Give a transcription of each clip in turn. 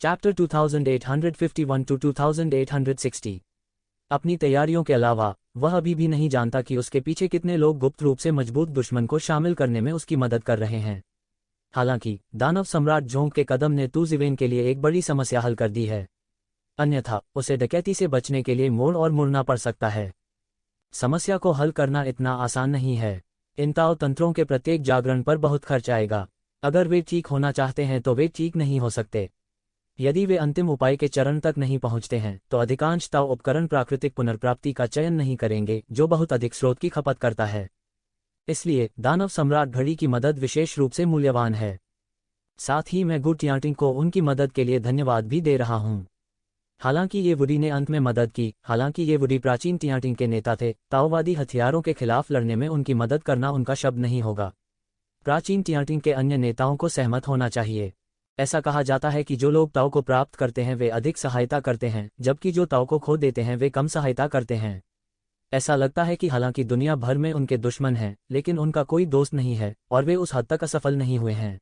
Chapter 2851 to 2860। अपनी तैयारियों के अलावा वह अभी भी नहीं जानता कि उसके पीछे कितने लोग गुप्त रूप से मजबूत दुश्मन को शामिल करने में उसकी मदद कर रहे हैं। हालांकि दानव सम्राट जोंग के कदम ने तू ज़िवेन के लिए एक बड़ी समस्या हल कर दी है, अन्यथा उसे डकैती से बचने के लिए मोड़ और मुड़ना पड़ सकता है। समस्या को हल करना इतना आसान नहीं है। इन ताओ तंत्रों के प्रत्येक जागरण पर बहुत खर्च आएगा। अगर वे ठीक होना चाहते हैं तो वे ठीक नहीं हो सकते। यदि वे अंतिम उपाय के चरण तक नहीं पहुंचते हैं तो अधिकांश ताओ उपकरण प्राकृतिक पुनर्प्राप्ति का चयन नहीं करेंगे, जो बहुत अधिक स्रोत की खपत करता है। इसलिए दानव सम्राट घड़ी की मदद विशेष रूप से मूल्यवान है। साथ ही मैं गु टियांटिंग को उनकी मदद के लिए धन्यवाद भी दे रहा हूं। हालांकि ये वुडी ने अंत में मदद की। हालांकि ये वुडी प्राचीन टियांटिंग के नेता थे, ताओवादी हथियारों के खिलाफ लड़ने में उनकी मदद करना उनका शब्द नहीं होगा। प्राचीन टियांटिंग के अन्य नेताओं को सहमत होना चाहिए। ऐसा कहा जाता है कि जो लोग ताओ को प्राप्त करते हैं वे अधिक सहायता करते हैं, जबकि जो ताओ को खो देते हैं वे कम सहायता करते हैं। ऐसा लगता है कि हालांकि दुनिया भर में उनके दुश्मन हैं, लेकिन उनका कोई दोस्त नहीं है और वे उस हद तक असफल नहीं हुए हैं।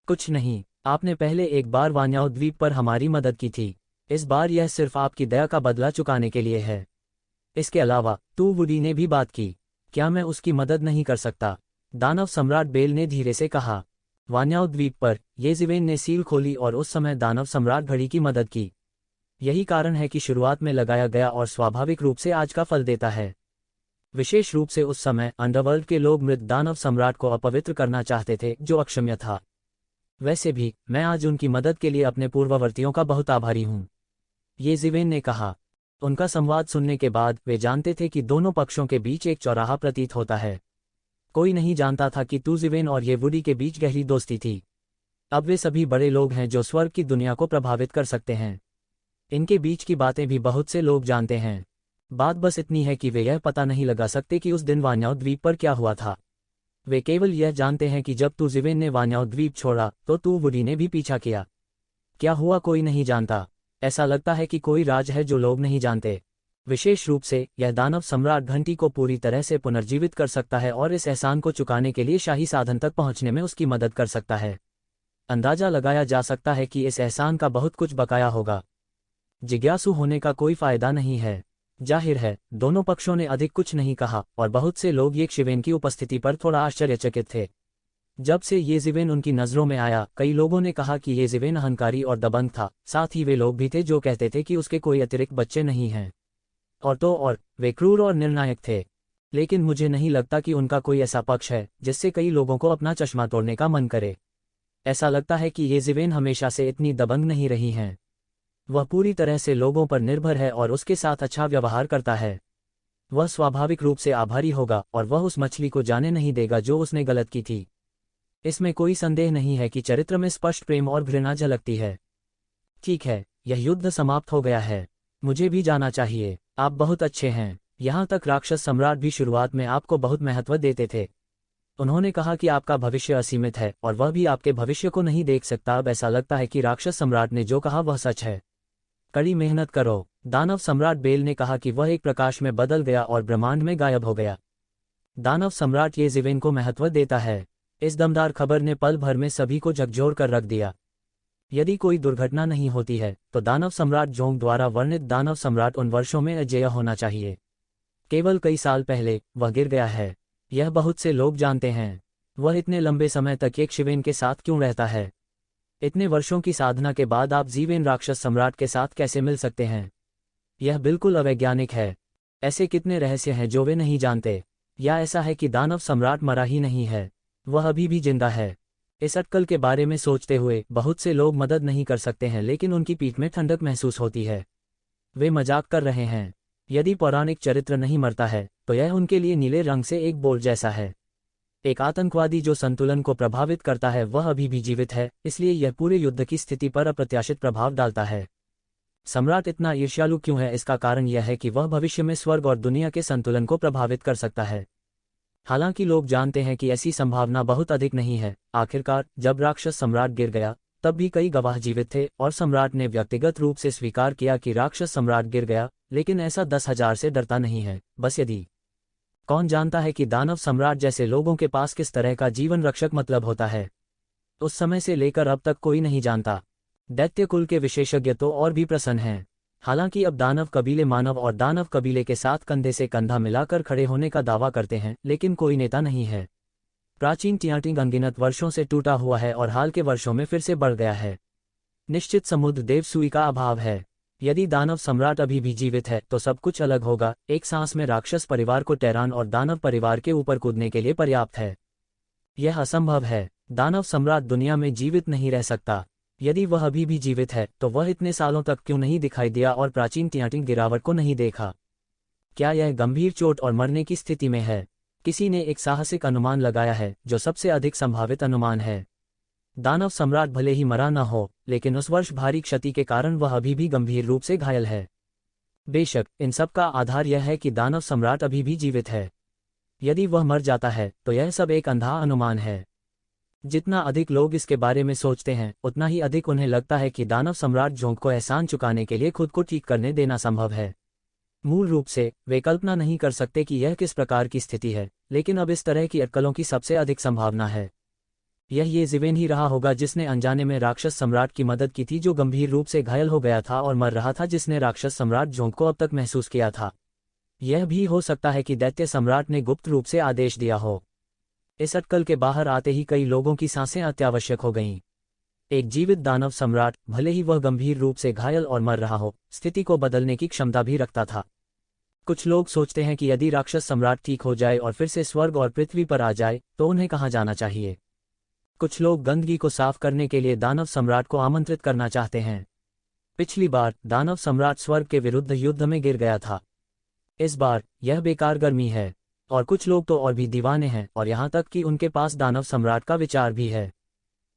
कुछ नहीं, आपने पहले एक बार वान्याओ द्वीप पर हमारी मदद की थी। इस बार यह सिर्फ आपकी दया का बदला चुकाने के लिए है। इसके अलावा तू वुडी ने भी बात की। क्या मैं उसकी मदद नहीं कर सकता? दानव सम्राट बेल ने धीरे से कहा। वान्याओ द्वीप पर ये ज़िवेन ने सील खोली और उस समय दानव सम्राट घड़ी की मदद की। यही कारण है कि शुरुआत में लगाया गया और स्वाभाविक रूप से आज का फल देता है। विशेष रूप से उस समय अंडरवर्ल्ड के लोग मृत दानव सम्राट को अपवित्र करना चाहते थे, जो अक्षम्य था। वैसे भी मैं आज उनकी मदद के लिए अपने पूर्ववर्तियों का बहुत आभारी हूं, ये ज़िवेन ने कहा। उनका संवाद सुनने के बाद वे जानते थे कि दोनों पक्षों के बीच एक चौराहा प्रतीत होता है। कोई नहीं जानता था कि तू ज़िवेन और ये वुडी के बीच गहरी दोस्ती थी। अब वे सभी बड़े लोग हैं जो स्वर्ग की दुनिया को प्रभावित कर सकते हैं। इनके बीच की बातें भी बहुत से लोग जानते हैं। बात बस इतनी है कि वे यह पता नहीं लगा सकते कि उस दिन वान्याओ द्वीप पर क्या हुआ था। वे केवल यह जानते हैं कि जब तू ज़िवेन ने वान्याओ द्वीप छोड़ा तो तू वुडी ने भी पीछा किया। क्या हुआ कोई नहीं जानता। ऐसा लगता है कि कोई राज है जो लोग नहीं जानते। विशेष रूप से यह दानव सम्राट घंटी को पूरी तरह से पुनर्जीवित कर सकता है और इस एहसान को चुकाने के लिए शाही साधन तक पहुंचने में उसकी मदद कर सकता है। अंदाजा लगाया जा सकता है कि इस एहसान का बहुत कुछ बकाया होगा। जिज्ञासु होने का कोई फायदा नहीं है। जाहिर है दोनों पक्षों ने अधिक कुछ नहीं कहा और बहुत से लोग ये ज़िवेन की उपस्थिति पर थोड़ा आश्चर्यचकित थे। जब से ये ज़िवेन उनकी नज़रों में आया, कई लोगों ने कहा कि ये ज़िवेन अहंकारी और दबंग था। साथ ही वे लोग भी थे जो कहते थे कि उसके कोई अतिरिक्त बच्चे नहीं हैं। और वे क्रूर और निर्णायक थे। लेकिन मुझे नहीं लगता कि उनका कोई ऐसा पक्ष है जिससे कई लोगों को अपना चश्मा तोड़ने का मन करे। ऐसा लगता है कि ये ज़िवेन हमेशा से इतनी दबंग नहीं रही हैं। वह पूरी तरह से लोगों पर निर्भर है और उसके साथ अच्छा व्यवहार करता है। वह स्वाभाविक रूप से आभारी होगा और वह उस मछली को जाने नहीं देगा जो उसने गलत की थी। इसमें कोई संदेह नहीं है कि चरित्र में स्पष्ट प्रेम और घृणा झलकती है। ठीक है, यह युद्ध समाप्त हो गया है। मुझे भी जाना चाहिए। आप बहुत अच्छे हैं। यहाँ तक राक्षस सम्राट भी शुरुआत में आपको बहुत महत्व देते थे। उन्होंने कहा कि आपका भविष्य असीमित है और वह भी आपके भविष्य को नहीं देख सकता। अब ऐसा लगता है कि राक्षस सम्राट ने जो कहा वह सच है। कड़ी मेहनत करो। दानव सम्राट बेल ने कहा कि वह एक प्रकाश में बदल गया और ब्रह्मांड में गायब हो गया। दानव सम्राट ये ज़िवेन को महत्व देता है। इस दमदार खबर ने पल भर में सभी को झकझोर कर रख दिया। यदि कोई दुर्घटना नहीं होती है तो दानव सम्राट जोंग द्वारा वर्णित दानव सम्राट उन वर्षों में अजेय होना चाहिए। केवल कई साल पहले वह गिर गया है। यह बहुत से लोग जानते हैं। वह इतने लंबे समय तक एक ज़िवेन के साथ क्यों रहता है? इतने वर्षों की साधना के बाद आप ज़िवेन राक्षस सम्राट के साथ कैसे मिल सकते हैं? यह बिल्कुल अवैज्ञानिक है। ऐसे कितने रहस्य हैं जो वे नहीं जानते? या ऐसा है कि दानव सम्राट मरा ही नहीं है, वह अभी भी जिंदा है? इस अटकल के बारे में सोचते हुए बहुत से लोग मदद नहीं कर सकते हैं, लेकिन उनकी पीठ में ठंडक महसूस होती है। वे मजाक कर रहे हैं। यदि पौराणिक चरित्र नहीं मरता है तो यह उनके लिए नीले रंग से एक बोल जैसा है। एक आतंकवादी जो संतुलन को प्रभावित करता है वह अभी भी जीवित है, इसलिए यह पूरे युद्ध की स्थिति पर अप्रत्याशित प्रभाव डालता है। सम्राट इतना ईर्ष्यालु क्यों है? इसका कारण यह है कि वह भविष्य में स्वर्ग और दुनिया के संतुलन को प्रभावित कर सकता है। हालांकि लोग जानते हैं कि ऐसी संभावना बहुत अधिक नहीं है। आखिरकार जब राक्षस सम्राट गिर गया तब भी कई गवाह जीवित थे और सम्राट ने व्यक्तिगत रूप से स्वीकार किया कि राक्षस सम्राट गिर गया, लेकिन ऐसा 10,000 से डरता नहीं है। बस यदि कौन जानता है कि दानव सम्राट जैसे लोगों के पास किस तरह का जीवन रक्षक मतलब होता है? उस समय से लेकर अब तक कोई नहीं जानता। दैत्य कुल के विशेषज्ञ तो और भी प्रसन्न हैं। हालांकि अब दानव कबीले मानव और दानव कबीले के साथ कंधे से कंधा मिलाकर खड़े होने का दावा करते हैं, लेकिन कोई नेता नहीं है। प्राचीन टियाटिंग अनगिनत वर्षों से टूटा हुआ है और हाल के वर्षों में फिर से बढ़ गया है। निश्चित समुद्र देव सुई का अभाव है। यदि दानव सम्राट अभी भी जीवित है तो सब कुछ अलग होगा। एक सांस में राक्षस परिवार को टेरान और दानव परिवार के ऊपर कूदने के लिए पर्याप्त है। यह असंभव है। दानव सम्राट दुनिया में जीवित नहीं रह सकता। यदि वह अभी भी जीवित है तो वह इतने सालों तक क्यों नहीं दिखाई दिया और प्राचीन टियाटिंग गिरावट को नहीं देखा? क्या यह गंभीर चोट और मरने की स्थिति में है? किसी ने एक साहसिक अनुमान लगाया है, जो सबसे अधिक संभावित अनुमान है। दानव सम्राट भले ही मरा न हो, लेकिन उस वर्ष भारी क्षति के कारण वह अभी भी गंभीर रूप से घायल है। बेशक इन सब का आधार यह है कि दानव सम्राट अभी भी जीवित है। यदि वह मर जाता है तो यह सब एक अंधा अनुमान है। जितना अधिक लोग इसके बारे में सोचते हैं, उतना ही अधिक उन्हें लगता है कि दानव सम्राट जोंग को एहसान चुकाने के लिए खुद को ठीक करने देना संभव है। मूल रूप से वे कल्पना नहीं कर सकते कि यह किस प्रकार की स्थिति है, लेकिन अब इस तरह की अटकलों की सबसे अधिक संभावना है। यह येज़िवेन ही रहा होगा जिसने अनजाने में राक्षस सम्राट की मदद की थी, जो गंभीर रूप से घायल हो गया था और मर रहा था, जिसने राक्षस सम्राट जोंग को अब तक महसूस किया था। यह भी हो सकता है कि दैत्य सम्राट ने गुप्त रूप से आदेश दिया हो। इस अटकल के बाहर आते ही कई लोगों की सांसें अत्यावश्यक हो गईं। एक जीवित दानव सम्राट, भले ही वह गंभीर रूप से घायल और मर रहा हो, स्थिति को बदलने की क्षमता भी रखता था। कुछ लोग सोचते हैं कि यदि राक्षस सम्राट ठीक हो जाए और फिर से स्वर्ग और पृथ्वी पर आ जाए तो उन्हें कहाँ जाना चाहिए। कुछ लोग गंदगी को साफ करने के लिए दानव सम्राट को आमंत्रित करना चाहते हैं। पिछली बार दानव सम्राट स्वर्ग के विरुद्ध युद्ध में गिर गया था। इस बार यह बेकार गर्मी है। और कुछ लोग तो और भी दीवाने हैं, और यहाँ तक कि उनके पास दानव सम्राट का विचार भी है।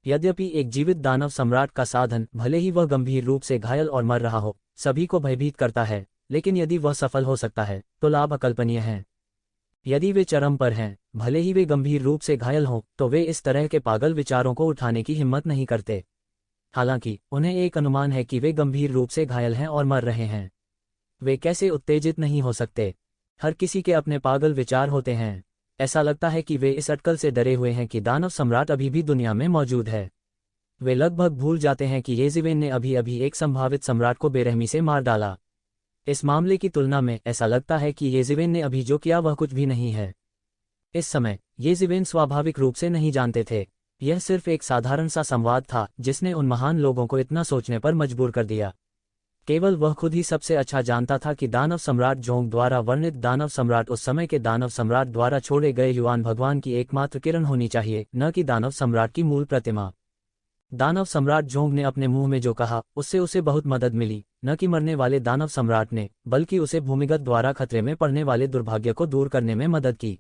यद्यपि एक जीवित दानव सम्राट का साधन, भले ही वह गंभीर रूप से घायल और मर रहा हो, सभी को भयभीत करता है, लेकिन यदि वह सफल हो सकता है तो लाभ अकल्पनीय है। यदि वे चरम पर हैं, भले ही वे गंभीर रूप से घायल हों, तो वे इस तरह के पागल विचारों को उठाने की हिम्मत नहीं करते। हालांकि उन्हें एक अनुमान है कि वे गंभीर रूप से घायल हैं और मर रहे हैं। वे कैसे उत्तेजित नहीं हो सकते? हर किसी के अपने पागल विचार होते हैं। ऐसा लगता है कि वे इस अटकल से डरे हुए हैं कि दानव सम्राट अभी भी दुनिया में मौजूद है। वे लगभग भूल जाते हैं कि येज़िवेन ने अभी अभी एक संभावित सम्राट को बेरहमी से मार डाला। इस मामले की तुलना में ऐसा लगता है कि येज़िवेन ने अभी जो किया वह कुछ भी नहीं है। इस समय येज़िवेन स्वाभाविक रूप से नहीं जानते थे। यह सिर्फ एक साधारण सा संवाद था जिसने उन महान लोगों को इतना सोचने पर मजबूर कर दिया। केवल वह खुद ही सबसे अच्छा जानता था कि दानव सम्राट जोंग द्वारा वर्णित दानव सम्राट उस समय के दानव सम्राट द्वारा छोड़े गए युवान भगवान की एकमात्र किरण होनी चाहिए, न कि दानव सम्राट की मूल प्रतिमा। दानव सम्राट जोंग ने अपने मुंह में जो कहा उससे उसे बहुत मदद मिली, न कि मरने वाले दानव सम्राट ने, बल्कि उसे भूमिगत द्वारा खतरे में पड़ने वाले दुर्भाग्य को दूर करने में मदद की।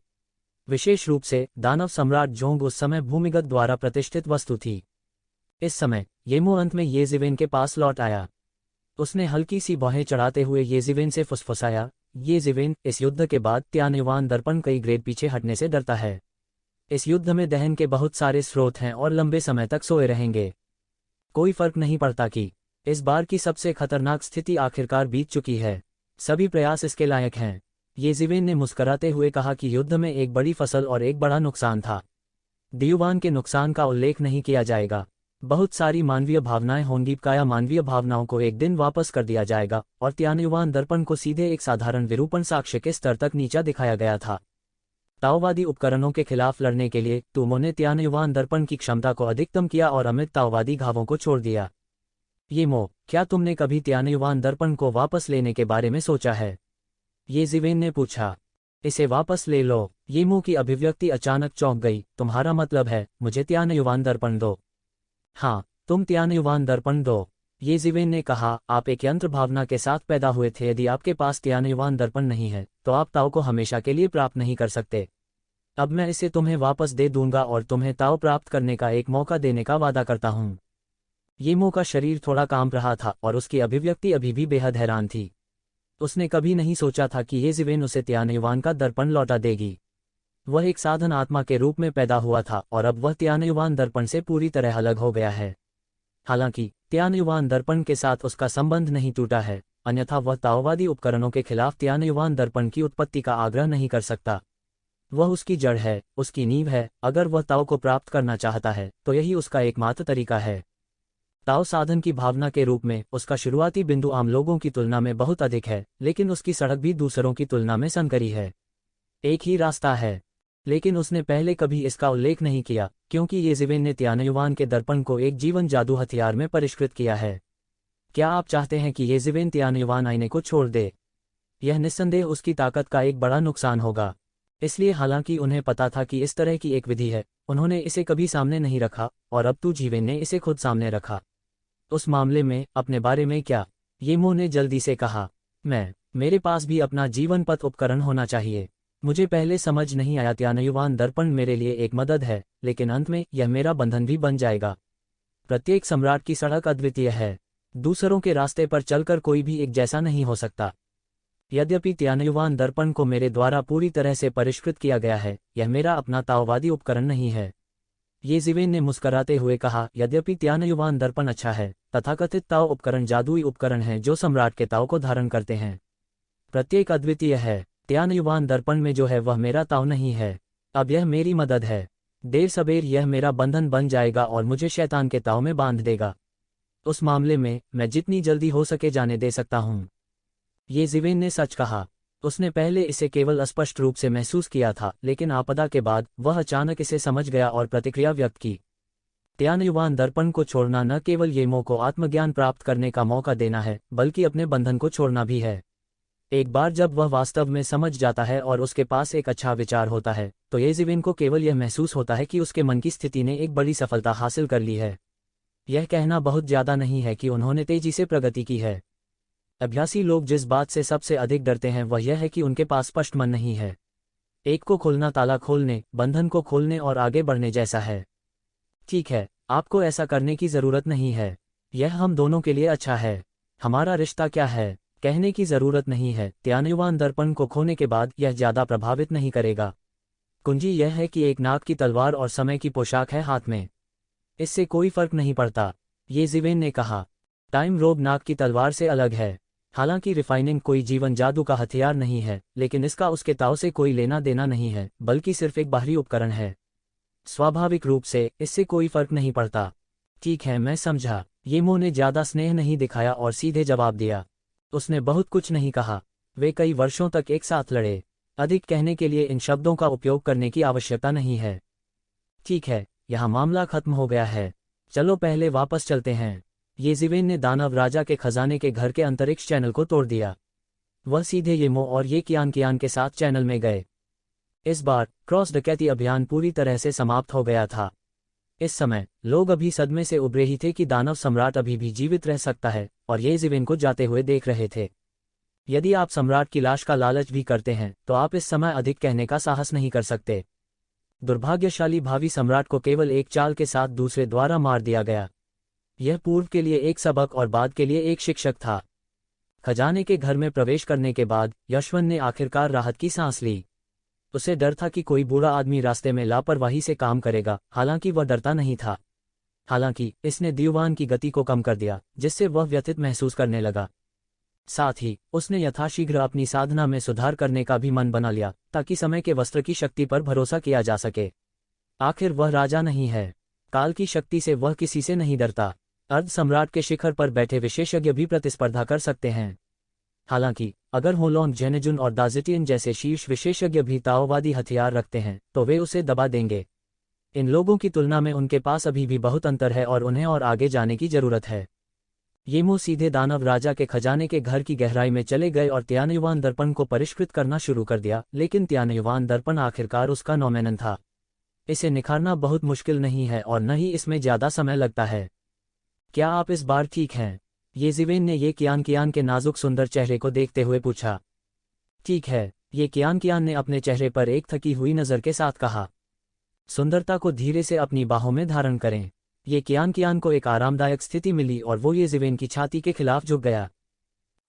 विशेष रूप से दानव सम्राट जोंग उस समय भूमिगत द्वारा प्रतिष्ठित वस्तु थी। इस समय येमो अंत में येज़िवेन के पास लौट आया। उसने हल्की सी बाहें चढ़ाते हुए येज़िवेन से फुसफुसाया, येज़िवेन, इस युद्ध के बाद त्यानयुआन दर्पण कई ग्रेड पीछे हटने से डरता है। इस युद्ध में दहन के बहुत सारे स्रोत हैं और लंबे समय तक सोए रहेंगे। कोई फर्क नहीं पड़ता कि इस बार की सबसे खतरनाक स्थिति आखिरकार बीत चुकी है। सभी प्रयास इसके लायक हैं। येज़िवेन ने मुस्कराते हुए कहा कि युद्ध में एक बड़ी फसल और एक बड़ा नुकसान था। दियुवान के नुकसान का उल्लेख नहीं किया जाएगा। बहुत सारी मानवीय भावनाएं होंगी, काया मानवीय भावनाओं को एक दिन वापस कर दिया जाएगा, और त्यानयुआन दर्पण को सीधे एक साधारण विरूपण साक्ष्य के स्तर तक नीचा दिखाया गया था। ताओवादी उपकरणों के खिलाफ लड़ने के लिए तुमों ने त्यानयुआन दर्पण की क्षमता को अधिकतम किया और अमित ताओवादी घावों को छोड़ दिया। येमो, क्या तुमने कभी त्यानयुआन दर्पण को वापस लेने के बारे में सोचा है? येज़िवेन ने पूछा। इसे वापस ले लो। येमो की अभिव्यक्ति अचानक चौंक गई। तुम्हारा मतलब है मुझे त्यानयुआन दर्पण दो? हाँ, तुम त्यानयुआन दर्पण दो। येज़िवेन ने कहा, आप एक यंत्र भावना के साथ पैदा हुए थे। यदि आपके पास त्यानयुआन दर्पण नहीं है तो आप ताओ को हमेशा के लिए प्राप्त नहीं कर सकते। अब मैं इसे तुम्हें वापस दे दूंगा और तुम्हें ताओ प्राप्त करने का एक मौका देने का वादा करता हूँ। येमो का शरीर थोड़ा कांप रहा था और उसकी अभिव्यक्ति अभी भी बेहद हैरान थी। उसने कभी नहीं सोचा था कि येज़िवेन उसे त्यानयुआन का दर्पण लौटा देगी। वह एक साधन आत्मा के रूप में पैदा हुआ था और अब वह त्यानयुआन दर्पण से पूरी तरह अलग हो गया है। हालांकि त्यानयुआन दर्पण के साथ उसका संबंध नहीं टूटा है, अन्यथा वह ताओवादी उपकरणों के खिलाफ त्यानयुआन दर्पण की उत्पत्ति का आग्रह नहीं कर सकता। वह उसकी जड़ है, उसकी नींव है। अगर वह ताओ को प्राप्त करना चाहता है तो यही उसका एकमात्र तरीका है। ताओ साधन की भावना के रूप में उसका शुरुआती बिंदु आम लोगों की तुलना में बहुत अधिक है, लेकिन उसकी सड़क भी दूसरों की तुलना में संकरी है। एक ही रास्ता है, लेकिन उसने पहले कभी इसका उल्लेख नहीं किया, क्योंकि येज़िवेन ने तियानयुआन के दर्पण को एक जीवन जादू हथियार में परिष्कृत किया है। क्या आप चाहते हैं कि येज़िवेन तियानयुआन आईने को छोड़ दे? यह निस्संदेह उसकी ताकत का एक बड़ा नुकसान होगा। इसलिए हालांकि उन्हें पता था कि इस तरह की एक विधि है, उन्होंने इसे कभी सामने नहीं रखा, और अब तू जीवेन ने इसे खुद सामने रखा। उस मामले में अपने बारे में क्या? येमो ने जल्दी से कहा। मेरे पास भी अपना जीवन पथ उपकरण होना चाहिए। मुझे पहले समझ नहीं आया तियानयुआन दर्पण मेरे लिए एक मदद है, लेकिन अंत में यह मेरा बंधन भी बन जाएगा। प्रत्येक सम्राट की सड़क अद्वितीय है। दूसरों के रास्ते पर चलकर कोई भी एक जैसा नहीं हो सकता। यद्यपि तियानयुआन दर्पण को मेरे द्वारा पूरी तरह से परिष्कृत किया गया है, यह मेरा अपना ताओवादी उपकरण नहीं है। येज़िवेन ने मुस्कराते हुए कहा, यद्यपि तियानयुआन दर्पण अच्छा है, तथाकथित ताओ उपकरण जादुई उपकरण हैं जो सम्राट के ताओ को धारण करते हैं। प्रत्येक अद्वितीय है। तियानयुआन दर्पण में जो है वह मेरा ताओ नहीं है। अब यह मेरी मदद है। देर सबेर यह मेरा बंधन बन जाएगा और मुझे शैतान के ताओ में बांध देगा। उस मामले में मैं जितनी जल्दी हो सके जाने दे सकता हूँ। येज़िवेन ने सच कहा। उसने पहले इसे केवल अस्पष्ट रूप से महसूस किया था, लेकिन आपदा के बाद वह अचानक इसे समझ गया और प्रतिक्रिया व्यक्त की। तियानयुआन दर्पण को छोड़ना न केवल येमो को आत्मज्ञान प्राप्त करने का मौका देना है, बल्कि अपने बंधन को छोड़ना भी है। एक बार जब वह वास्तव में समझ जाता है और उसके पास एक अच्छा विचार होता है, तो येज़िवेन को केवल यह महसूस होता है कि उसके मन की स्थिति ने एक बड़ी सफलता हासिल कर ली है। यह कहना बहुत ज्यादा नहीं है कि उन्होंने तेजी से प्रगति की है। अभ्यासी लोग जिस बात से सबसे अधिक डरते हैं वह यह है कि उनके पास स्पष्ट मन नहीं है। एक को खोलना ताला खोलने, बंधन को खोलने और आगे बढ़ने जैसा है। ठीक है, आपको ऐसा करने की जरूरत नहीं है। यह हम दोनों के लिए अच्छा है। हमारा रिश्ता क्या है, कहने की जरूरत नहीं है। तियानयुआन दर्पण को खोने के बाद यह ज्यादा प्रभावित नहीं करेगा। कुंजी यह है कि एक नाग की तलवार और समय की पोशाक है हाथ में। इससे कोई फर्क नहीं पड़ता, येज़िवेन ने कहा। टाइम रोब नाग की तलवार से अलग है। हालांकि रिफाइनिंग कोई जीवन जादू का हथियार नहीं है, लेकिन इसका उसके ताओ से कोई लेना देना नहीं है, बल्कि सिर्फ एक बाहरी उपकरण है। स्वाभाविक रूप से इससे कोई फर्क नहीं पड़ता। ठीक है, मैं समझा। येमो ने ज्यादा स्नेह नहीं दिखाया और सीधे जवाब दिया। उसने बहुत कुछ नहीं कहा। वे कई वर्षों तक एक साथ लड़े। अधिक कहने के लिए इन शब्दों का उपयोग करने की आवश्यकता नहीं है। ठीक है, यहाँ मामला खत्म हो गया है। चलो पहले वापस चलते हैं। येज़िवेन ने दानव राजा के खजाने के घर के अंतरिक्ष चैनल को तोड़ दिया। वह सीधे येमो और ये कियान के साथ चैनल में गए। इस बार क्रॉस डकैती अभियान पूरी तरह से समाप्त हो गया था। इस समय लोग अभी सदमे से उभरे ही थे कि दानव सम्राट अभी भी जीवित रह सकता है, और येज़िवेन को जाते हुए देख रहे थे। यदि आप सम्राट की लाश का लालच भी करते हैं तो आप इस समय अधिक कहने का साहस नहीं कर सकते। दुर्भाग्यशाली भावी सम्राट को केवल एक चाल के साथ दूसरे द्वारा मार दिया गया। यह पूर्व के लिए एक सबक और बाद के लिए एक शिक्षक था। खजाने के घर में प्रवेश करने के बाद यशवंत ने आखिरकार राहत की सांस ली। उसे डर था कि कोई बूढ़ा आदमी रास्ते में लापरवाही से काम करेगा, हालांकि वह डरता नहीं था। हालांकि इसने दीवान की गति को कम कर दिया, जिससे वह व्यथित महसूस करने लगा। साथ ही उसने यथाशीघ्र अपनी साधना में सुधार करने का भी मन बना लिया, ताकि समय के वस्त्र की शक्ति पर भरोसा किया जा सके। आखिर वह राजा नहीं है। काल की शक्ति से वह किसी से नहीं डरता। अर्ध सम्राट के शिखर पर बैठे विशेषज्ञ भी प्रतिस्पर्धा कर सकते हैं। हालांकि अगर होलोंग जेनेजुन और दाजिटियन जैसे शीर्ष विशेषज्ञ भी ताओवादी हथियार रखते हैं तो वे उसे दबा देंगे। इन लोगों की तुलना में उनके पास अभी भी बहुत अंतर है और उन्हें और आगे जाने की जरूरत है। येमो सीधे दानव राजा के खजाने के घर की गहराई में चले गए और तियानयुआन दर्पण को परिष्कृत करना शुरू कर दिया, लेकिन तियानयुआन दर्पण आखिरकार उसका नौमेनन था। इसे निखारना बहुत मुश्किल नहीं है और न ही इसमें ज्यादा समय लगता है। क्या आप इस बार ठीक हैं? येज़िवेन ने ये कियान के नाजुक सुंदर चेहरे को देखते हुए पूछा। ठीक है, ये कियान ने अपने चेहरे पर एक थकी हुई नज़र के साथ कहा। सुंदरता को धीरे से अपनी बाहों में धारण करें। ये कियान को एक आरामदायक स्थिति मिली और वो येज़िवेन की छाती के खिलाफ झुक गया।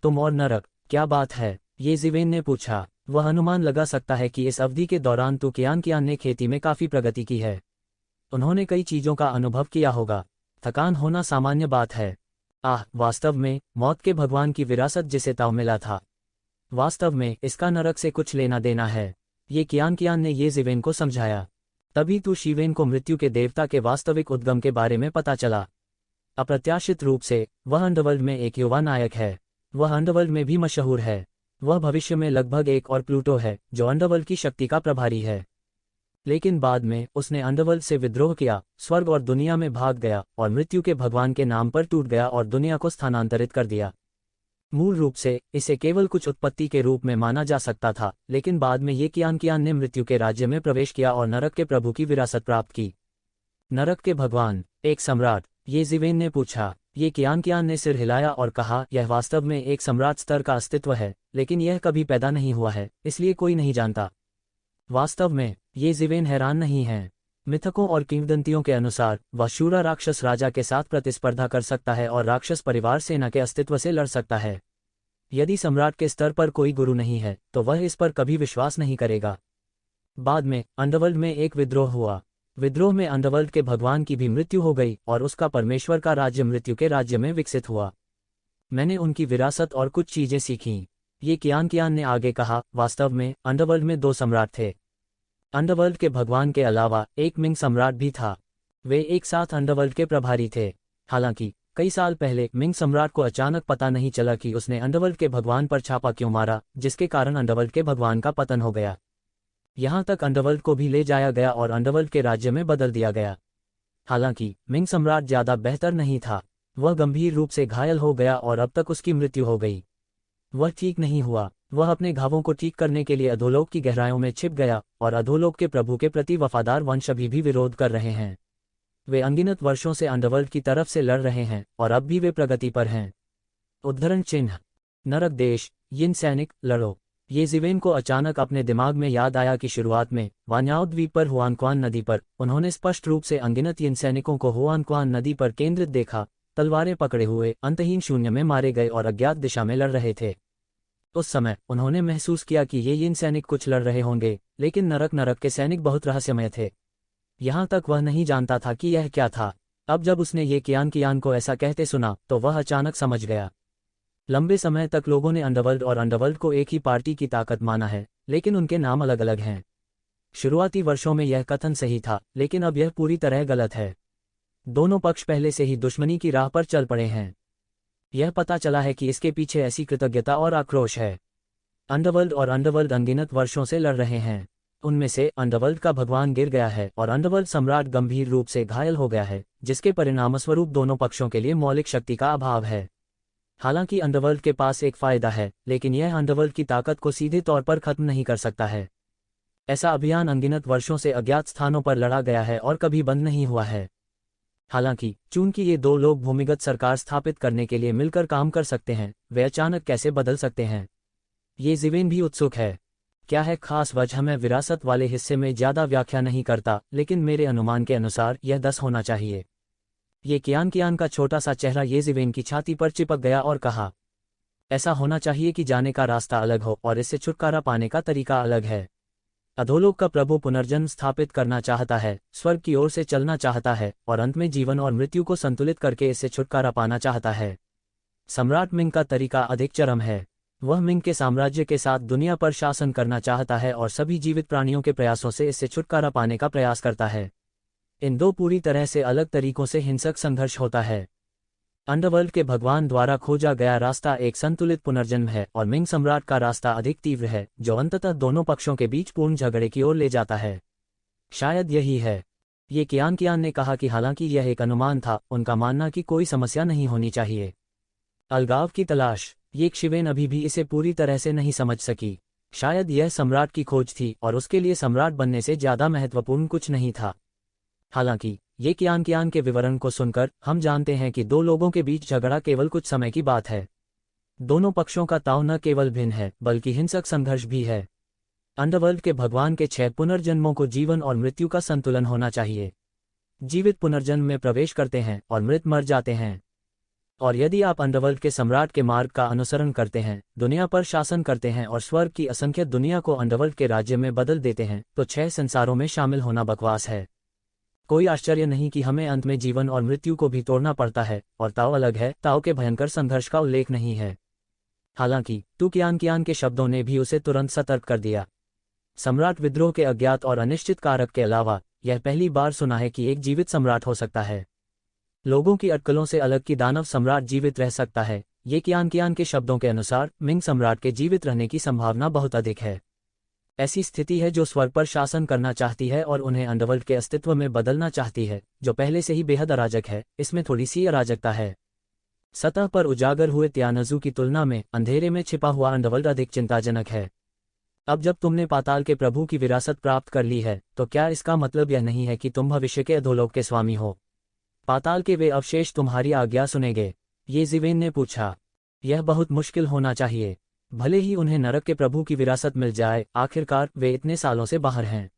तुम और नरक, क्या बात है? येज़िवेन ने पूछा। वह अनुमान लगा सकता है कि इस अवधि के दौरान तो कियान ने खेती में काफी प्रगति की है। उन्होंने कई चीजों का अनुभव किया होगा। थकान होना सामान्य बात है। वास्तव में मौत के भगवान की विरासत जिसे ताओ मिला था, वास्तव में इसका नरक से कुछ लेना देना है। ये कियान ने येज़िवेन को समझाया। तभी तू शिवेन को मृत्यु के देवता के वास्तविक उद्गम के बारे में पता चला। अप्रत्याशित रूप से वह अंडरवर्ल्ड में एक युवा नायक है। वह अंडरवर्ल्ड में भी मशहूर है। वह भविष्य में लगभग एक और प्लूटो है जो अंडरवर्ल्ड की शक्ति का प्रभारी है। लेकिन बाद में उसने अंडरवर्ल्ड से विद्रोह किया, स्वर्ग और दुनिया में भाग गया और मृत्यु के भगवान के नाम पर टूट गया और दुनिया को स्थानांतरित कर दिया। मूल रूप से इसे केवल कुछ उत्पत्ति के रूप में माना जा सकता था, लेकिन बाद में ये कियान ने मृत्यु के राज्य में प्रवेश किया और नरक के प्रभु की विरासत प्राप्त की। नरक के भगवान, एक सम्राट, ये जिवेन ने पूछा। ये कियान ने सिर हिलाया और कहा, यह वास्तव में एक सम्राट स्तर का अस्तित्व है, लेकिन यह कभी पैदा नहीं हुआ है, इसलिए कोई नहीं जानता। वास्तव में ये जिवेन हैरान नहीं हैं। मिथकों और किंवदंतियों के अनुसार वह शूरा राक्षस राजा के साथ प्रतिस्पर्धा कर सकता है और राक्षस परिवार सेना के अस्तित्व से लड़ सकता है। यदि सम्राट के स्तर पर कोई गुरु नहीं है तो वह इस पर कभी विश्वास नहीं करेगा। बाद में अंडरवर्ल्ड में एक विद्रोह हुआ। विद्रोह में अंडरवर्ल्ड के भगवान की भी मृत्यु हो गई और उसका परमेश्वर का राज्य मृत्यु के राज्य में विकसित हुआ। मैंने उनकी विरासत और कुछ चीजें सीखीं। ये कियान ने आगे कहा, वास्तव में अंडरवर्ल्ड में 2 सम्राट थे। अंडरवर्ल्ड के भगवान के अलावा एक मिंग सम्राट भी था। वे एक साथ अंडरवर्ल्ड के प्रभारी थे। हालांकि कई साल पहले मिंग सम्राट को अचानक पता नहीं चला कि उसने अंडरवर्ल्ड के भगवान पर छापा क्यों मारा, जिसके कारण अंडरवर्ल्ड के भगवान का पतन हो गया। यहाँ तक अंडरवर्ल्ड को भी ले जाया गया और अंडरवर्ल्ड के राज्य में बदल दिया गया। हालांकि मिंग सम्राट ज्यादा बेहतर नहीं था। वह गंभीर रूप से घायल हो गया और अब तक उसकी मृत्यु हो गई। वह ठीक नहीं हुआ। वह अपने घावों को ठीक करने के लिए अधोलोक की गहराइयों में छिप गया और अधोलोक के प्रभु के प्रति वफादार वंश अभी भी विरोध कर रहे हैं। वे अनगिनत वर्षों से अंडरवर्ल्ड की तरफ से लड़ रहे हैं और अब भी वे प्रगति पर हैं। उद्धरण चिन्ह, नरक देश, यिन सैनिक, लड़ो। ये जिवेन को अचानक अपने दिमाग में याद आया कि शुरुआत में वान्याओ द्वीप पर हुआनक्वान नदी पर उन्होंने स्पष्ट रूप से अनगिनत यिन सैनिकों को हुआनक्वान नदी पर केंद्रित देखा, तलवारें पकड़े हुए अंतहीन शून्य में मारे गए और अज्ञात दिशा में लड़ रहे थे। उस समय उन्होंने महसूस किया कि ये यिन सैनिक कुछ लड़ रहे होंगे, लेकिन नरक के सैनिक बहुत रहस्यमय थे। यहाँ तक वह नहीं जानता था कि यह क्या था। अब जब उसने ये कियान को ऐसा कहते सुना तो वह अचानक समझ गया। लंबे समय तक लोगों ने अंडरवर्ल्ड और अंडरवर्ल्ड को एक ही पार्टी की ताकत माना है, लेकिन उनके नाम अलग अलग हैं। शुरुआती वर्षों में यह कथन सही था, लेकिन अब यह पूरी तरह गलत है। दोनों पक्ष पहले से ही दुश्मनी की राह पर चल पड़े हैं। यह पता चला है कि इसके पीछे ऐसी कृतज्ञता और आक्रोश है। अंडरवर्ल्ड और अंडरवर्ल्ड अनगिनत वर्षों से लड़ रहे हैं। उनमें से अंडरवर्ल्ड का भगवान गिर गया है और अंडरवर्ल्ड सम्राट गंभीर रूप से घायल हो गया है, जिसके परिणामस्वरूप दोनों पक्षों के लिए मौलिक शक्ति का अभाव है। हालांकि अंडरवर्ल्ड के पास एक फायदा है, लेकिन यह अंडरवर्ल्ड की ताकत को सीधे तौर पर खत्म नहीं कर सकता है। ऐसा अभियान अनगिनत वर्षों से अज्ञात स्थानों पर लड़ा गया है और कभी बंद नहीं हुआ है। हालांकि चूंकि ये 2 लोग भूमिगत सरकार स्थापित करने के लिए मिलकर काम कर सकते हैं, वे अचानक कैसे बदल सकते हैं? ये जिवेन भी उत्सुक है। क्या है खास वजह? मैं विरासत वाले हिस्से में ज्यादा व्याख्या नहीं करता, लेकिन मेरे अनुमान के अनुसार यह 10 होना चाहिए। ये कियान का छोटा सा चेहरा ये जिवेन की छाती पर चिपक गया और कहा, ऐसा होना चाहिए कि जाने का रास्ता अलग हो और इससे छुटकारा पाने का तरीका अलग है। अधोलोक का प्रभु पुनर्जन्म स्थापित करना चाहता है, स्वर्ग की ओर से चलना चाहता है और अंत में जीवन और मृत्यु को संतुलित करके इससे छुटकारा पाना चाहता है। सम्राट मिंग का तरीका अधिक चरम है। वह मिंग के साम्राज्य के साथ दुनिया पर शासन करना चाहता है और सभी जीवित प्राणियों के प्रयासों से इससे छुटकारा पाने का प्रयास करता है। इन 2 पूरी तरह से अलग तरीकों से हिंसक संघर्ष होता है। अंडरवर्ल्ड के भगवान द्वारा खोजा गया रास्ता एक संतुलित पुनर्जन्म है और मिंग सम्राट का रास्ता अधिक तीव्र है, जो अंततः दोनों पक्षों के बीच पूर्ण झगड़े की ओर ले जाता है। शायद यही है। ये कियान ने कहा कि हालांकि यह एक अनुमान था, उनका मानना कि कोई समस्या नहीं होनी चाहिए। अलगाव की तलाश, ये शिवेन अभी भी इसे पूरी तरह से नहीं समझ सकी। शायद यह सम्राट की खोज थी और उसके लिए सम्राट बनने से ज्यादा महत्वपूर्ण कुछ नहीं था। हालांकि ये कियान के विवरण को सुनकर हम जानते हैं कि 2 लोगों के बीच झगड़ा केवल कुछ समय की बात है। दोनों पक्षों का ताव न केवल भिन्न है, बल्कि हिंसक संघर्ष भी है। अंडरवर्ल्ड के भगवान के 6 पुनर्जन्मों को जीवन और मृत्यु का संतुलन होना चाहिए। जीवित पुनर्जन्म में प्रवेश करते हैं और मृत मर जाते हैं। और यदि आप अंडरवर्ल्ड के सम्राट के मार्ग का अनुसरण करते हैं, दुनिया पर शासन करते हैं और स्वर्ग की असंख्य दुनिया को अंडरवर्ल्ड के राज्य में बदल देते हैं, तो 6 संसारों में शामिल होना बकवास है। कोई आश्चर्य नहीं कि हमें अंत में जीवन और मृत्यु को भी तोड़ना पड़ता है, और ताओ अलग है, ताओ के भयंकर संघर्ष का उल्लेख नहीं है। हालांकि तू कियान के शब्दों ने भी उसे तुरंत सतर्क कर दिया। सम्राट विद्रोह के अज्ञात और अनिश्चित कारक के अलावा यह पहली बार सुना है कि एक जीवित सम्राट हो सकता है। लोगों की अटकलों से अलग की दानव सम्राट जीवित रह सकता है। ये कियान के शब्दों के अनुसार मिंग सम्राट के जीवित रहने की संभावना बहुत अधिक है। ऐसी स्थिति है जो स्वर्ग पर शासन करना चाहती है और उन्हें अंडरवर्ल्ड के अस्तित्व में बदलना चाहती है, जो पहले से ही बेहद अराजक है। इसमें थोड़ी सी अराजकता है। सतह पर उजागर हुए तियानजू की तुलना में अंधेरे में छिपा हुआ अंडरवर्ल्ड अधिक चिंताजनक है। अब जब तुमने पाताल के प्रभु की विरासत प्राप्त कर ली है, तो क्या इसका मतलब यह नहीं है कि तुम भविष्य के अधोलोक के स्वामी हो? पाताल के वे अवशेष तुम्हारी आज्ञा सुनेंगे? ये जिवेन ने पूछा। यह बहुत मुश्किल होना चाहिए। भले ही उन्हें नरक के प्रभु की विरासत मिल जाए, आखिरकार वे इतने सालों से बाहर हैं।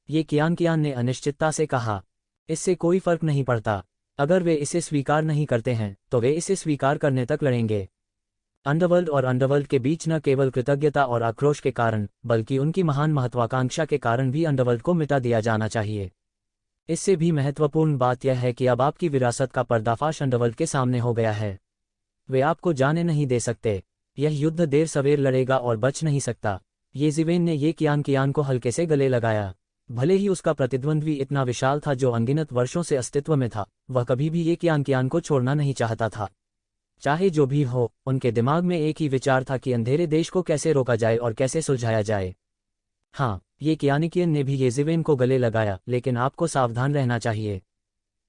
ये कियान ने अनिश्चितता से कहा। इससे कोई फर्क नहीं पड़ता। अगर वे इसे स्वीकार नहीं करते हैं तो वे इसे स्वीकार करने तक लड़ेंगे। अंडरवर्ल्ड और अंडरवर्ल्ड के बीच न केवल कृतज्ञता और आक्रोश के कारण, बल्कि उनकी महान महत्वाकांक्षा के कारण भी अंडरवर्ल्ड को मिटा दिया जाना चाहिए। इससे भी महत्वपूर्ण बात यह है कि अब आपकी विरासत का पर्दाफाश अंडरवर्ल्ड के सामने हो गया है। वे आपको जाने नहीं दे सकते। यह युद्ध देर सवेर लड़ेगा और बच नहीं सकता। ये जिवेन ने ये कियान को हल्के से गले लगाया। भले ही उसका प्रतिद्वंद्वी इतना विशाल था जो अनगिनत वर्षों से अस्तित्व में था, वह कभी भी ये कियान को छोड़ना नहीं चाहता था। चाहे जो भी हो, उनके दिमाग में एक ही विचार था कि अंधेरे देश को कैसे रोका जाए और कैसे सुलझाया जाए। हाँ, ये कियान ने भी ये जिवेन को गले लगाया, लेकिन आपको सावधान रहना चाहिए।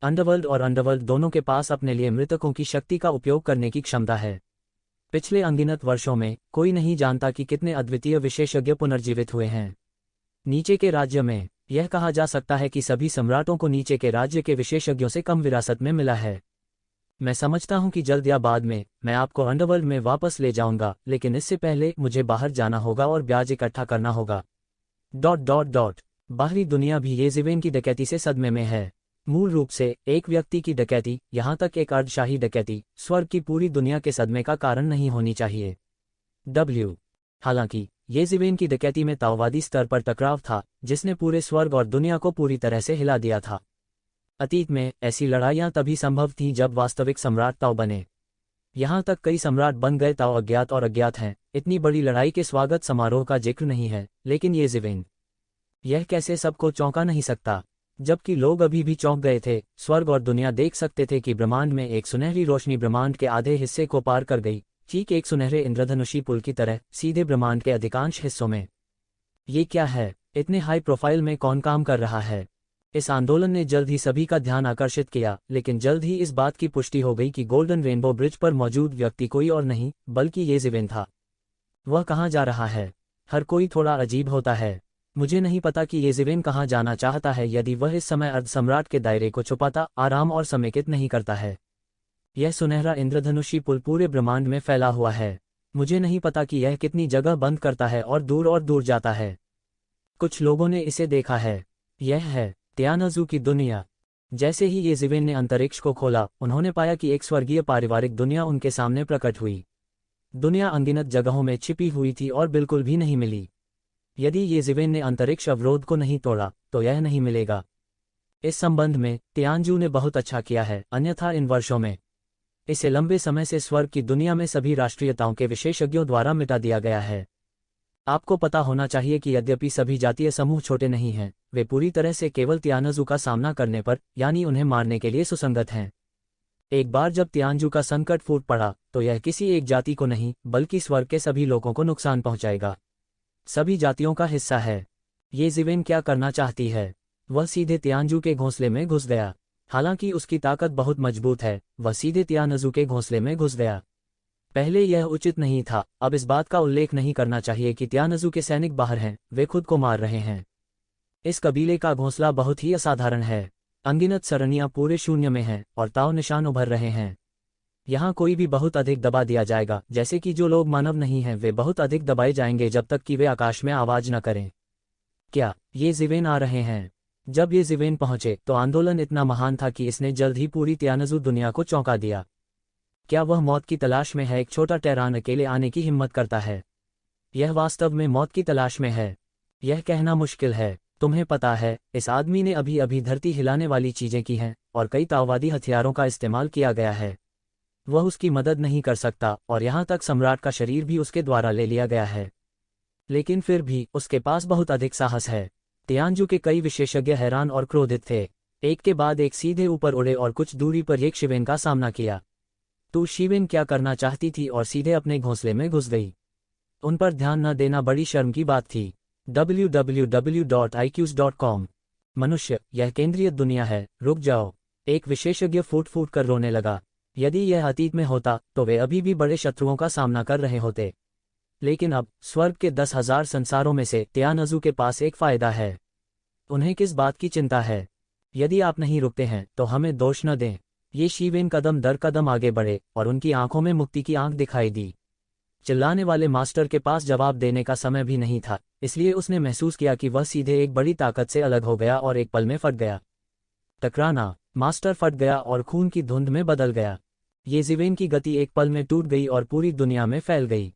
अंडरवर्ल्ड और अंडरवर्ल्ड दोनों के पास अपने लिए मृतकों की शक्ति का उपयोग करने की क्षमता है। पिछले अनगिनत वर्षों में कोई नहीं जानता कि कितने अद्वितीय विशेषज्ञ पुनर्जीवित हुए हैं। नीचे के राज्य में यह कहा जा सकता है कि सभी सम्राटों को नीचे के राज्य के विशेषज्ञों से कम विरासत में मिला है। मैं समझता हूं कि जल्द या बाद में मैं आपको अंडरवर्ल्ड में वापस ले जाऊंगा, लेकिन इससे पहले मुझे बाहर जाना होगा और ब्याज इकट्ठा करना होगा। ... बाहरी दुनिया भी ये जिवेन की डकैती से सदमे में है। मूल रूप से एक व्यक्ति की डकैती, यहाँ तक एक अर्धशाही डकैती, स्वर्ग की पूरी दुनिया के सदमे का कारण नहीं होनी चाहिए। हालांकि ये जिवेन की डकैती में ताओवादी स्तर पर टकराव था, जिसने पूरे स्वर्ग और दुनिया को पूरी तरह से हिला दिया था। अतीत में ऐसी लड़ाइयाँ तभी संभव थीं जब वास्तविक सम्राट ताओ बने। यहाँ तक कई सम्राट बन गए ताओ अज्ञात हैं। इतनी बड़ी लड़ाई के स्वागत समारोह का जिक्र नहीं है, लेकिन ये जिवेन, यह कैसे सबको चौंका नहीं सकता? जबकि लोग अभी भी चौंक गए थे, स्वर्ग और दुनिया देख सकते थे कि ब्रह्मांड में एक सुनहरी रोशनी ब्रह्मांड के आधे हिस्से को पार कर गई, ठीक एक सुनहरे इंद्रधनुषी पुल की तरह, सीधे ब्रह्मांड के अधिकांश हिस्सों में। ये क्या है? इतने हाई प्रोफाइल में कौन काम कर रहा है? इस आंदोलन ने जल्द ही सभी का ध्यान आकर्षित किया, लेकिन जल्द ही इस बात की पुष्टि हो गई कि गोल्डन रेनबो ब्रिज पर मौजूद व्यक्ति कोई और नहीं बल्कि ये जिवेन था। वह कहाँ जा रहा है? हर कोई थोड़ा अजीब होता है। मुझे नहीं पता कि ये जिवेन कहाँ जाना चाहता है। यदि वह इस समय अर्ध सम्राट के दायरे को छुपाता, आराम और समेकित नहीं करता है। यह सुनहरा इंद्रधनुषी पुल पूरे ब्रह्मांड में फैला हुआ है। मुझे नहीं पता कि यह कितनी जगह बंद करता है और दूर जाता है। कुछ लोगों ने इसे देखा है। यह है तियानजू की दुनिया। जैसे ही ये जिवेन ने अंतरिक्ष को खोला, उन्होंने पाया कि एक स्वर्गीय पारिवारिक दुनिया उनके सामने प्रकट हुई। दुनिया अनगिनत जगहों में छिपी हुई थी और बिल्कुल भी नहीं मिली। यदि ये जिवेन ने अंतरिक्ष अवरोध को नहीं तोड़ा, तो यह नहीं मिलेगा। इस संबंध में तियानजू ने बहुत अच्छा किया है, अन्यथा इन वर्षों में इसे लंबे समय से स्वर्ग की दुनिया में सभी राष्ट्रीयताओं के विशेषज्ञों द्वारा मिटा दिया गया है। आपको पता होना चाहिए कि यद्यपि सभी जातीय समूह छोटे नहीं हैं, वे पूरी तरह से केवल तियानजू का सामना करने पर, यानी उन्हें मारने के लिए सुसंगत हैं। एक बार जब तियानजू का संकट फूट पड़ा, तो यह किसी एक जाति को नहीं बल्कि स्वर्ग के सभी लोगों को नुकसान पहुंचाएगा। सभी जातियों का हिस्सा है। ये जिवेन क्या करना चाहती है? वह सीधे तियानजू के घोंसले में घुस गया। हालांकि उसकी ताकत बहुत मजबूत है, वह सीधे तियानजू के घोंसले में घुस गया। पहले यह उचित नहीं था। अब इस बात का उल्लेख नहीं करना चाहिए कि तियानजू के सैनिक बाहर हैं, वे खुद को मार रहे हैं। इस कबीले का घोंसला बहुत ही असाधारण है। अनगिनत सरणियां पूरे शून्य में हैं और ताव निशान उभर रहे हैं। यहाँ कोई भी बहुत अधिक दबा दिया जाएगा, जैसे कि जो लोग मानव नहीं हैं वे बहुत अधिक दबाए जाएंगे जब तक कि वे आकाश में आवाज न करें। क्या ये जिवेन आ रहे हैं? जब ये जिवेन पहुंचे तो आंदोलन इतना महान था कि इसने जल्द ही पूरी तियानजू दुनिया को चौंका दिया। क्या वह मौत की तलाश में है? एक छोटा टेरान अकेले आने की हिम्मत करता है। यह वास्तव में मौत की तलाश में है। यह कहना मुश्किल है। तुम्हें पता है, इस आदमी ने अभी अभी धरती हिलाने वाली चीजें की हैं और कई ताओवादी हथियारों का इस्तेमाल किया गया है। वह उसकी मदद नहीं कर सकता और यहाँ तक सम्राट का शरीर भी उसके द्वारा ले लिया गया है। लेकिन फिर भी उसके पास बहुत अधिक साहस है। तियानजू के कई विशेषज्ञ हैरान और क्रोधित थे। एक के बाद एक सीधे ऊपर उड़े और कुछ दूरी पर एक शिवेन का सामना किया। तो शिवेन क्या करना चाहती थी और सीधे अपने घोंसले में घुस गई। उन पर ध्यान न देना बड़ी शर्म की बात थी। www.iqs.com। मनुष्य, यह केंद्रीय दुनिया है, रुक जाओ। एक विशेषज्ञ फूट फूट कर रोने लगा। यदि यह अतीत में होता तो वे अभी भी बड़े शत्रुओं का सामना कर रहे होते। लेकिन अब स्वर्ग के 10,000 संसारों में से तियानजू के पास एक फायदा है। उन्हें किस बात की चिंता है? यदि आप नहीं रुकते हैं तो हमें दोष न दें। ये शिवेन कदम दर कदम आगे बढ़े और उनकी आंखों में मुक्ति की आंख दिखाई दी। चिल्लाने वाले मास्टर के पास जवाब देने का समय भी नहीं था, इसलिए उसने महसूस किया कि वह सीधे एक बड़ी ताकत से अलग हो गया और एक पल में फट गया। टकराना। मास्टर फट गया और खून की धुंध में बदल गया। ये जिवेन की गति एक पल में टूट गई और पूरी दुनिया में फैल गई।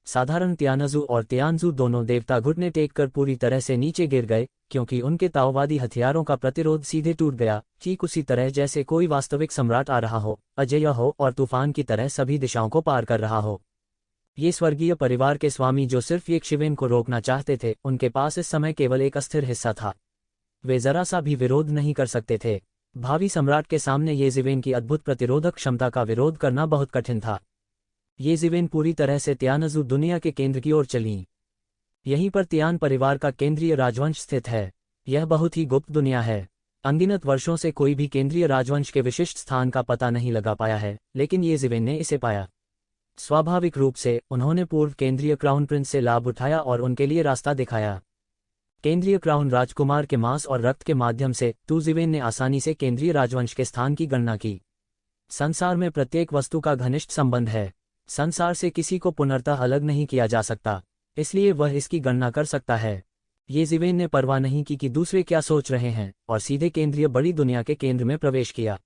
साधारण तियानजू और तियानजू दोनों देवता घुटने टेक कर पूरी तरह से नीचे गिर गए, क्योंकि उनके ताओवादी हथियारों का प्रतिरोध सीधे टूट गया, ठीक उसी तरह जैसे कोई वास्तविक सम्राट आ रहा हो, अजेय हो और तूफान की तरह सभी दिशाओं को पार कर रहा हो। ये स्वर्गीय परिवार के स्वामी जो सिर्फ एक शिवेन को रोकना चाहते थे, उनके पास इस समय केवल एक अस्थिर हिस्सा था। वे जरा सा भी विरोध नहीं कर सकते थे। भावी सम्राट के सामने ये जिवेन की अद्भुत प्रतिरोधक क्षमता का विरोध करना बहुत कठिन था। ये जिवेन पूरी तरह से तियानजू दुनिया के केंद्र की ओर चलीं। यहीं पर तियान परिवार का केंद्रीय राजवंश स्थित है। यह बहुत ही गुप्त दुनिया है। अनगिनत वर्षों से कोई भी केंद्रीय राजवंश के विशिष्ट स्थान का पता नहीं लगा पाया है, लेकिन ये जिवेन ने इसे पाया। स्वाभाविक रूप से उन्होंने पूर्व केंद्रीय क्राउन प्रिंस से लाभ उठाया और उनके लिए रास्ता दिखाया। केंद्रीय क्राउन राजकुमार के मांस और रक्त के माध्यम से जिवेन ने आसानी से केंद्रीय राजवंश के स्थान की गणना की। संसार में प्रत्येक वस्तु का घनिष्ठ संबंध है। संसार से किसी को पुनर्तः अलग नहीं किया जा सकता, इसलिए वह इसकी गणना कर सकता है। ये जिवेन ने परवाह नहीं की कि दूसरे क्या सोच रहे हैं और सीधे केंद्रीय बड़ी दुनिया के केंद्र में प्रवेश किया।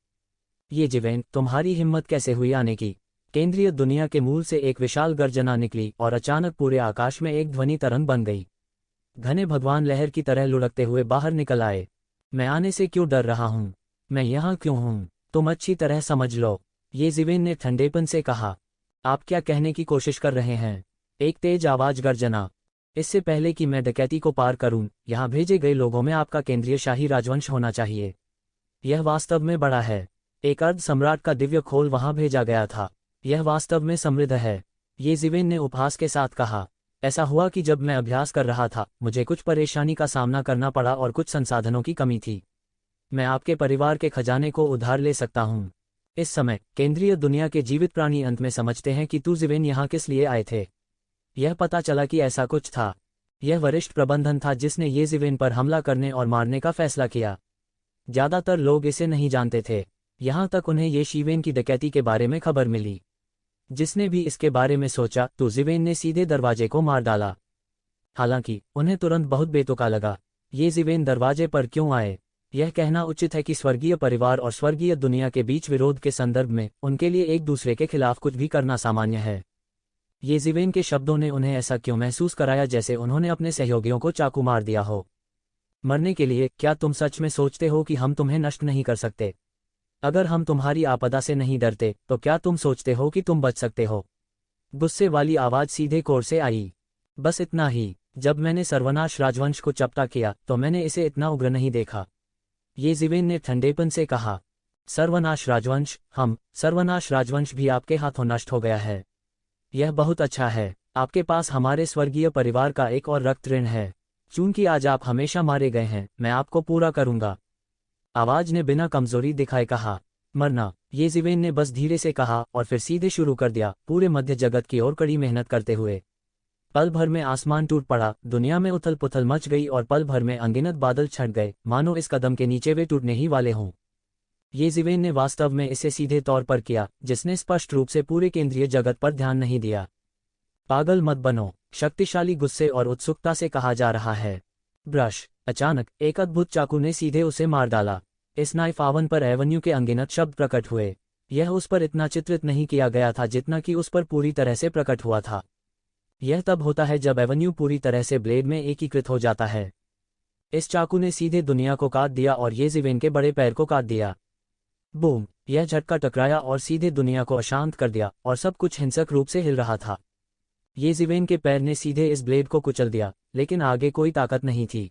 ये जिवेन, तुम्हारी हिम्मत कैसे हुई आने की? केंद्रीय दुनिया के मूल से एक विशाल गर्जना निकली और अचानक पूरे आकाश में एक ध्वनि तरंग बन गई। घने भगवान लहर की तरह लुढ़कते हुए बाहर निकल आए। मैं आने से क्यों डर रहा हूं? मैं यहाँ क्यों हूं? तुम अच्छी तरह समझ लो, ये जिवेन ने ठंडेपन से कहा। आप क्या कहने की कोशिश कर रहे हैं? एक तेज आवाज गर्जना। इससे पहले कि मैं डकैती को पार करूं, यहाँ भेजे गए लोगों में आपका केंद्रीय शाही राजवंश होना चाहिए। यह वास्तव में बड़ा है। एक अर्ध सम्राट का दिव्य खोल वहां भेजा गया था। यह वास्तव में समृद्ध है, ये जिवेन ने उपहास के साथ कहा। ऐसा हुआ कि जब मैं अभ्यास कर रहा था, मुझे कुछ परेशानी का सामना करना पड़ा और कुछ संसाधनों की कमी थी। मैं आपके परिवार के खजाने को उधार ले सकता हूं। इस समय केंद्रीय दुनिया के जीवित प्राणी अंत में समझते हैं कि जिवेन यहाँ किस लिए आए थे। यह पता चला कि ऐसा कुछ था। यह वरिष्ठ प्रबंधन था जिसने ये जिवेन पर हमला करने और मारने का फैसला किया। ज्यादातर लोग इसे नहीं जानते थे, यहाँ तक उन्हें ये शिवेन की डकैती के बारे में खबर मिली। जिसने भी इसके बारे में सोचा जिवेन ने सीधे दरवाजे को मार डाला। हालांकि उन्हें तुरंत बहुत बेतुका लगा। ये जिवेन दरवाजे पर क्यों आए? यह कहना उचित है कि स्वर्गीय परिवार और स्वर्गीय दुनिया के बीच विरोध के संदर्भ में उनके लिए एक दूसरे के खिलाफ कुछ भी करना सामान्य है। ये जिवेन के शब्दों ने उन्हें ऐसा क्यों महसूस कराया जैसे उन्होंने अपने सहयोगियों को चाकू मार दिया हो। मरने के लिए? क्या तुम सच में सोचते हो कि हम तुम्हें नष्ट नहीं कर सकते? अगर हम तुम्हारी आपदा से नहीं डरते तो क्या तुम सोचते हो कि तुम बच सकते हो? गुस्से वाली आवाज सीधे कोर से आई। बस इतना ही। जब मैंने सर्वनाश राजवंश को चपटा किया तो मैंने इसे इतना उग्र नहीं देखा, ये जिवेन ने ठंडेपन से कहा। सर्वनाश राजवंश? सर्वनाश राजवंश भी आपके हाथों नष्ट हो गया है। यह बहुत अच्छा है। आपके पास हमारे स्वर्गीय परिवार का एक और रक्त ऋण है। चूंकि आज आप हमेशा मारे गए हैं, मैं आपको पूरा करूंगा। आवाज ने बिना कमजोरी दिखाए कहा। मरना? ये जिवेन ने बस धीरे से कहा और फिर सीधे शुरू कर दिया, पूरे मध्य जगत की ओर कड़ी मेहनत करते हुए। पल भर में आसमान टूट पड़ा, दुनिया में उथल पुथल मच गई और पल भर में अनगिनत बादल छट गए, मानो इस कदम के नीचे वे टूटने ही वाले हों। ये जिवेन ने वास्तव में इसे सीधे तौर पर किया, जिसने स्पष्ट रूप से पूरे केंद्रीय जगत पर ध्यान नहीं दिया। पागल मत बनो, शक्तिशाली गुस्से और उत्सुकता से कहा जा रहा है। ब्रश। अचानक एक अद्भुत चाकू ने सीधे उसे मार डाला। इस नाइफ आवन पर एवेन्यू के अनगिनत शब्द प्रकट हुए। यह उस पर इतना चित्रित नहीं किया गया था जितना कि उस पर पूरी तरह से प्रकट हुआ था। यह तब होता है जब एवेन्यू पूरी तरह से ब्लेड में एकीकृत हो जाता है। इस चाकू ने सीधे दुनिया को काट दिया और ये जिवेन के बड़े पैर को काट दिया। बूम! यह झटका टकराया और सीधे दुनिया को अशांत कर दिया और सब कुछ हिंसक रूप से हिल रहा था। ये जिवेन के पैर ने सीधे इस ब्लेड को कुचल दिया, लेकिन आगे कोई ताकत नहीं थी।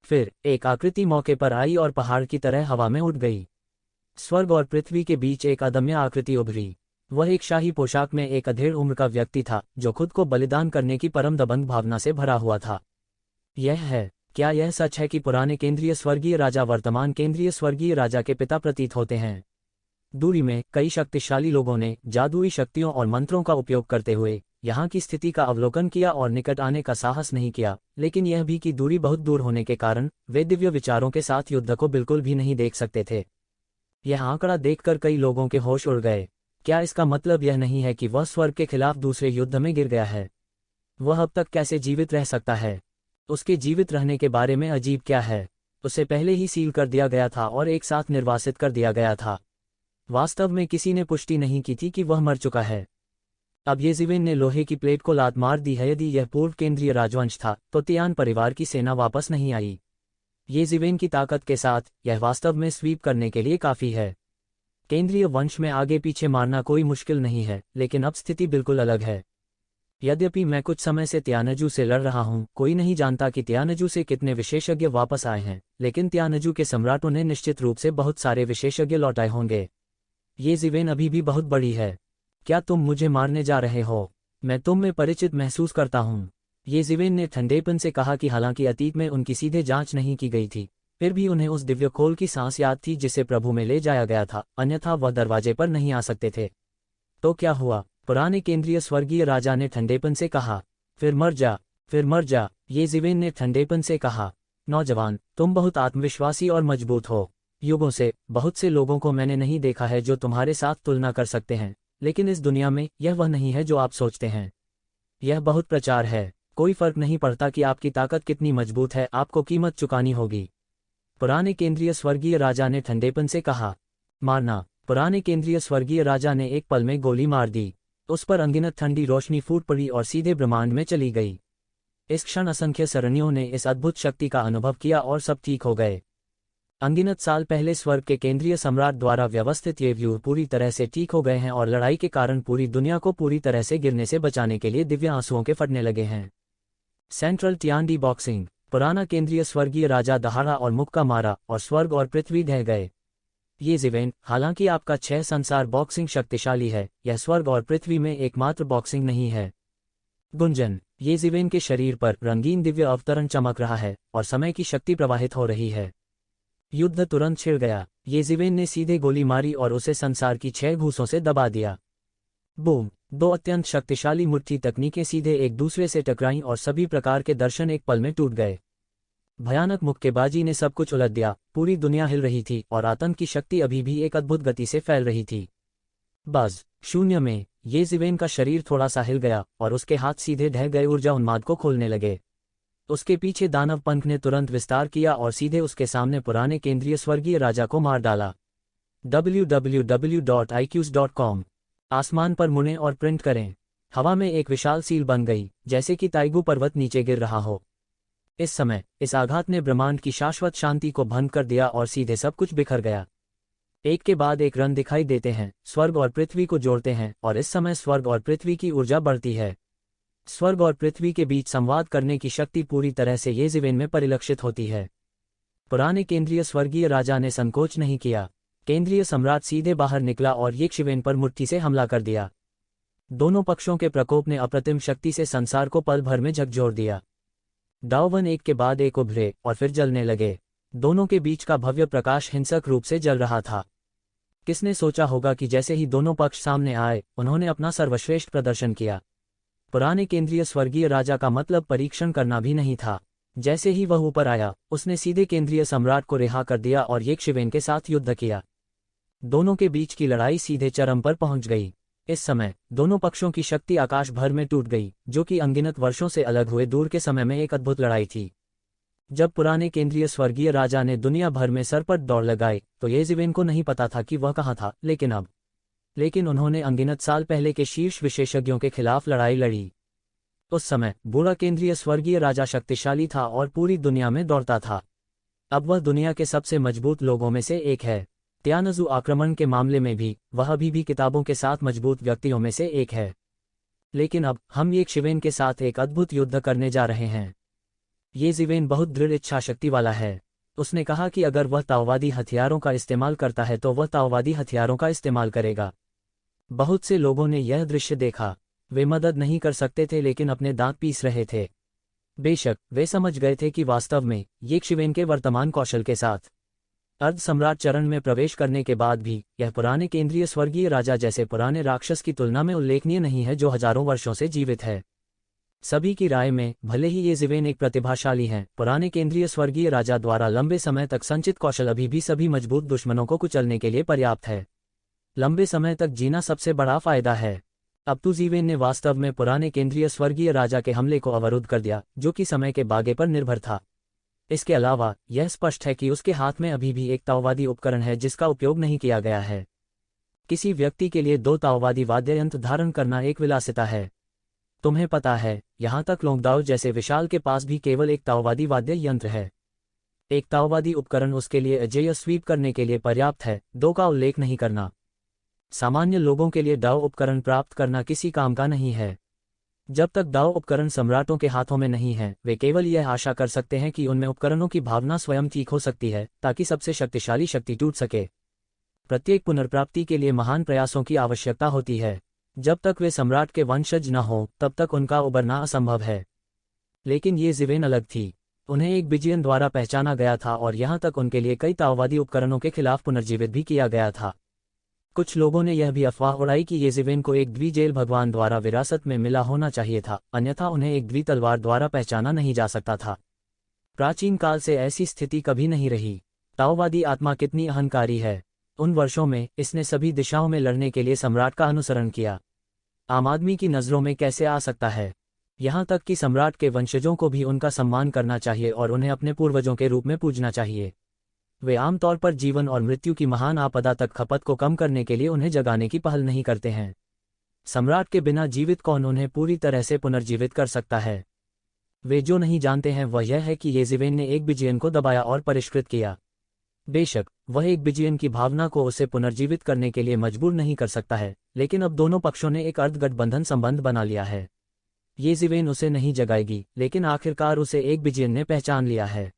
फिर एक आकृति मौके पर आई और पहाड़ की तरह हवा में उड़ गई। स्वर्ग और पृथ्वी के बीच एक अदम्य आकृति उभरी। वह एक शाही पोशाक में एक अधेड़ उम्र का व्यक्ति था, जो खुद को बलिदान करने की परम दबंग भावना से भरा हुआ था। यह है, क्या यह सच है कि पुराने केंद्रीय स्वर्गीय राजा वर्तमान केंद्रीय स्वर्गीय राजा के पिता प्रतीत होते हैं? दूरी में कई शक्तिशाली लोगों ने जादुई शक्तियों और मंत्रों का उपयोग करते हुए यहाँ की स्थिति का अवलोकन किया और निकट आने का साहस नहीं किया, लेकिन यह भी कि दूरी बहुत दूर होने के कारण वे दिव्य विचारों के साथ युद्ध को बिल्कुल भी नहीं देख सकते थे। यह आंकड़ा देखकर कई लोगों के होश उड़ गए। क्या इसका मतलब यह नहीं है कि वह स्वर्ग के खिलाफ दूसरे युद्ध में गिर गया है? वह अब तक कैसे जीवित रह सकता है? उसके जीवित रहने के बारे में अजीब क्या है? उसे पहले ही सील कर दिया गया था और एक साथ निर्वासित कर दिया गया था। वास्तव में किसी ने पुष्टि नहीं की थी कि वह मर चुका है। अब येज़िवेन ने लोहे की प्लेट को लात मार दी है। यदि यह पूर्व केंद्रीय राजवंश था तो तियान परिवार की सेना वापस नहीं आई। येज़िवेन की ताकत के साथ यह वास्तव में स्वीप करने के लिए काफ़ी है। केंद्रीय वंश में आगे पीछे मारना कोई मुश्किल नहीं है, लेकिन अब स्थिति बिल्कुल अलग है। यद्यपि मैं कुछ समय से त्यानजू से लड़ रहा हूं, कोई नहीं जानता कि त्यानजू से कितने विशेषज्ञ वापस आए हैं, लेकिन त्यानजू के सम्राटों ने निश्चित रूप से बहुत सारे विशेषज्ञ लौटाए होंगे। येज़िवेन अभी भी बहुत बड़ी है। क्या तुम मुझे मारने जा रहे हो? मैं तुम में परिचित महसूस करता हूँ। येज़िवेन ने ठंडेपन से कहा कि हालांकि अतीत में उनकी सीधे जांच नहीं की गई थी, फिर भी उन्हें उस दिव्य खोल की सांस याद थी जिसे प्रभु में ले जाया गया था, अन्यथा वह दरवाजे पर नहीं आ सकते थे। तो क्या हुआ? पुराने केंद्रीय स्वर्गीय राजा ने ठंडेपन से कहा। फिर मर जा, फिर मर जा, येज़िवेन ने ठंडेपन से कहा। नौजवान, तुम बहुत आत्मविश्वासी और मजबूत हो। युगों से बहुत से लोगों को मैंने नहीं देखा है जो तुम्हारे साथ तुलना कर सकते हैं, लेकिन इस दुनिया में यह वह नहीं है जो आप सोचते हैं। यह बहुत प्रचार है। कोई फर्क नहीं पड़ता कि आपकी ताकत कितनी मजबूत है, आपको कीमत चुकानी होगी। पुराने केंद्रीय स्वर्गीय राजा ने ठंडेपन से कहा। मारना। पुराने केंद्रीय स्वर्गीय राजा ने एक पल में गोली मार दी। उस पर अनगिनत ठंडी रोशनी फूट पड़ी और सीधे ब्रह्मांड में चली गई। इस क्षण असंख्य सरणियों ने इस अद्भुत शक्ति का अनुभव किया और सब ठीक हो गए। अनगिनत साल पहले स्वर्ग के केंद्रीय सम्राट द्वारा व्यवस्थित ये व्यूह पूरी तरह से ठीक हो गए हैं और लड़ाई के कारण पूरी दुनिया को पूरी तरह से गिरने से बचाने के लिए दिव्य आंसुओं के फटने लगे हैं। Central Tiandi boxing. पुराना केंद्रीय स्वर्गीय राजा दहाड़ा और मुक्का मारा और स्वर्ग और पृथ्वी ढह गए। येज़िवेन, हालांकि आपका 6 संसार बॉक्सिंग शक्तिशाली है, यह स्वर्ग और पृथ्वी में एकमात्र बॉक्सिंग नहीं है। गुंजन। येज़िवेन के शरीर पर रंगीन दिव्य अवतरण चमक रहा है और समय की शक्ति प्रवाहित हो रही है। युद्ध तुरंत छिड़ गया। येज़िवेन ने सीधे गोली मारी और उसे संसार की 6 घूंसों से दबा दिया। बूम। 2 अत्यंत शक्तिशाली मुट्ठी तकनीकें सीधे एक दूसरे से टकराईं और सभी प्रकार के दर्शन एक पल में टूट गए। भयानक मुक्केबाजी ने सब कुछ उलट दिया। पूरी दुनिया हिल रही थी और आतंक की शक्ति अभी भी एक अद्भुत गति से फैल रही थी। बस शून्य में येज़िवेन का शरीर थोड़ा सा हिल गया और उसके हाथ सीधे ढह गए, ऊर्जा उन्माद को खोलने लगे। उसके पीछे दानव पंख ने तुरंत विस्तार किया और सीधे उसके सामने पुराने केंद्रीय स्वर्गीय राजा को मार डाला। www.iqs.com। आसमान पर मुड़ें और प्रिंट करें। हवा में एक विशाल सील बन गई, जैसे कि ताइगू पर्वत नीचे गिर रहा हो। इस समय इस आघात ने ब्रह्मांड की शाश्वत शांति को भंग कर दिया और सीधे सब कुछ बिखर गया। एक के बाद एक रन दिखाई देते हैं, स्वर्ग और पृथ्वी को जोड़ते हैं, और इस समय स्वर्ग और पृथ्वी की ऊर्जा बढ़ती है। स्वर्ग और पृथ्वी के बीच संवाद करने की शक्ति पूरी तरह से येज़िवेन में परिलक्षित होती है। पुराने केंद्रीय स्वर्गीय राजा ने संकोच नहीं किया। केंद्रीय सम्राट सीधे बाहर निकला और येज़िवेन पर मुट्ठी से हमला कर दिया। दोनों पक्षों के प्रकोप ने अप्रतिम शक्ति से संसार को पल भर में झकझोर दिया। दाववन एक के बाद एक उभरे और फिर जलने लगे। दोनों के बीच का भव्य प्रकाश हिंसक रूप से जल रहा था। किसने सोचा होगा कि जैसे ही दोनों पक्ष सामने आए, उन्होंने अपना सर्वश्रेष्ठ प्रदर्शन किया। पुराने केंद्रीय स्वर्गीय राजा का मतलब परीक्षण करना भी नहीं था। जैसे ही वह ऊपर आया, उसने सीधे केंद्रीय सम्राट को रिहा कर दिया और येज़िवेन के साथ युद्ध किया। दोनों के बीच की लड़ाई सीधे चरम पर पहुंच गई। इस समय दोनों पक्षों की शक्ति आकाश भर में टूट गई, जो कि अनगिनत वर्षों से अलग हुए दूर के समय में एक अद्भुत लड़ाई थी। जब पुराने केंद्रीय स्वर्गीय राजा ने दुनिया भर में सरपट दौड़ लगाई, तो येज़िवेन को नहीं पता था कि वह कहाँ था, लेकिन उन्होंने अनगिनत साल पहले के शीर्ष विशेषज्ञों के खिलाफ लड़ाई लड़ी। उस समय बूढ़ा केंद्रीय स्वर्गीय राजा शक्तिशाली था और पूरी दुनिया में दौड़ता था। अब वह दुनिया के सबसे मजबूत लोगों में से एक है। त्यानजू आक्रमण के मामले में भी वह अभी भी किताबों के साथ मजबूत व्यक्तियों में से एक है। लेकिन अब हम येज़िवेन के साथ एक अद्भुत युद्ध करने जा रहे हैं। ये जिवेन बहुत दृढ़ इच्छा शक्ति वाला है। उसने कहा कि अगर वह ताओवादी हथियारों का इस्तेमाल करता है तो वह ताओवादी हथियारों का इस्तेमाल करेगा। बहुत से लोगों ने यह दृश्य देखा। वे मदद नहीं कर सकते थे लेकिन अपने दांत पीस रहे थे। बेशक वे समझ गए थे कि वास्तव में ये शिवेन के वर्तमान कौशल के साथ अर्ध सम्राट चरण में प्रवेश करने के बाद भी यह पुराने केंद्रीय स्वर्गीय राजा जैसे पुराने राक्षस की तुलना में उल्लेखनीय नहीं है जो हजारों वर्षों से जीवित है। सभी की राय में भले ही ये जिवेन एक प्रतिभाशाली हैं, पुराने केंद्रीय स्वर्गीय राजा द्वारा लंबे समय तक संचित कौशल अभी भी सभी मजबूत दुश्मनों को कुचलने के लिए पर्याप्त है। लंबे समय तक जीना सबसे बड़ा फायदा है। अब तो जिवेन ने वास्तव में पुराने केंद्रीय स्वर्गीय राजा के हमले को अवरुद्ध कर दिया, जो कि समय के बागे पर निर्भर था। इसके अलावा यह स्पष्ट है कि उसके हाथ में अभी भी एक ताओवादी उपकरण है जिसका उपयोग नहीं किया गया है। किसी व्यक्ति के लिए 2 ताओवादी वाद्य यंत्र धारण करना एक विलासिता है। तुम्हें पता है, यहाँ तक लोंगदाओ जैसे विशाल के पास भी केवल एक ताओवादी वाद्य यंत्र है। एक ताओवादी उपकरण उसके लिए अजेय स्वीप करने के लिए पर्याप्त है, 2 का उल्लेख नहीं करना। सामान्य लोगों के लिए डाओ उपकरण प्राप्त करना किसी काम का नहीं है। जब तक डाओ उपकरण सम्राटों के हाथों में नहीं है, वे केवल यह आशा कर सकते हैं कि उनमें उपकरणों की भावना स्वयं ठीक हो सकती है ताकि सबसे शक्तिशाली शक्ति टूट सके। प्रत्येक पुनर्प्राप्ति के लिए महान प्रयासों की आवश्यकता होती है। जब तक वे सम्राट के वंशज न हों तब तक उनका उबरना असंभव है। लेकिन ये जिवेन अलग थी। उन्हें एक बिजियन द्वारा पहचाना गया था और यहाँ तक उनके लिए कई ताओवादी उपकरणों के खिलाफ पुनर्जीवित भी किया गया था। कुछ लोगों ने यह भी अफवाह उड़ाई कि ये जिवेन को एक द्विजेल भगवान द्वारा विरासत में मिला होना चाहिए था, अन्यथा उन्हें एक द्वि तलवार द्वारा पहचाना नहीं जा सकता था। प्राचीन काल से ऐसी स्थिति कभी नहीं रही। ताओवादी आत्मा कितनी अहंकारी है। उन वर्षों में इसने सभी दिशाओं में लड़ने के लिए सम्राट का अनुसरण किया। आम आदमी की नज़रों में कैसे आ सकता है। यहाँ तक कि सम्राट के वंशजों को भी उनका सम्मान करना चाहिए और उन्हें अपने पूर्वजों के रूप में पूजना चाहिए। वे आमतौर पर जीवन और मृत्यु की महान आपदा तक खपत को कम करने के लिए उन्हें जगाने की पहल नहीं करते हैं। सम्राट के बिना जीवित कौन उन्हें पूरी तरह से पुनर्जीवित कर सकता है। वे जो नहीं जानते हैं वह यह है कि ये जिवेन ने एक बिजियन को दबाया और परिष्कृत किया। बेशक वह एक बिजियन की भावना को उसे पुनर्जीवित करने के लिए मजबूर नहीं कर सकता है, लेकिन अब दोनों पक्षों ने एक अर्धगठबंधन संबंध बना लिया है। ये जिवेन उसे नहीं जगाएगी, लेकिन आखिरकार उसे एक बिजियन ने पहचान लिया है।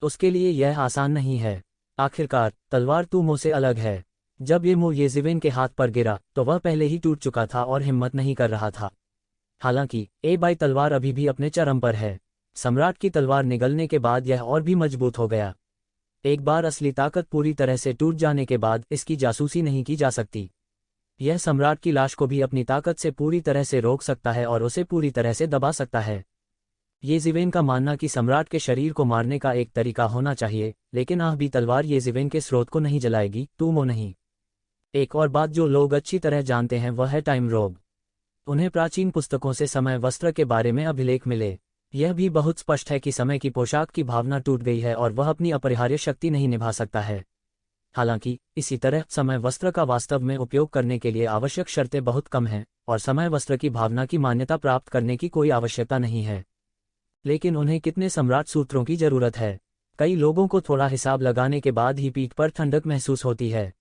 उसके लिए यह आसान नहीं है। आखिरकार तलवार तू मुँह से अलग है। जब ये मुँह ये जिवेन के हाथ पर गिरा तो वह पहले ही टूट चुका था और हिम्मत नहीं कर रहा था। हालांकि ए बाई तलवार अभी भी अपने चरम पर है। सम्राट की तलवार निगलने के बाद यह और भी मजबूत हो गया। एक बार असली ताकत पूरी तरह से टूट जाने के बाद इसकी जासूसी नहीं की जा सकती। यह सम्राट की लाश को भी अपनी ताकत से पूरी तरह से रोक सकता है और उसे पूरी तरह से दबा सकता है। ये जिवेन का मानना कि सम्राट के शरीर को मारने का एक तरीका होना चाहिए, लेकिन आह भी तलवार ये जिवेन के स्रोत को नहीं जलाएगी, टूमो नहीं। एक और बात जो लोग अच्छी तरह जानते हैं वह है टाइम रोग। उन्हें प्राचीन पुस्तकों से समय वस्त्र के बारे में अभिलेख मिले। यह भी बहुत स्पष्ट है कि समय की पोशाक की भावना टूट गई है और वह अपनी अपरिहार्य शक्ति नहीं निभा सकता है। हालांकि इसी तरह समय वस्त्र का वास्तव में उपयोग करने के लिए आवश्यक शर्तें बहुत कम हैं और समय वस्त्र की भावना की मान्यता प्राप्त करने की कोई आवश्यकता नहीं है। लेकिन उन्हें कितने सम्राट सूत्रों की जरूरत है। कई लोगों को थोड़ा हिसाब लगाने के बाद ही पीठ पर ठंडक महसूस होती है।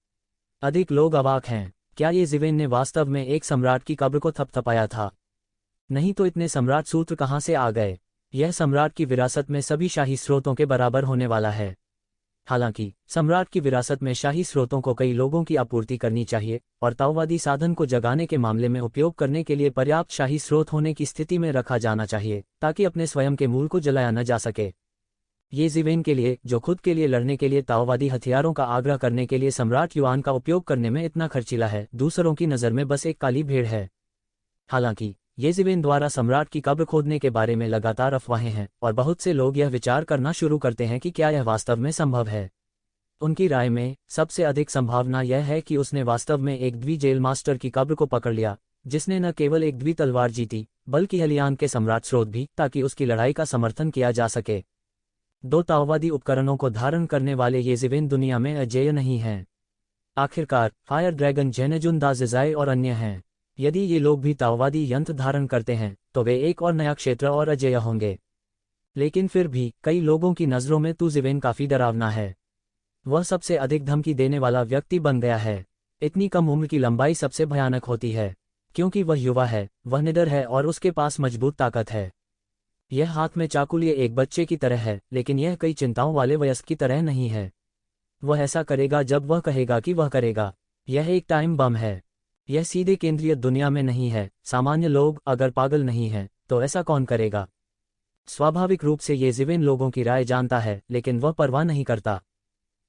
अधिक लोग अवाक हैं। क्या ये जिवेन ने वास्तव में एक सम्राट की कब्र को थपथपाया था? नहीं तो इतने सम्राट सूत्र कहाँ से आ गए? यह सम्राट की विरासत में सभी शाही स्रोतों के बराबर होने वाला है। हालांकि सम्राट की विरासत में शाही स्रोतों को कई लोगों की आपूर्ति करनी चाहिए और ताओवादी साधन को जगाने के मामले में उपयोग करने के लिए पर्याप्त शाही स्रोत होने की स्थिति में रखा जाना चाहिए ताकि अपने स्वयं के मूल को जलाया न जा सके। ये जिवेन के लिए, जो खुद के लिए लड़ने के लिए ताओवादी हथियारों का आग्रह करने के लिए सम्राट युआन का उपयोग करने में इतना खर्चीला है, दूसरों की नज़र में बस एक काली भेड़ है। हालांकि ये जिवेन द्वारा सम्राट की कब्र खोदने के बारे में लगातार अफवाहें हैं और बहुत से लोग यह विचार करना शुरू करते हैं कि क्या यह वास्तव में संभव है। उनकी राय में सबसे अधिक संभावना यह है कि उसने वास्तव में एक द्वि जेल मास्टर की कब्र को पकड़ लिया, जिसने न केवल एक द्वि तलवार जीती बल्कि हलियान के सम्राट स्रोत भी, ताकि उसकी लड़ाई का समर्थन किया जा सके। 2 ताओवादी उपकरणों को धारण करने वाले ये जिवेन दुनिया में अजेय नहीं हैं। आखिरकार फायर ड्रैगन, जेनेजुन दा जिजाई और अन्य हैं। यदि ये लोग भी ताओवादी यंत्र धारण करते हैं तो वे एक और नया क्षेत्र और अजेय होंगे। लेकिन फिर भी कई लोगों की नज़रों में तू जिवेन काफ़ी डरावना है। वह सबसे अधिक धमकी देने वाला व्यक्ति बन गया है। इतनी कम उम्र की लंबाई सबसे भयानक होती है, क्योंकि वह युवा है, वह निडर है और उसके पास मजबूत ताकत है। यह हाथ में चाकू लिए एक बच्चे की तरह है, लेकिन यह कई चिंताओं वाले वयस्क की तरह नहीं है। वह ऐसा करेगा जब वह कहेगा कि वह करेगा। यह एक टाइम बम है। यह सीधे केंद्रीय दुनिया में नहीं है। सामान्य लोग अगर पागल नहीं हैं, तो ऐसा कौन करेगा? स्वाभाविक रूप से ये ज़िवेन लोगों की राय जानता है, लेकिन वह परवाह नहीं करता।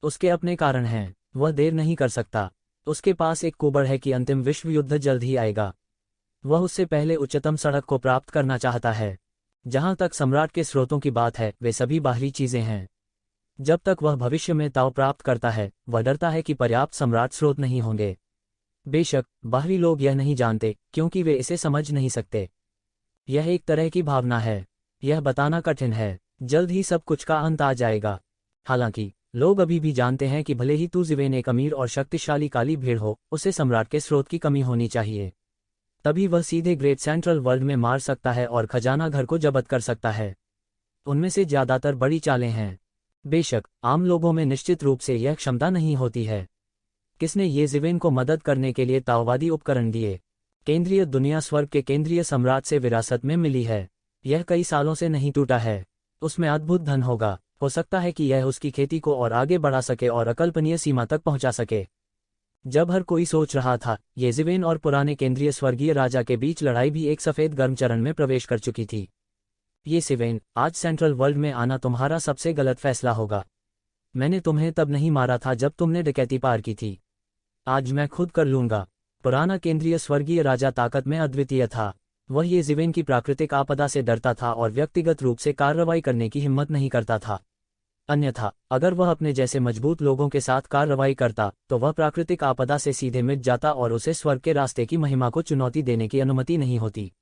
उसके अपने कारण हैं। वह देर नहीं कर सकता। उसके पास एक कुबड़ है कि अंतिम विश्व युद्ध जल्द ही आएगा। वह उससे पहले उच्चतम सड़क को प्राप्त करना चाहता है। जहां तक सम्राट के स्रोतों की बात है, वे सभी बाहरी चीजें हैं। जब तक वह भविष्य में ताव प्राप्त करता है, वह डरता है कि पर्याप्त सम्राट स्रोत नहीं होंगे। बेशक बाहरी लोग यह नहीं जानते, क्योंकि वे इसे समझ नहीं सकते। यह एक तरह की भावना है। यह बताना कठिन है। जल्द ही सब कुछ का अंत आ जाएगा। हालांकि लोग अभी भी जानते हैं कि भले ही तू ज़िवेन एक अमीर और शक्तिशाली काली भीड़ हो, उसे सम्राट के स्रोत की कमी होनी चाहिए। तभी वह सीधे ग्रेट सेंट्रल वर्ल्ड में मार सकता है और खजाना घर को जब्त कर सकता है। उनमें से ज्यादातर बड़ी चालें हैं। बेशक आम लोगों में निश्चित रूप से यह क्षमता नहीं होती है। किसने ये ज़िवेन को मदद करने के लिए ताओवादी उपकरण दिए? केंद्रीय दुनिया स्वर्ग के केंद्रीय सम्राट से विरासत में मिली है। यह कई सालों से नहीं टूटा है। उसमें अद्भुत धन होगा। हो सकता है कि यह उसकी खेती को और आगे बढ़ा सके और अकल्पनीय सीमा तक पहुंचा सके। जब हर कोई सोच रहा था, ये ज़िवेन और पुराने केंद्रीय स्वर्गीय राजा के बीच लड़ाई भी एक सफ़ेद गर्म चरण में प्रवेश कर चुकी थी। ये ज़िवेन, आज सेंट्रल वर्ल्ड में आना तुम्हारा सबसे गलत फैसला होगा। मैंने तुम्हें तब नहीं मारा था जब तुमने डकैती पार की थी। आज मैं खुद कर लूंगा। पुराना केंद्रीय स्वर्गीय राजा ताकत में अद्वितीय था। वह ये ज़िवेन की प्राकृतिक आपदा से डरता था और व्यक्तिगत रूप से कार्रवाई करने की हिम्मत नहीं करता था। अन्यथा अगर वह अपने जैसे मजबूत लोगों के साथ कार्रवाई करता, तो वह प्राकृतिक आपदा से सीधे मिट जाता और उसे स्वर्ग के रास्ते की महिमा को चुनौती देने की अनुमति नहीं होती।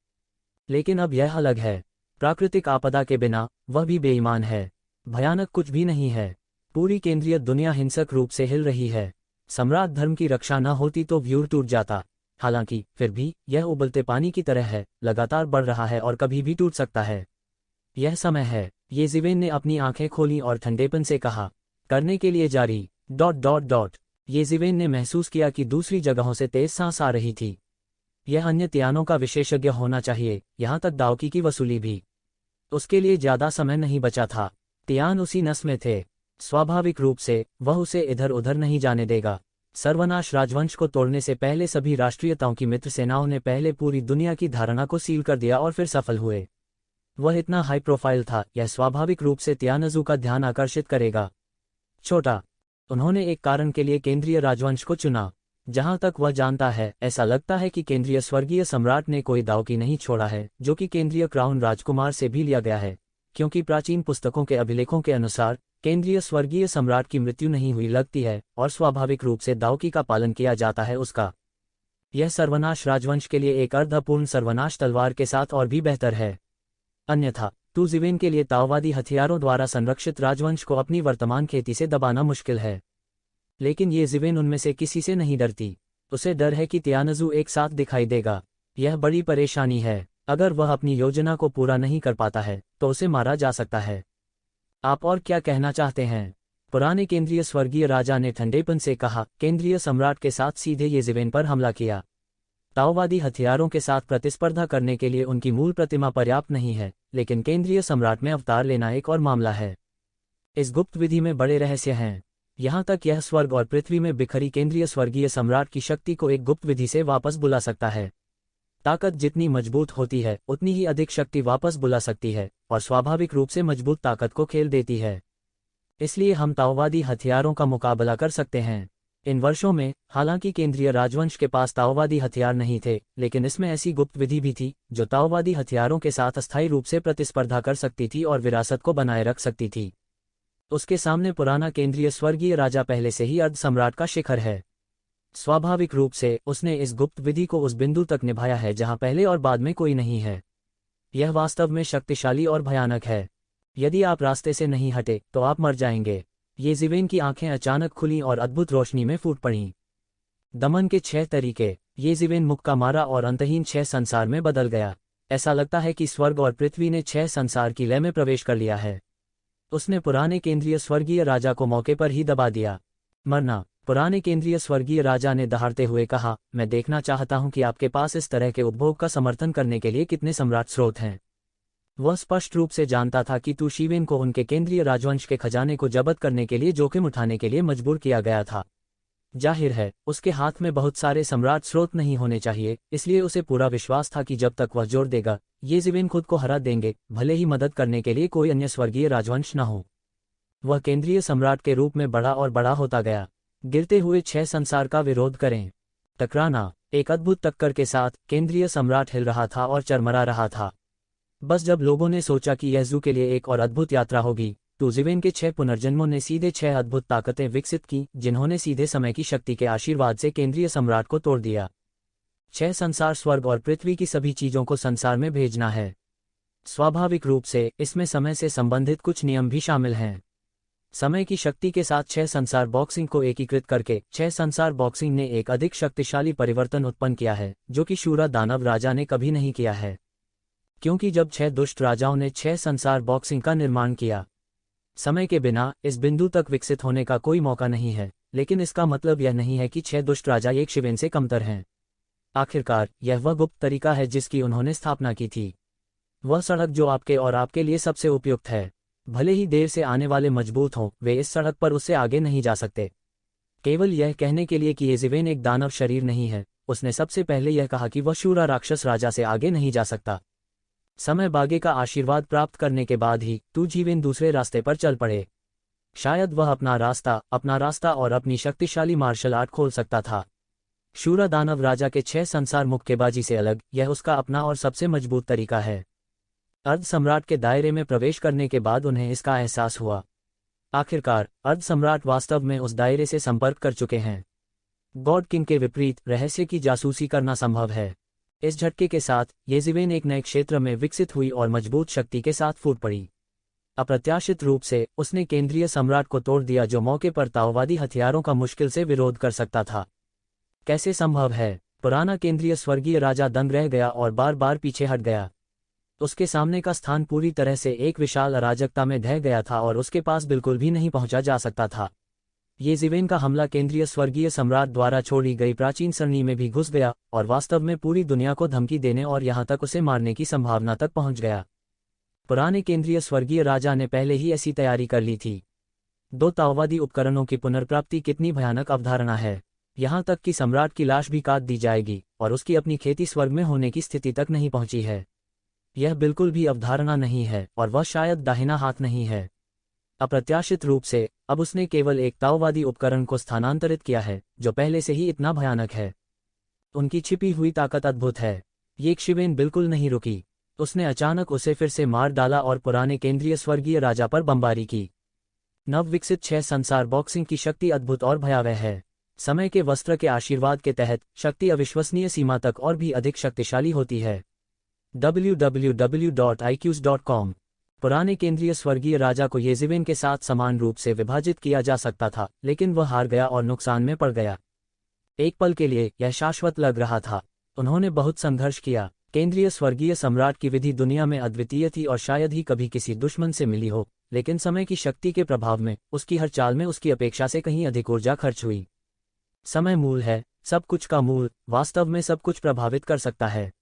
लेकिन अब यह अलग है। प्राकृतिक आपदा के बिना वह भी बेईमान है। भयानक कुछ भी नहीं है। पूरी केंद्रीय दुनिया हिंसक रूप से हिल रही है। सम्राट धर्म की रक्षा न होती तो व्यूह टूट जाता। हालांकि फिर भी यह उबलते पानी की तरह है, लगातार बढ़ रहा है और कभी भी टूट सकता है। यह समय है। ये ज़िवेन ने अपनी आंखें खोलीं और ठंडेपन से कहा, करने के लिए जारी... ... ये ज़िवेन ने महसूस किया कि दूसरी जगहों से तेज सांस आ रही थी। यह अन्य त्यानों का विशेषज्ञ होना चाहिए, यहां तक दावकी की वसूली भी। उसके लिए ज्यादा समय नहीं बचा था। त्यान उसी नस में थे। स्वाभाविक रूप से वह उसे इधर उधर नहीं जाने देगा। सर्वनाश राजवंश को तोड़ने से पहले सभी राष्ट्रीयताओं की मित्र सेनाओं ने पहले पूरी दुनिया की धारणा को सील कर दिया और फिर सफल हुए। वह इतना हाई प्रोफाइल था, यह स्वाभाविक रूप से त्यानजू का ध्यान आकर्षित करेगा। छोटा, उन्होंने एक कारण के लिए केंद्रीय राजवंश को चुना। जहां तक वह जानता है, ऐसा लगता है कि केंद्रीय स्वर्गीय सम्राट ने कोई दाव की नहीं छोड़ा है, जो कि केंद्रीय क्राउन राजकुमार से भी लिया गया है, क्योंकि प्राचीन पुस्तकों के अभिलेखों के अनुसार केंद्रीय स्वर्गीय सम्राट की मृत्यु नहीं हुई लगती है और स्वाभाविक रूप से दावकी का पालन किया जाता है उसका। यह सर्वनाश राजवंश के लिए एक अर्धपूर्ण सर्वनाश तलवार के साथ और भी बेहतर है। अन्यथा तू ज़िवेन के लिए ताओवादी हथियारों द्वारा संरक्षित राजवंश को अपनी वर्तमान खेती से दबाना मुश्किल है। लेकिन ये ज़िवेन उनमें से किसी से नहीं डरती। उसे डर है कि त्यानजू एक साथ दिखाई देगा। यह बड़ी परेशानी है। अगर वह अपनी योजना को पूरा नहीं कर पाता है, तो उसे मारा जा सकता है। आप और क्या कहना चाहते हैं? पुराने केंद्रीय स्वर्गीय राजा ने ठंडेपन से कहा, केंद्रीय सम्राट के साथ सीधे ये ज़िवेन पर हमला किया। ताओवादी हथियारों के साथ प्रतिस्पर्धा करने के लिए उनकी मूल प्रतिमा पर्याप्त नहीं है, लेकिन केंद्रीय सम्राट में अवतार लेना एक और मामला है। इस गुप्त विधि में बड़े रहस्य हैं। यहाँ तक यह स्वर्ग और पृथ्वी में बिखरी केंद्रीय स्वर्गीय सम्राट की शक्ति को एक गुप्त विधि से वापस बुला सकता है। ताकत जितनी मजबूत होती है, उतनी ही अधिक शक्ति वापस बुला सकती है, और स्वाभाविक रूप से मजबूत ताकत को खेल देती है। इसलिए हम ताओवादी हथियारों का मुकाबला कर सकते हैं। इन वर्षों में हालांकि केंद्रीय राजवंश के पास ताओवादी हथियार नहीं थे, लेकिन इसमें ऐसी गुप्त विधि भी थी जो ताओवादी हथियारों के साथ अस्थायी रूप से प्रतिस्पर्धा कर सकती थी और विरासत को बनाए रख सकती थी। उसके सामने पुराना केंद्रीय स्वर्गीय राजा पहले से ही अर्ध सम्राट का शिखर है। स्वाभाविक रूप से उसने इस गुप्त विधि को उस बिंदु तक निभाया है जहां पहले और बाद में कोई नहीं है। यह वास्तव में शक्तिशाली और भयानक है। यदि आप रास्ते से नहीं हटे तो आप मर जाएंगे। ये ज़िवेन की आंखें अचानक खुलीं और अद्भुत रोशनी में फूट पड़ीं। दमन के 6 तरीके। ये ज़िवेन मुक्का मारा और अंतहीन 6 संसार में बदल गया। ऐसा लगता है कि स्वर्ग और पृथ्वी ने 6 संसार की लय में प्रवेश कर लिया है। उसने पुराने केंद्रीय स्वर्गीय राजा को मौके पर ही दबा दिया। मरना। पुराने केंद्रीय स्वर्गीय राजा ने दहाड़ते हुए कहा, मैं देखना चाहता हूं कि आपके पास इस तरह के उपभोग का समर्थन करने के लिए कितने सम्राट स्रोत हैं। वह स्पष्ट रूप से जानता था कि तू शिवेन को उनके केंद्रीय राजवंश के खजाने को जब्त करने के लिए जोखिम उठाने के लिए मजबूर किया गया था। जाहिर है, उसके हाथ में बहुत सारे सम्राट स्रोत नहीं होने चाहिए, इसलिए उसे पूरा विश्वास था कि जब तक वह जोर देगा, ये जिवेन खुद को हरा देंगे, भले ही मदद करने के लिए कोई अन्य स्वर्गीय राजवंश न हो। वह केंद्रीय सम्राट के रूप में बड़ा और बड़ा होता गया। गिरते हुए 6 संसार का विरोध करें। टकराना। एक अद्भुत टक्कर के साथ केंद्रीय सम्राट हिल रहा था और चरमरा रहा था। बस जब लोगों ने सोचा कि यह ज़ू के लिए एक और अद्भुत यात्रा होगी, तो जिवेन के 6 पुनर्जन्मों ने सीधे 6 अद्भुत ताकतें विकसित की, जिन्होंने सीधे समय की शक्ति के आशीर्वाद से केंद्रीय सम्राट को तोड़ दिया। 6 संसार स्वर्ग और पृथ्वी की सभी चीजों को संसार में भेजना है। स्वाभाविक रूप से इसमें समय से संबंधित कुछ नियम भी शामिल हैं। समय की शक्ति के साथ 6 संसार बॉक्सिंग को एकीकृत करके 6 संसार बॉक्सिंग ने एक अधिक शक्तिशाली परिवर्तन उत्पन्न किया है, जो कि शूरा दानव राजा ने कभी नहीं किया है। क्योंकि जब 6 दुष्ट राजाओं ने 6 संसार बॉक्सिंग का निर्माण किया, समय के बिना इस बिंदु तक विकसित होने का कोई मौका नहीं है, लेकिन इसका मतलब यह नहीं है कि 6 दुष्ट राजा एक शिवेन से कमतर हैं। आखिरकार यह वह गुप्त तरीका है जिसकी उन्होंने स्थापना की थी। वह सड़क जो आपके और आपके लिए सबसे उपयुक्त है। भले ही देर से आने वाले मजबूत हों, वे इस सड़क पर उससे आगे नहीं जा सकते। केवल यह कहने के लिए कि ये जिवेन एक दानव शरीर नहीं है, उसने सबसे पहले यह कहा कि वह शूरा राक्षस राजा से आगे नहीं जा सकता। समय बागे का आशीर्वाद प्राप्त करने के बाद ही तू जीवेन दूसरे रास्ते पर चल पड़े। शायद वह अपना रास्ता और अपनी शक्तिशाली मार्शल आर्ट खोल सकता था। शूरा दानव राजा के 6 संसार मुक्केबाजी से अलग यह उसका अपना और सबसे मजबूत तरीका है। अर्ध सम्राट के दायरे में प्रवेश करने के बाद उन्हें इसका एहसास हुआ। आखिरकार अर्ध सम्राट वास्तव में उस दायरे से संपर्क कर चुके हैं। गॉड किंग के विपरीत रहस्य की जासूसी करना संभव है। इस झटके के साथ ये जिवेन एक नए क्षेत्र में विकसित हुई और मजबूत शक्ति के साथ फूट पड़ी। अप्रत्याशित रूप से उसने केंद्रीय सम्राट को तोड़ दिया, जो मौके पर ताओवादी हथियारों का मुश्किल से विरोध कर सकता था। कैसे संभव है? पुराना केंद्रीय स्वर्गीय राजा दंग रह गया और बार बार पीछे हट गया। उसके सामने का स्थान पूरी तरह से एक विशाल अराजकता में ढह गया था और उसके पास बिल्कुल भी नहीं पहुंचा जा सकता था। ये जिवेन का हमला केंद्रीय स्वर्गीय सम्राट द्वारा छोड़ी गई प्राचीन सरणी में भी घुस गया और वास्तव में पूरी दुनिया को धमकी देने और यहां तक उसे मारने की संभावना तक पहुंच गया। पुराने केंद्रीय स्वर्गीय राजा ने पहले ही ऐसी तैयारी कर ली थी। 2 ताओवादी उपकरणों की पुनर्प्राप्ति कितनी भयानक अवधारणा है। यहां तक कि सम्राट की लाश भी काट दी जाएगी और उसकी अपनी खेती स्वर्ग में होने की स्थिति तक नहीं पहुंची है। यह बिल्कुल भी अवधारणा नहीं है और वह शायद दाहिना हाथ नहीं है। अप्रत्याशित रूप से अब उसने केवल एक ताओवादी उपकरण को स्थानांतरित किया है, जो पहले से ही इतना भयानक है। उनकी छिपी हुई ताकत अद्भुत है। ये शिवेन बिल्कुल नहीं रुकी। उसने अचानक उसे फिर से मार डाला और पुराने केंद्रीय स्वर्गीय राजा पर बमबारी की। नव विकसित 6 संसार बॉक्सिंग की शक्ति अद्भुत और भयावह है। समय के वस्त्र के आशीर्वाद के तहत शक्ति अविश्वसनीय सीमा तक और भी अधिक शक्तिशाली होती है। www.iqs.com। पुराने केंद्रीय स्वर्गीय राजा को ये जिवेन के साथ समान रूप से विभाजित किया जा सकता था, लेकिन वह हार गया और नुकसान में पड़ गया। एक पल के लिए यह शाश्वत लग रहा था। उन्होंने बहुत संघर्ष किया। केंद्रीय स्वर्गीय सम्राट की विधि दुनिया में अद्वितीय थी और शायद ही कभी किसी दुश्मन से मिली हो, लेकिन समय की शक्ति के प्रभाव में उसकी हर चाल में उसकी अपेक्षा से कहीं अधिक ऊर्जा खर्च हुई। समय मूल है, सब कुछ का मूल, वास्तव में सब कुछ प्रभावित कर सकता है।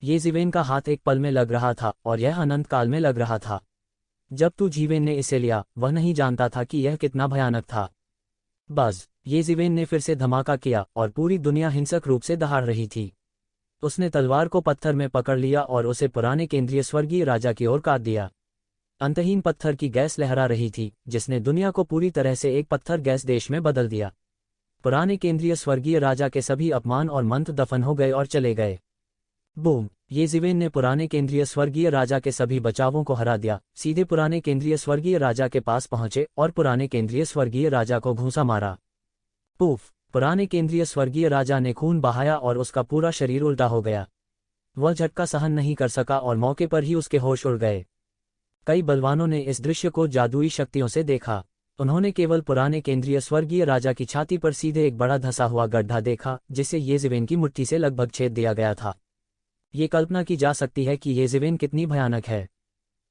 ये जिवेन का हाथ एक पल में लग रहा था और यह अनंत काल में लग रहा था। जब तू जिवेन ने इसे लिया, वह नहीं जानता था कि यह कितना भयानक था। बस ये जिवेन ने फिर से धमाका किया और पूरी दुनिया हिंसक रूप से दहाड़ रही थी। उसने तलवार को पत्थर में पकड़ लिया और उसे पुराने केंद्रीय स्वर्गीय राजा की ओर काट दिया। अंतहीन पत्थर की गैस लहरा रही थी, जिसने दुनिया को पूरी तरह से एक पत्थर गैस देश में बदल दिया। पुराने केंद्रीय स्वर्गीय राजा के सभी अपमान और मंत्र दफन हो गए और चले गए। बूम! ये जिवेन ने पुराने केंद्रीय स्वर्गीय राजा के सभी बचावों को हरा दिया, सीधे पुराने केंद्रीय स्वर्गीय राजा के पास पहुंचे और पुराने केंद्रीय स्वर्गीय राजा को घूंसा मारा। पूफ! पुराने केंद्रीय स्वर्गीय राजा ने खून बहाया और उसका पूरा शरीर उल्टा हो गया। वह झटका सहन नहीं कर सका और मौके पर ही उसके होश उड़ गए। कई बलवानों ने इस दृश्य को जादुई शक्तियों से देखा। उन्होंने केवल पुराने केंद्रीय स्वर्गीय राजा की छाती पर सीधे एक बड़ा धंसा हुआ गड्ढा देखा, जिसे ये जिवेन की मुट्ठी से लगभग छेद दिया गया था। ये कल्पना की जा सकती है कि ये जिवेन कितनी भयानक है।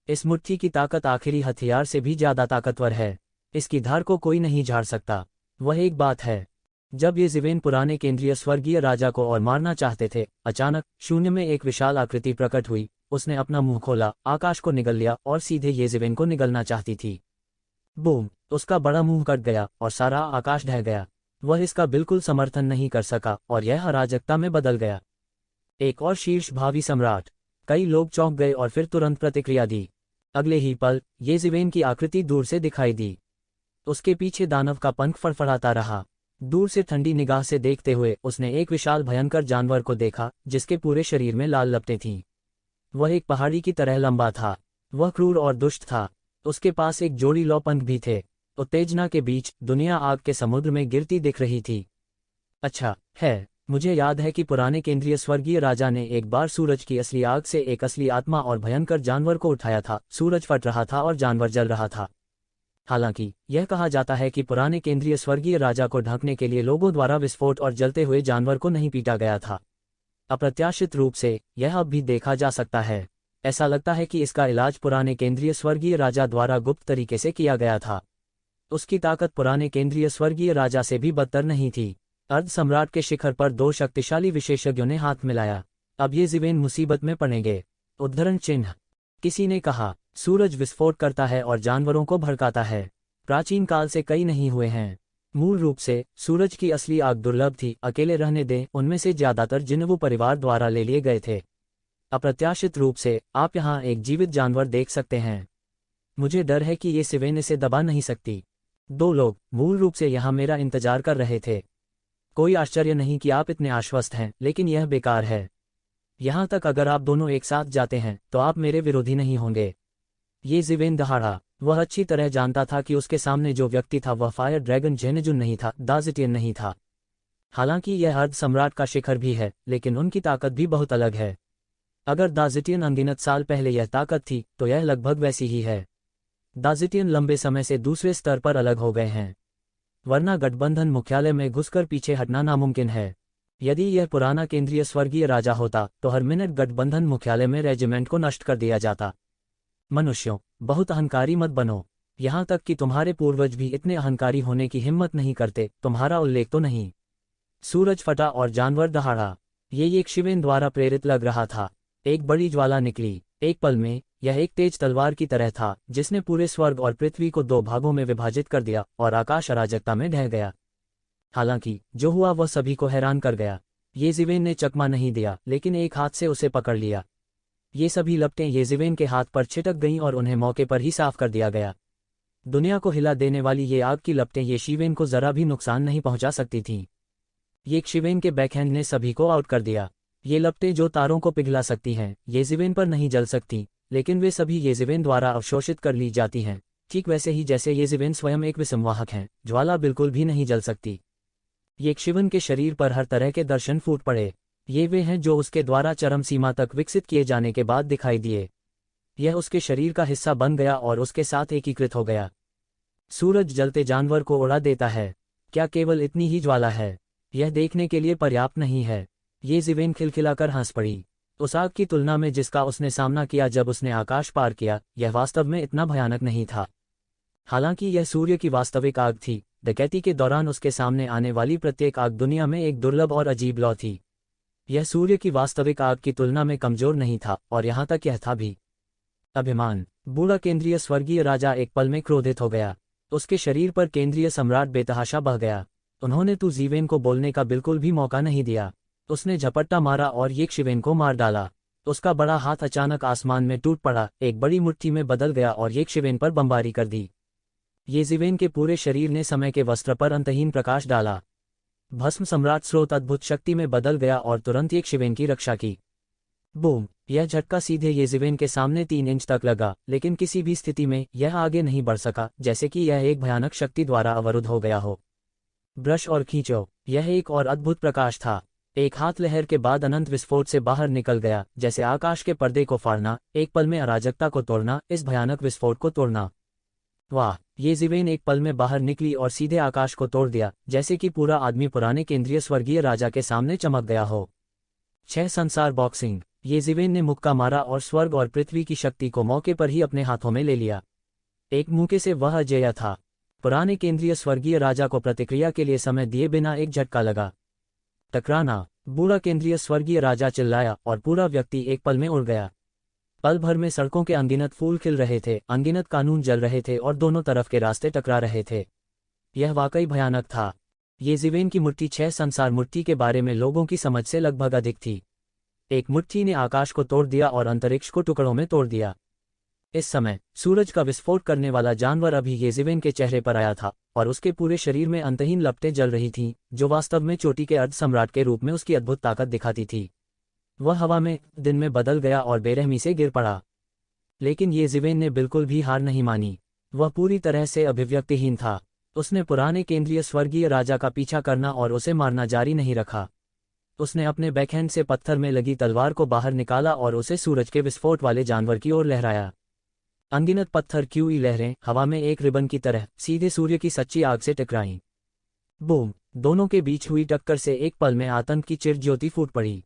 इस मुट्ठी की ताकत आखिरी हथियार से भी ज्यादा ताकतवर है। इसकी धार को कोई नहीं झाड़ सकता। वह एक बात है। जब ये जिवेन पुराने केंद्रीय स्वर्गीय राजा को और मारना चाहते थे, अचानक शून्य में एक विशाल आकृति प्रकट हुई। उसने अपना मुंह खोला, आकाश को निगल लिया और सीधे येज़ेवेन को निगलना चाहती थी। बूम! उसका बड़ा मुंह कट गया और सारा आकाश ढह गया। वह इसका बिल्कुल समर्थन नहीं कर सका और यह अराजकता में बदल गया। एक और शीर्ष भावी सम्राट। कई लोग चौंक गए और फिर तुरंत प्रतिक्रिया दी। अगले ही पल येज़ेवेन की आकृति दूर से दिखाई दी। उसके पीछे दानव का पंख फड़फड़ाता रहा। दूर से ठंडी निगाह से देखते हुए उसने एक विशाल भयंकर जानवर को देखा जिसके पूरे शरीर में लाल लपटें थीं। वह एक पहाड़ी की तरह लंबा था। वह क्रूर और दुष्ट था। उसके पास एक जोड़ी लौ पंख भी थे। उत्तेजना के बीच दुनिया आग के समुद्र में गिरती दिख रही थी। अच्छा है, मुझे याद है कि पुराने केंद्रीय स्वर्गीय राजा ने एक बार सूरज की असली आग से एक असली आत्मा और भयंकर जानवर को उठाया था। सूरज फट रहा था और जानवर जल रहा था। हालांकि यह कहा जाता है कि पुराने केंद्रीय स्वर्गीय राजा को ढकने के लिए लोगों द्वारा विस्फोट और जलते हुए जानवर को नहीं पीटा गया था। अप्रत्याशित रूप से यह अब भी देखा जा सकता है। ऐसा लगता है कि इसका इलाज पुराने केंद्रीय स्वर्गीय राजा द्वारा गुप्त तरीके से किया गया था। उसकी ताकत पुराने केंद्रीय स्वर्गीय राजा से भी बदतर नहीं थी। अर्ध सम्राट के शिखर पर दो शक्तिशाली विशेषज्ञों ने हाथ मिलाया। अब येज़ेवेन मुसीबत में पड़ेंगे। उद्धरण चिन्ह। किसी ने कहा, सूरज विस्फोट करता है और जानवरों को भड़काता है। प्राचीन काल से कई नहीं हुए हैं। मूल रूप से सूरज की असली आग दुर्लभ थी। अकेले रहने दें, उनमें से ज्यादातर जिन्वु परिवार द्वारा ले लिए गए थे। अप्रत्याशित रूप से आप यहाँ एक जीवित जानवर देख सकते हैं। मुझे डर है कि येज़ेवेन इसे दबा नहीं सकती। दो लोग मूल रूप से यहाँ मेरा इंतजार कर रहे थे। कोई आश्चर्य नहीं कि आप इतने आश्वस्त हैं, लेकिन यह बेकार है। यहाँ तक अगर आप दोनों एक साथ जाते हैं तो आप मेरे विरोधी नहीं होंगे। येज़ेवेन दहाड़ा। वह अच्छी तरह जानता था कि उसके सामने जो व्यक्ति था वह फायर ड्रैगन जेनेजुन नहीं था, दाज़िटियन नहीं था। हालांकि यह अर्ध सम्राट का शिखर भी है, लेकिन उनकी ताकत भी बहुत अलग है। अगर दाज़िटियन अनगिनत साल पहले यह ताकत थी तो यह लगभग वैसी ही है। दाज़िटियन लंबे समय से दूसरे स्तर पर अलग हो गए हैं, वरना गठबंधन मुख्यालय में घुसकर पीछे हटना नामुमकिन है। यदि यह पुराना केंद्रीय स्वर्गीय राजा होता तो हर मिनट गठबंधन मुख्यालय में रेजिमेंट को नष्ट कर दिया जाता। मनुष्यों, बहुत अहंकारी मत बनो। यहाँ तक कि तुम्हारे पूर्वज भी इतने अहंकारी होने की हिम्मत नहीं करते। तुम्हारा उल्लेख तो नहीं। सूरज फटा और जानवर दहाड़ा। ये एक शिवेन द्वारा प्रेरित लग रहा था। एक बड़ी ज्वाला निकली। एक पल में यह एक तेज तलवार की तरह था जिसने पूरे स्वर्ग और पृथ्वी को दो भागों में विभाजित कर दिया और आकाश अराजकता में ढह गया। हालांकि जो हुआ वह सभी को हैरान कर गया। येज़ेवेन ने चकमा नहीं दिया, लेकिन एक हाथ से उसे पकड़ लिया। ये सभी लपटें येज़ेवेन के हाथ पर छिटक गईं और उन्हें मौके पर ही साफ कर दिया गया। दुनिया को हिला देने वाली ये आग की लपटें येशिवेन को जरा भी नुकसान नहीं पहुंचा सकती थीं। ये शिवेन के बैकहैंड ने सभी को आउट कर दिया। ये लपटें जो तारों को पिघला सकती हैं, येज़ेवेन पर नहीं जल सकती, लेकिन वे सभी येज़ेवेन द्वारा अवशोषित कर ली जाती हैं, ठीक वैसे ही जैसे येज़ेवेन स्वयं एक विसंवाहक हैं। ज्वाला बिल्कुल भी नहीं जल सकती। ये शिवन के शरीर पर हर तरह के दर्शन फूट पड़े। ये वे हैं जो उसके द्वारा चरम सीमा तक विकसित किए जाने के बाद दिखाई दिए। यह उसके शरीर का हिस्सा बन गया और उसके साथ एकीकृत हो गया। सूरज जलते जानवर को उड़ा देता है। क्या केवल इतनी ही ज्वाला है? यह देखने के लिए पर्याप्त नहीं है। येज़ेवेन खिलखिलाकर हंस पड़ी। उस आग की तुलना में जिसका उसने सामना किया जब उसने आकाश पार किया, यह वास्तव में इतना भयानक नहीं था। हालांकि यह सूर्य की वास्तविक आग थी। डकैती के दौरान उसके सामने आने वाली प्रत्येक आग दुनिया में एक दुर्लभ और अजीब लौ थी। यह सूर्य की वास्तविक आग की तुलना में कमजोर नहीं था, और यहाँ तक यह था भी। अभिमान। बूढ़ा केंद्रीय स्वर्गीय राजा एक पल में क्रोधित हो गया। उसके शरीर पर केंद्रीय सम्राट बेतहाशा बह गया। उन्होंने येज़ेवेन को बोलने का बिल्कुल भी मौका नहीं दिया। उसने झपट्टा मारा और येशिवेन को मार डाला। उसका बड़ा हाथ अचानक आसमान में टूट पड़ा, एक बड़ी मुट्ठी में बदल गया और येशिवेन पर बमबारी कर दी। येज़ेवेन के पूरे शरीर ने समय के वस्त्र पर अंतहीन प्रकाश डाला। भस्म सम्राट स्रोत अद्भुत शक्ति में बदल गया और तुरंत येशिवेन की रक्षा की। बूम! यह झटका सीधे येज़ेवेन के सामने 3 इंच तक लगा, लेकिन किसी भी स्थिति में यह आगे नहीं बढ़ सका, जैसे कि यह एक भयानक शक्ति द्वारा अवरुद्ध हो गया हो। ब्रश और खींचो। यह एक और अद्भुत प्रकाश था। एक हाथ लहर के बाद अनंत विस्फोट से बाहर निकल गया, जैसे आकाश के पर्दे को फाड़ना, एक पल में अराजकता को तोड़ना, इस भयानक विस्फोट को तोड़ना। वाह! येज़ेवेन एक पल में बाहर निकली और सीधे आकाश को तोड़ दिया, जैसे कि पूरा आदमी पुराने केंद्रीय स्वर्गीय राजा के सामने चमक गया हो। 6 संसार बॉक्सिंग। येज़ेवेन ने मुक्का मारा और स्वर्ग और पृथ्वी की शक्ति को मौके पर ही अपने हाथों में ले लिया। एक मुक्के से वह अजेय था। पुराने केंद्रीय स्वर्गीय राजा को प्रतिक्रिया के लिए समय दिए बिना एक झटका लगा। टकराना। बूढ़ा केंद्रीय स्वर्गीय राजा चिल्लाया और पूरा व्यक्ति एक पल में उड़ गया। पल भर में सड़कों के अनगिनत फूल खिल रहे थे, अनगिनत कानून जल रहे थे और दोनों तरफ के रास्ते टकरा रहे थे। यह वाकई भयानक था। येज़िवेन की मुट्ठी 6 संसार मुट्ठी के बारे में लोगों की समझ से लगभग अधिक थी। एक मुट्ठी ने आकाश को तोड़ दिया और अंतरिक्ष को टुकड़ों में तोड़ दिया। इस समय सूरज का विस्फोट करने वाला जानवर अभी येज़िवेन के चेहरे पर आया था और उसके पूरे शरीर में अंतहीन लपटें जल रही थीं, जो वास्तव में चोटी के अर्ध सम्राट के रूप में उसकी अद्भुत ताकत दिखाती थी। वह हवा में दिन में बदल गया और बेरहमी से गिर पड़ा। लेकिन येज़िवेन ने बिल्कुल भी हार नहीं मानी। वह पूरी तरह से अभिव्यक्तिहीन था। उसने पुराने केंद्रीय स्वर्गीय राजा का पीछा करना और उसे मारना जारी नहीं रखा। उसने अपने बैकहैंड से पत्थर में लगी तलवार को बाहर निकाला और उसे सूरज के विस्फोट वाले जानवर की ओर लहराया। अनगिनत पत्थर की लहरें हवा में एक रिबन की तरह सीधे सूर्य की सच्ची आग से टकराईं। बूम! दोनों के बीच हुई टक्कर से एक पल में आतंक की चिरज्योति फूट पड़ी।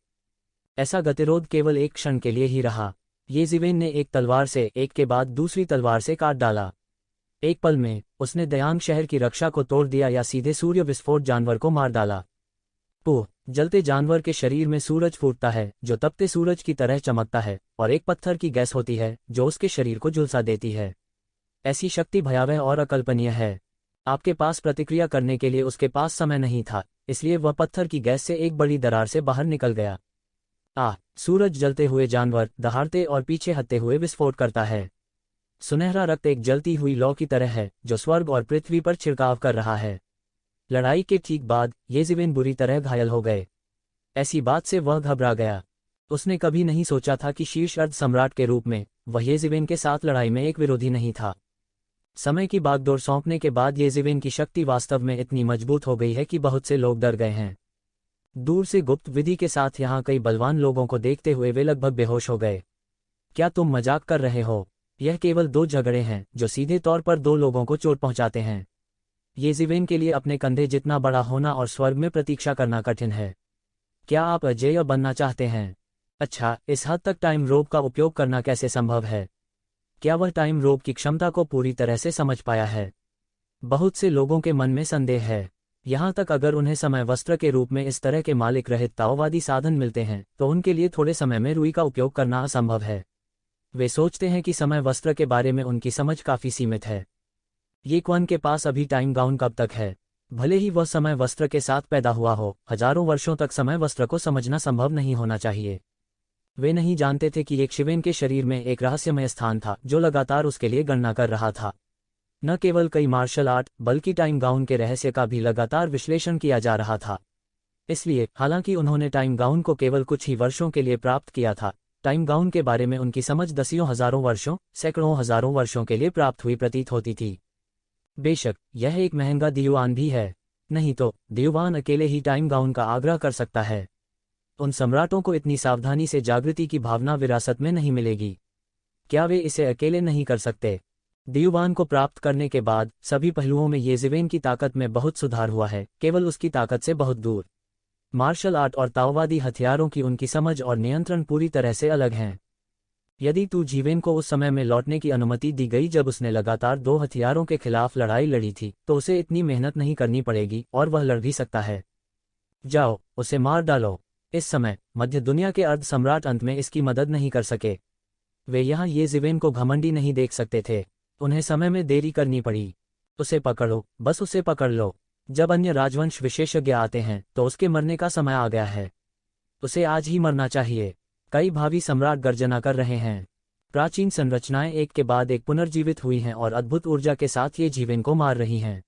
ऐसा गतिरोध केवल एक क्षण के लिए ही रहा। येज़िवेन ने एक तलवार से एक के बाद दूसरी तलवार से काट डाला। एक पल में उसने दयांग शहर की रक्षा को तोड़ दिया या सीधे सूर्य विस्फोट जानवर को मार डाला। पुह! जलते जानवर के शरीर में सूरज फूटता है जो तपते सूरज की तरह चमकता है, और एक पत्थर की गैस होती है जो उसके शरीर को झुलसा देती है। ऐसी शक्ति भयावह और अकल्पनीय है। आपके पास प्रतिक्रिया करने के लिए उसके पास समय नहीं था, इसलिए वह पत्थर की गैस से एक बड़ी दरार से बाहर निकल गया। सूरज जलते हुए जानवर दहाड़ते और पीछे हटते हुए विस्फोट करता है। सुनहरा रक्त एक जलती हुई लौ की तरह है जो स्वर्ग और पृथ्वी पर छिड़काव कर रहा है। लड़ाई के ठीक बाद येज़िवेन बुरी तरह घायल हो गए। ऐसी बात से वह घबरा गया। उसने कभी नहीं सोचा था कि शीर्ष अर्ध सम्राट के रूप में वह येज़िवेन के साथ लड़ाई में एक विरोधी नहीं था। समय की बागडोर सौंपने के बाद येज़िवेन की शक्ति वास्तव में इतनी मजबूत हो गई है कि बहुत से लोग डर गए हैं। दूर से गुप्त विधि के साथ यहाँ कई बलवान लोगों को देखते हुए वे लगभग बेहोश हो गए। क्या तुम मजाक कर रहे हो? यह केवल 2 झगड़े हैं जो सीधे तौर पर 2 लोगों को चोट पहुंचाते हैं। येज़िवेन के लिए अपने कंधे जितना बड़ा होना और स्वर्ग में प्रतीक्षा करना कठिन है। क्या आप अजेय बनना चाहते हैं? अच्छा, इस हद तक टाइम रोप का उपयोग करना कैसे संभव है? क्या वह टाइम रोप की क्षमता को पूरी तरह से समझ पाया है? बहुत से लोगों के मन में संदेह है। यहाँ तक अगर उन्हें समय वस्त्र के रूप में इस तरह के मालिक रहित ताओवादी साधन मिलते हैं तो उनके लिए थोड़े समय में रुई का उपयोग करना असंभव है। वे सोचते हैं कि समय वस्त्र के बारे में उनकी समझ काफ़ी सीमित है। ये क्वन के पास अभी टाइम गाउन कब तक है? भले ही वह समय वस्त्र के साथ पैदा हुआ हो, हजारों वर्षों तक समय वस्त्र को समझना संभव नहीं होना चाहिए। वे नहीं जानते थे कि एक शिवेन के शरीर में एक रहस्यमय स्थान था जो लगातार उसके लिए गणना कर रहा था। न केवल कई मार्शल आर्ट बल्कि टाइम गाउन के रहस्य का भी लगातार विश्लेषण किया जा रहा था। इसलिए हालांकि उन्होंने टाइम गाउन को केवल कुछ ही वर्षों के लिए प्राप्त किया था, टाइम गाउन के बारे में उनकी समझ दसियों हजारों वर्षों, सैकड़ों हजारों वर्षों के लिए प्राप्त हुई प्रतीत होती थी। बेशक यह एक महंगा दियुआन भी है, नहीं तो दियुआन अकेले ही टाइम गाउन का आग्रह कर सकता है। उन सम्राटों को इतनी सावधानी से जागृति की भावना विरासत में नहीं मिलेगी। क्या वे इसे अकेले नहीं कर सकते? दियुआन को प्राप्त करने के बाद सभी पहलुओं में येज़िवेन की ताकत में बहुत सुधार हुआ है, केवल उसकी ताकत से बहुत दूर। मार्शल आर्ट और ताओवादी हथियारों की उनकी समझ और नियंत्रण पूरी तरह से अलग हैं। यदि तू जीवेन को उस समय में लौटने की अनुमति दी गई जब उसने लगातार 2 हथियारों के खिलाफ लड़ाई लड़ी थी, तो उसे इतनी मेहनत नहीं करनी पड़ेगी और वह लड़ भी सकता है। जाओ, उसे मार डालो। इस समय मध्य दुनिया के अर्ध सम्राट अंत में इसकी मदद नहीं कर सके। वे यहाँ येज़िवेन को घमंडी नहीं देख सकते थे। उन्हें समय में देरी करनी पड़ी। उसे पकड़ो, बस उसे पकड़ लो। जब अन्य राजवंश विशेषज्ञ आते हैं तो उसके मरने का समय आ गया है। उसे आज ही मरना चाहिए। कई भावी सम्राट गर्जना कर रहे हैं। प्राचीन संरचनाएं एक के बाद एक पुनर्जीवित हुई हैं और अद्भुत ऊर्जा के साथ ये जीवन को मार रही हैं।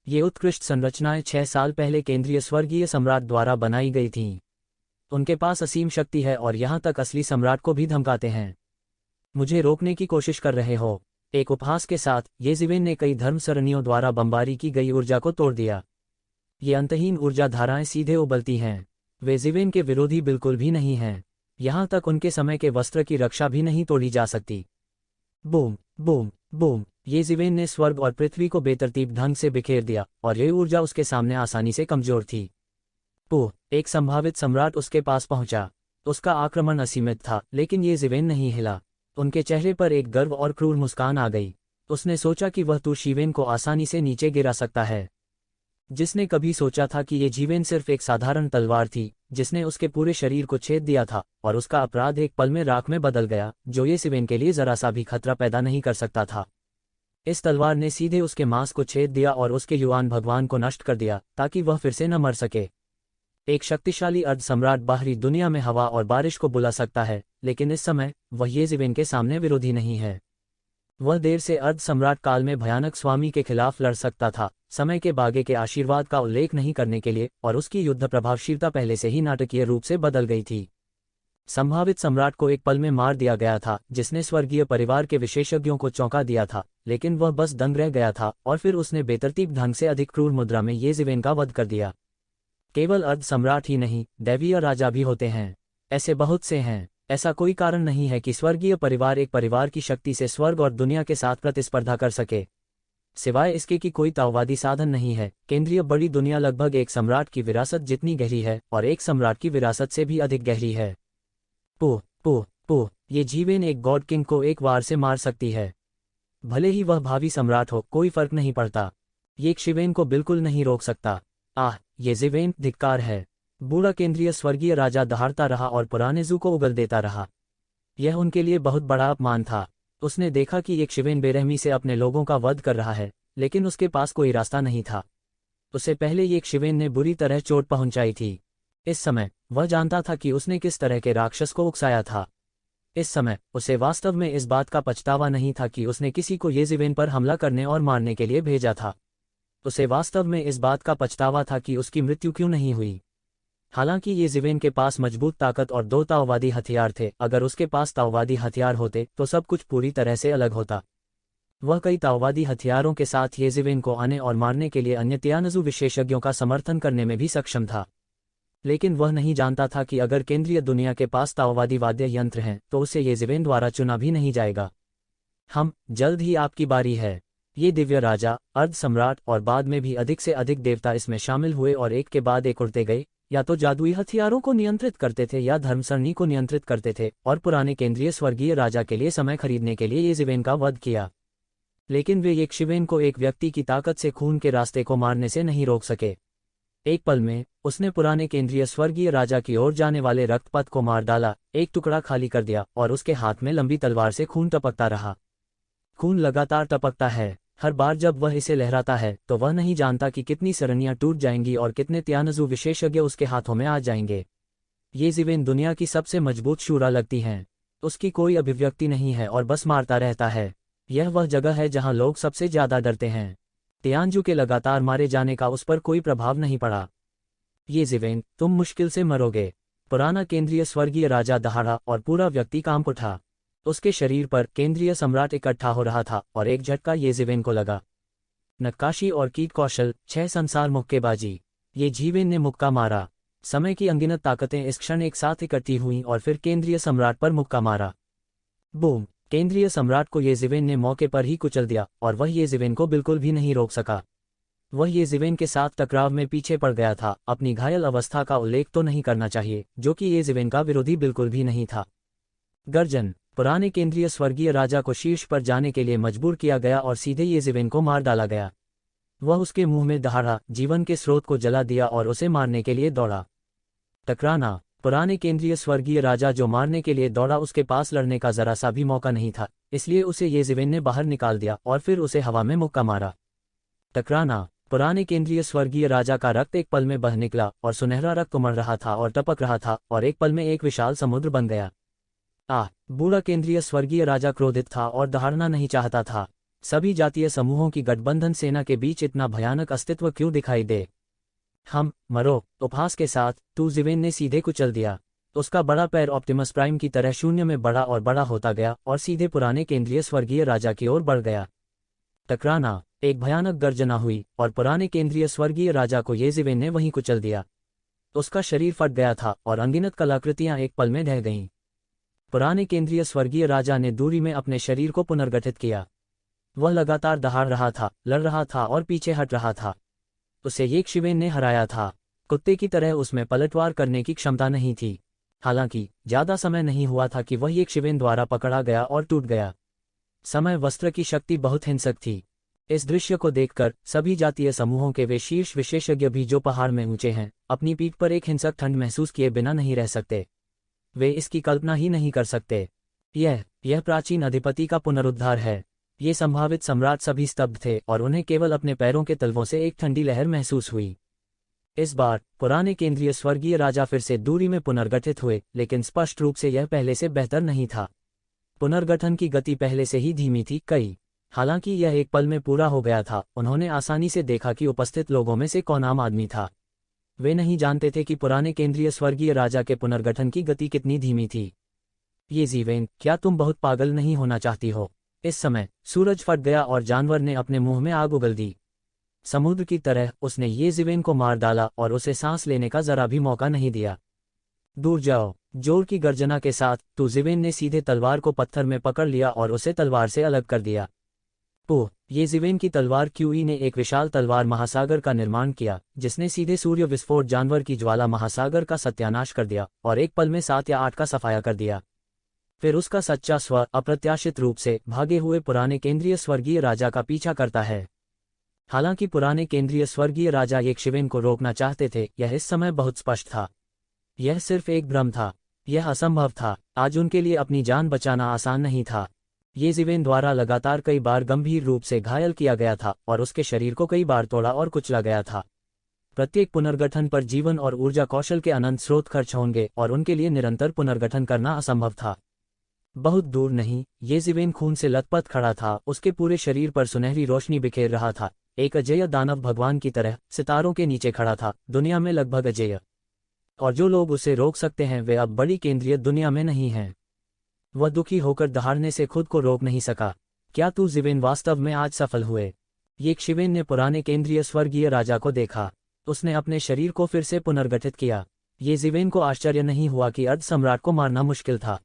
ये उत्कृष्ट संरचनाएं 6 साल पहले केंद्रीय स्वर्गीय सम्राट द्वारा बनाई गई थीं। उनके पास असीम शक्ति है और यहाँ तक असली सम्राट को भी धमकाते हैं। मुझे रोकने की कोशिश कर रहे हो? एक उपहास के साथ येज़िवेन ने कई धर्म सरणियों द्वारा बमबारी की गई ऊर्जा को तोड़ दिया। ये अंतहीन ऊर्जा धाराएं सीधे उबलती हैं। वे येज़िवेन के विरोधी बिल्कुल भी नहीं हैं। यहाँ तक उनके समय के वस्त्र की रक्षा भी नहीं तोड़ी जा सकती। Boom boom boom! येज़िवेन ने स्वर्ग और पृथ्वी को बेतरतीब ढंग से बिखेर दिया और ये ऊर्जा उसके सामने आसानी से कमजोर थी। पुह! एक संभावित सम्राट उसके पास पहुंचा। उसका आक्रमण असीमित था, लेकिन येज़िवेन नहीं हिला। उनके चेहरे पर एक गर्व और क्रूर मुस्कान आ गई। उसने सोचा कि वह तू शिवेन को आसानी से नीचे गिरा सकता है। जिसने कभी सोचा था कि ये जीवेन सिर्फ एक साधारण तलवार थी जिसने उसके पूरे शरीर को छेद दिया था और उसका अपराध एक पल में राख में बदल गया, जो ये सिवेन के लिए जरा सा भी खतरा पैदा नहीं कर सकता था। इस तलवार ने सीधे उसके मांस को छेद दिया और उसके युवान भगवान को नष्ट कर दिया ताकि वह फिर से न मर सके। एक शक्तिशाली अर्ध सम्राट बाहरी दुनिया में हवा और बारिश को बुला सकता है, लेकिन इस समय वह येज़िवेन के सामने विरोधी नहीं है। वह देर से अर्ध सम्राट काल में भयानक स्वामी के खिलाफ लड़ सकता था, समय के बागे के आशीर्वाद का उल्लेख नहीं करने के लिए, और उसकी युद्ध प्रभावशीलता पहले से ही नाटकीय रूप से बदल गई थी। संभावित सम्राट को एक पल में मार दिया गया था, जिसने स्वर्गीय परिवार के विशेषज्ञों को चौंका दिया था, लेकिन वह बस दंग रह गया था और फिर उसने बेतरतीब ढंग से अधिक क्रूर मुद्रा में येज़िवेन का वध कर दिया। केवल अर्ध सम्राट ही नहीं, दैवीय राजा भी होते हैं। ऐसे बहुत से हैं। ऐसा कोई कारण नहीं है कि स्वर्गीय परिवार एक परिवार की शक्ति से स्वर्ग और दुनिया के साथ प्रतिस्पर्धा कर सके, सिवाय इसके कि कोई ताओवादी साधन नहीं है। केंद्रीय बड़ी दुनिया लगभग एक सम्राट की विरासत जितनी गहरी है और एक सम्राट की विरासत से भी अधिक गहरी है। पुह, ये जीवेन एक गॉड किंग को एक वार से मार सकती है। भले ही वह भावी सम्राट हो, कोई फर्क नहीं पड़ता। ये शिवेन को बिल्कुल नहीं रोक सकता। ये ज़िवेन धिक्कार है। बूढ़ा केंद्रीय स्वर्गीय राजा दहाड़ता रहा और पुराने जू को उगल देता रहा। यह उनके लिए बहुत बड़ा अपमान था। उसने देखा कि एक शिवेन बेरहमी से अपने लोगों का वध कर रहा है, लेकिन उसके पास कोई रास्ता नहीं था। उससे पहले एक शिवेन ने बुरी तरह चोट पहुंचाई थी। इस समय वह जानता था कि उसने किस तरह के राक्षस को उकसाया था। इस समय उसे वास्तव में इस बात का पछतावा नहीं था कि उसने किसी को येज़िवेन पर हमला करने और मारने के लिए भेजा था। उसे वास्तव में इस बात का पछतावा था कि उसकी मृत्यु क्यों नहीं हुई। हालांकि येज़िवेन के पास मजबूत ताकत और 2 ताओवादी हथियार थे। अगर उसके पास ताओवादी हथियार होते तो सब कुछ पूरी तरह से अलग होता। वह कई ताओवादी हथियारों के साथ येज़िवेन को आने और मारने के लिए अन्य तियानजू विशेषज्ञों का समर्थन करने में भी सक्षम था। लेकिन वह नहीं जानता था कि अगर केंद्रीय दुनिया के पास ताओवादी वाद्य यंत्र हैं तो उसे येज़िवेन द्वारा चुना भी नहीं जाएगा। जल्द ही आपकी बारी है। ये दिव्य राजा, अर्ध सम्राट और बाद में भी अधिक से अधिक देवता इसमें शामिल हुए और एक के बाद एक उड़ते गए। या तो जादुई हथियारों को नियंत्रित करते थे या धर्मसरणी को नियंत्रित करते थे, और पुराने केंद्रीय स्वर्गीय राजा के लिए समय खरीदने के लिए येज़िवेन का वध किया। लेकिन वे एक शिवेन को एक व्यक्ति की ताकत से खून के रास्ते को मारने से नहीं रोक सके। एक पल में उसने पुराने केंद्रीय स्वर्गीय राजा की ओर जाने वाले रक्तपथ को मार डाला, एक टुकड़ा खाली कर दिया और उसके हाथ में लंबी तलवार से खून टपकता रहा। खून लगातार टपकता है। हर बार जब वह इसे लहराता है तो वह नहीं जानता कि कितनी सरणियां टूट जाएंगी और कितने तियानजू विशेषज्ञ उसके हाथों में आ जाएंगे। येज़िवेन दुनिया की सबसे मजबूत शूरा लगती हैं। उसकी कोई अभिव्यक्ति नहीं है और बस मारता रहता है। यह वह जगह है जहां लोग सबसे ज्यादा डरते हैं। तियानजू के लगातार मारे जाने का उस पर कोई प्रभाव नहीं पड़ा। येज़िवेन, तुम मुश्किल से मरोगे। पुराना केंद्रीय स्वर्गीय राजा दहाड़ा और पूरा व्यक्ति कांप उठा। उसके शरीर पर केंद्रीय सम्राट इकट्ठा हो रहा था और एक झटका येज़िवेन को लगा। नक्काशी और कीट कौशल, 6 संसार मुक्केबाजी। ये जीवेन ने मुक्का मारा। समय की अनगिनत ताकतें इस क्षण एक साथ इकट्ठी हुईं और फिर केंद्रीय सम्राट पर मुक्का मारा। बूम! केंद्रीय सम्राट को येज़िवेन ने मौके पर ही कुचल दिया और वह येज़िवेन को बिल्कुल भी नहीं रोक सका। वह येज़िवेन के साथ टकराव में पीछे पड़ गया था। अपनी घायल अवस्था का उल्लेख तो नहीं करना चाहिए, जो कि येज़िवेन का विरोधी बिल्कुल भी नहीं था। गर्जन! पुराने केंद्रीय स्वर्गीय राजा को शीर्ष पर जाने के लिए मजबूर किया गया और सीधे येज़िवेन को मार डाला गया। वह उसके मुंह में दहाड़ा, जीवन के स्रोत को जला दिया और उसे मारने के लिए दौड़ा। टकराना! पुराने केंद्रीय स्वर्गीय राजा जो मारने के लिए दौड़ा, उसके पास लड़ने का जरा सा भी मौका नहीं था, इसलिए उसे येज़िवेन ने बाहर निकाल दिया और फिर उसे हवा में मुक्का मारा। टकराना! पुराने केंद्रीय स्वर्गीय राजा का रक्त एक पल में बह निकला और सुनहरा रक्त उमड़ रहा था और टपक रहा था और एक पल में एक विशाल समुद्र बन गया। बूढ़ा केंद्रीय स्वर्गीय राजा क्रोधित था और दहाड़ना नहीं चाहता था। सभी जातीय समूहों की गठबंधन सेना के बीच इतना भयानक अस्तित्व क्यों दिखाई दे? मरो! उपहास के साथ ज़िवेन ने सीधे कुचल दिया। उसका बड़ा पैर ऑप्टिमस प्राइम की तरह शून्य में बड़ा और बड़ा होता गया और सीधे पुराने केंद्रीय स्वर्गीय राजा की ओर बढ़ गया। टकराना! एक भयानक गर्जना हुई और पुराने केंद्रीय स्वर्गीय राजा को येज़िवेन ने वहीं कुचल दिया। उसका शरीर फट गया था और अनगिनत कलाकृतियां एक पल में ढह गईं। पुराने केंद्रीय स्वर्गीय राजा ने दूरी में अपने शरीर को पुनर्गठित किया। वह लगातार दहाड़ रहा था, लड़ रहा था और पीछे हट रहा था। उसे येज़िवेन ने हराया था। कुत्ते की तरह उसमें पलटवार करने की क्षमता नहीं थी। हालांकि ज्यादा समय नहीं हुआ था कि वह येज़िवेन द्वारा पकड़ा गया और टूट गया। समय वस्त्र की शक्ति बहुत हिंसक थी। इस दृश्य को देखकर सभी जातीय समूहों के वे शीर्ष विशेषज्ञ भी जो पहाड़ में ऊंचे हैं, अपनी पीठ पर एक हिंसक ठंड महसूस किए बिना नहीं रह सकते। वे इसकी कल्पना ही नहीं कर सकते। यह प्राचीन अधिपति का पुनरुद्धार है। ये संभावित सम्राट सभी स्तब्ध थे और उन्हें केवल अपने पैरों के तलवों से एक ठंडी लहर महसूस हुई। इस बार पुराने केंद्रीय स्वर्गीय राजा फिर से दूरी में पुनर्गठित हुए, लेकिन स्पष्ट रूप से यह पहले से बेहतर नहीं था। पुनर्गठन की गति पहले से ही धीमी थी हालांकि यह एक पल में पूरा हो गया था। उन्होंने आसानी से देखा कि उपस्थित लोगों में से कौन आम आदमी था। वे नहीं जानते थे कि पुराने केंद्रीय स्वर्गीय राजा के पुनर्गठन की गति कितनी धीमी थी। ये जीवेन, क्या तुम बहुत पागल नहीं होना चाहती हो? इस समय सूरज फट गया और जानवर ने अपने मुंह में आग उगल दी। समुद्र की तरह उसने ये जीवेन को मार डाला और उसे सांस लेने का जरा भी मौका नहीं दिया। दूर जाओ, जोर की गर्जना के साथ जीवेन ने सीधे तलवार को पत्थर में पकड़ लिया और उसे तलवार से अलग कर दिया। ये जीवेन की तलवार क्यूई ने एक विशाल तलवार महासागर का निर्माण किया, जिसने सीधे सूर्य विस्फोट जानवर की ज्वाला महासागर का सत्यानाश कर दिया और एक पल में 7 या 8 का सफाया कर दिया। फिर उसका सच्चा स्व अप्रत्याशित रूप से भागे हुए पुराने केंद्रीय स्वर्गीय राजा का पीछा करता है। हालांकि पुराने केंद्रीय स्वर्गीय राजा यक्षिवेन को रोकना चाहते थे, यह इस समय बहुत स्पष्ट था। यह सिर्फ एक भ्रम था। यह असंभव था। आज उनके लिए अपनी जान बचाना आसान नहीं था। ये जीवेन द्वारा लगातार कई बार गंभीर रूप से घायल किया गया था और उसके शरीर को कई बार तोड़ा और कुचला गया था। प्रत्येक पुनर्गठन पर जीवन और ऊर्जा कौशल के अनंत स्रोत खर्च होंगे और उनके लिए निरंतर पुनर्गठन करना असंभव था। बहुत दूर नहीं, ये जीवेन खून से लथपथ खड़ा था। उसके पूरे शरीर पर सुनहरी रोशनी बिखेर रहा था। एक अजेय दानव भगवान की तरह सितारों के नीचे खड़ा था, दुनिया में लगभग अजेय। और जो लोग उसे रोक सकते हैं वे अब बड़ी केंद्रीय दुनिया में नहीं हैं। वह दुखी होकर दहाड़ने से खुद को रोक नहीं सका। क्या जीवेन वास्तव में आज सफल हुए? यक्षिवेन ने पुराने केंद्रीय स्वर्गीय राजा को देखा। उसने अपने शरीर को फिर से पुनर्गठित किया। ये जीवेन को आश्चर्य नहीं हुआ कि अर्ध सम्राट को मारना मुश्किल था।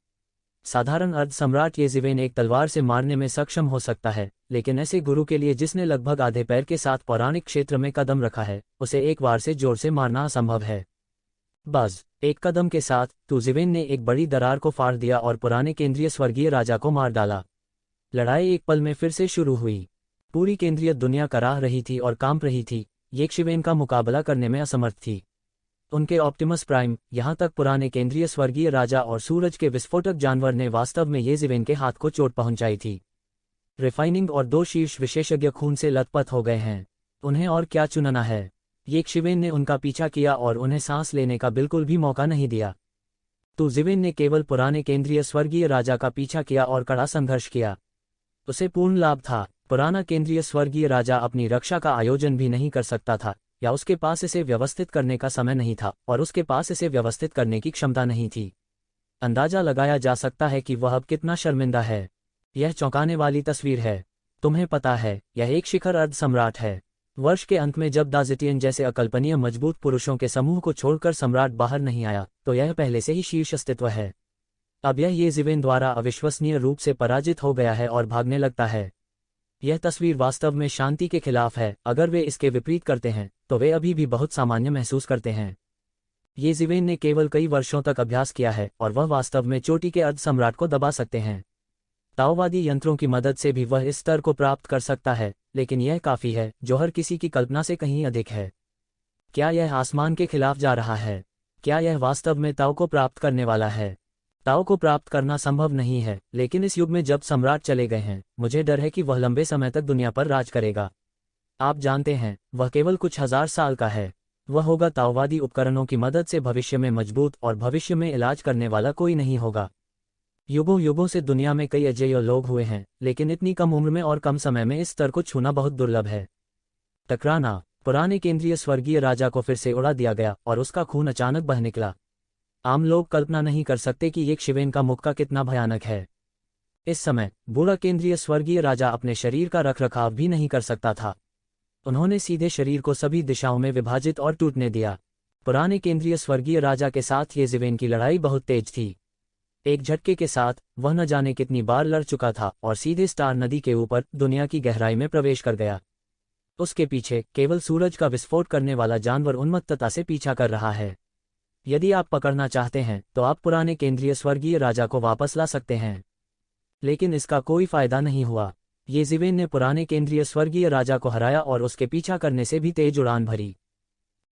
साधारण अर्ध सम्राट ये जीवेन एक तलवार से मारने में सक्षम हो सकता है, लेकिन ऐसे गुरु के लिए जिसने लगभग आधे पैर के साथ पौराणिक क्षेत्र में कदम रखा है, उसे एक बार से जोर से मारना असंभव है। बस एक कदम के साथ जीवेन ने एक बड़ी दरार को फाड़ दिया और पुराने केंद्रीय स्वर्गीय राजा को मार डाला। लड़ाई एक पल में फिर से शुरू हुई। पूरी केंद्रीय दुनिया कराह रही थी और कांप रही थी। यक्षिवेन का मुकाबला करने में असमर्थ थी। उनके ऑप्टिमस प्राइम, यहाँ तक पुराने केंद्रीय स्वर्गीय राजा और सूरज के विस्फोटक जानवर ने वास्तव में ये जीवेन के हाथ को चोट पहुंचाई थी। रिफाइनिंग और 2 शीर्ष विशेषज्ञ खून से लथपथ हो गए हैं। उन्हें और क्या चुनना है? यक्षिवेन ने उनका पीछा किया और उन्हें सांस लेने का बिल्कुल भी मौका नहीं दिया। जीवेन ने केवल पुराने केंद्रीय स्वर्गीय राजा का पीछा किया और कड़ा संघर्ष किया। उसे पूर्ण लाभ था। पुराना केंद्रीय स्वर्गीय राजा अपनी रक्षा का आयोजन भी नहीं कर सकता था, या उसके पास इसे व्यवस्थित करने का समय नहीं था और उसके पास इसे व्यवस्थित करने की क्षमता नहीं थी। अंदाजा लगाया जा सकता है कि वह अब कितना शर्मिंदा है। यह चौंकाने वाली तस्वीर है। तुम्हें पता है, यह एक शिखर अर्ध सम्राट है। वर्ष के अंत में जब दाजिटियन जैसे अकल्पनीय मजबूत पुरुषों के समूह को छोड़कर सम्राट बाहर नहीं आया, तो यह पहले से ही शीर्ष अस्तित्व है। अब यह ये जीवेन द्वारा अविश्वसनीय रूप से पराजित हो गया है और भागने लगता है। यह तस्वीर वास्तव में शांति के खिलाफ है। अगर वे इसके विपरीत करते हैं, तो वे अभी भी बहुत सामान्य महसूस करते हैं। ये जीवेन ने केवल कई वर्षों तक अभ्यास किया है और वह वास्तव में चोटी के अर्ध सम्राट को दबा सकते हैं। ताओवादी यंत्रों की मदद से भी वह इस स्तर को प्राप्त कर सकता है, लेकिन यह काफी है, जो हर किसी की कल्पना से कहीं अधिक है। क्या यह आसमान के खिलाफ जा रहा है? क्या यह वास्तव में ताओ को प्राप्त करने वाला है? ताओ को प्राप्त करना संभव नहीं है, लेकिन इस युग में जब सम्राट चले गए हैं, मुझे डर है कि वह लंबे समय तक दुनिया पर राज करेगा। आप जानते हैं, वह केवल कुछ हजार साल का है। वह होगा ताओवादी उपकरणों की मदद से भविष्य में मजबूत, और भविष्य में इलाज करने वाला कोई नहीं होगा। युगों युगों से दुनिया में कई अजेय लोग हुए हैं, लेकिन इतनी कम उम्र में और कम समय में इस स्तर को छूना बहुत दुर्लभ है। टकराना। पुराने केंद्रीय स्वर्गीय राजा को फिर से उड़ा दिया गया और उसका खून अचानक बह निकला। आम लोग कल्पना नहीं कर सकते कि यक्षिवेन का मुक्का कितना भयानक है। इस समय बूढ़ा केंद्रीय स्वर्गीय राजा अपने शरीर का रखरखाव भी नहीं कर सकता था। उन्होंने सीधे शरीर को सभी दिशाओं में विभाजित और टूटने दिया। पुराने केंद्रीय स्वर्गीय राजा के साथ ये जीवेन की लड़ाई बहुत तेज थी। एक झटके के साथ वह न जाने कितनी बार लड़ चुका था और सीधे स्टार नदी के ऊपर दुनिया की गहराई में प्रवेश कर गया। उसके पीछे केवल सूरज का विस्फोट करने वाला जानवर उन्मत्तता से पीछा कर रहा है। यदि आप पकड़ना चाहते हैं तो आप पुराने केंद्रीय स्वर्गीय राजा को वापस ला सकते हैं, लेकिन इसका कोई फायदा नहीं हुआ। येज़िवेन ने पुराने केंद्रीय स्वर्गीय राजा को हराया और उसके पीछा करने से भी तेज उड़ान भरी।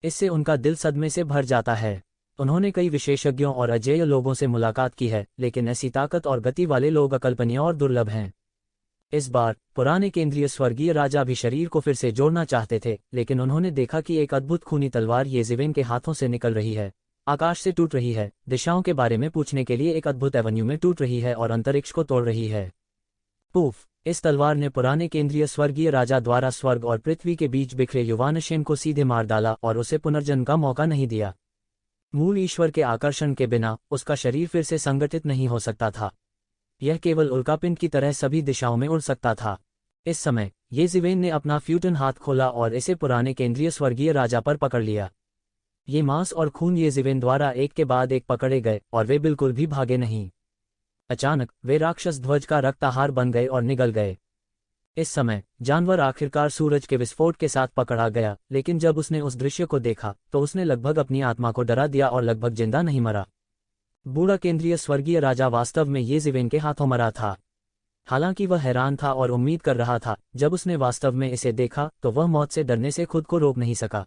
इससे उनका दिल सदमे से भर जाता है। उन्होंने कई विशेषज्ञों और अजेय लोगों से मुलाकात की है, लेकिन ऐसी ताकत और गति वाले लोग अकल्पनीय और दुर्लभ हैं। इस बार पुराने केंद्रीय स्वर्गीय राजा भी शरीर को फिर से जोड़ना चाहते थे, लेकिन उन्होंने देखा कि एक अद्भुत खूनी तलवार येज़िवेन के हाथों से निकल रही है, आकाश से टूट रही है, दिशाओं के बारे में पूछने के लिए एक अद्भुत एवेन्यू में टूट रही है और अंतरिक्ष को तोड़ रही है। पूफ! इस तलवार ने पुराने केंद्रीय स्वर्गीय राजा द्वारा स्वर्ग और पृथ्वी के बीच बिखरे युवानशेन को सीधे मार डाला और उसे पुनर्जन्म का मौका नहीं दिया। मूल ईश्वर के आकर्षण के बिना उसका शरीर फिर से संगठित नहीं हो सकता था। यह केवल उल्कापिंड की तरह सभी दिशाओं में उड़ सकता था। इस समय येज़िवेन ने अपना फ्यूटन हाथ खोला और इसे पुराने केंद्रीय स्वर्गीय राजा पर पकड़ लिया। ये मांस और खून येज़िवेन द्वारा एक के बाद एक पकड़े गए और वे बिल्कुल भी भागे नहीं। अचानक वे राक्षस ध्वज का रक्ताहार बन गए और निगल गए। इस समय जानवर आखिरकार सूरज के विस्फोट के साथ पकड़ा गया, लेकिन जब उसने उस दृश्य को देखा तो उसने लगभग अपनी आत्मा को डरा दिया और लगभग जिंदा नहीं मरा। बूढ़ा केंद्रीय स्वर्गीय राजा वास्तव में येज़िवेन के हाथों मरा था। हालांकि वह हैरान था और उम्मीद कर रहा था, जब उसने वास्तव में इसे देखा तो वह मौत से डरने से खुद को रोक नहीं सका।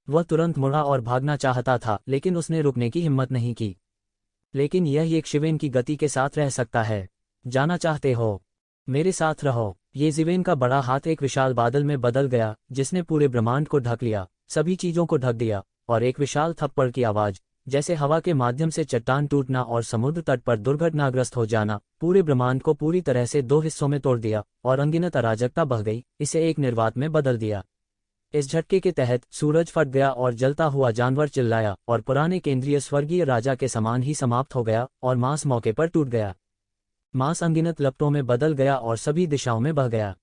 वह तुरंत मुड़ा और भागना चाहता था, लेकिन उसने रुकने की हिम्मत नहीं की। लेकिन यह येज़िवेन की गति के साथ रह सकता है। जाना चाहते हो? मेरे साथ रहो। येज़िवेन का बड़ा हाथ एक विशाल बादल में बदल गया, जिसने पूरे ब्रह्मांड को ढक लिया, सभी चीजों को ढक दिया, और एक विशाल थप्पड़ की आवाज, जैसे हवा के माध्यम से चट्टान टूटना और समुद्र तट पर दुर्घटनाग्रस्त हो जाना, पूरे ब्रह्मांड को पूरी तरह से दो हिस्सों में तोड़ दिया और अनगिनत अराजकता बह गई, इसे एक निर्वात में बदल दिया। इस झटके के तहत सूरज फट गया और जलता हुआ जानवर चिल्लाया और पुराने केंद्रीय स्वर्गीय राजा के समान ही समाप्त हो गया और मांस मौके पर टूट गया। मांस अनगिनत लपटों में बदल गया और सभी दिशाओं में बह गया।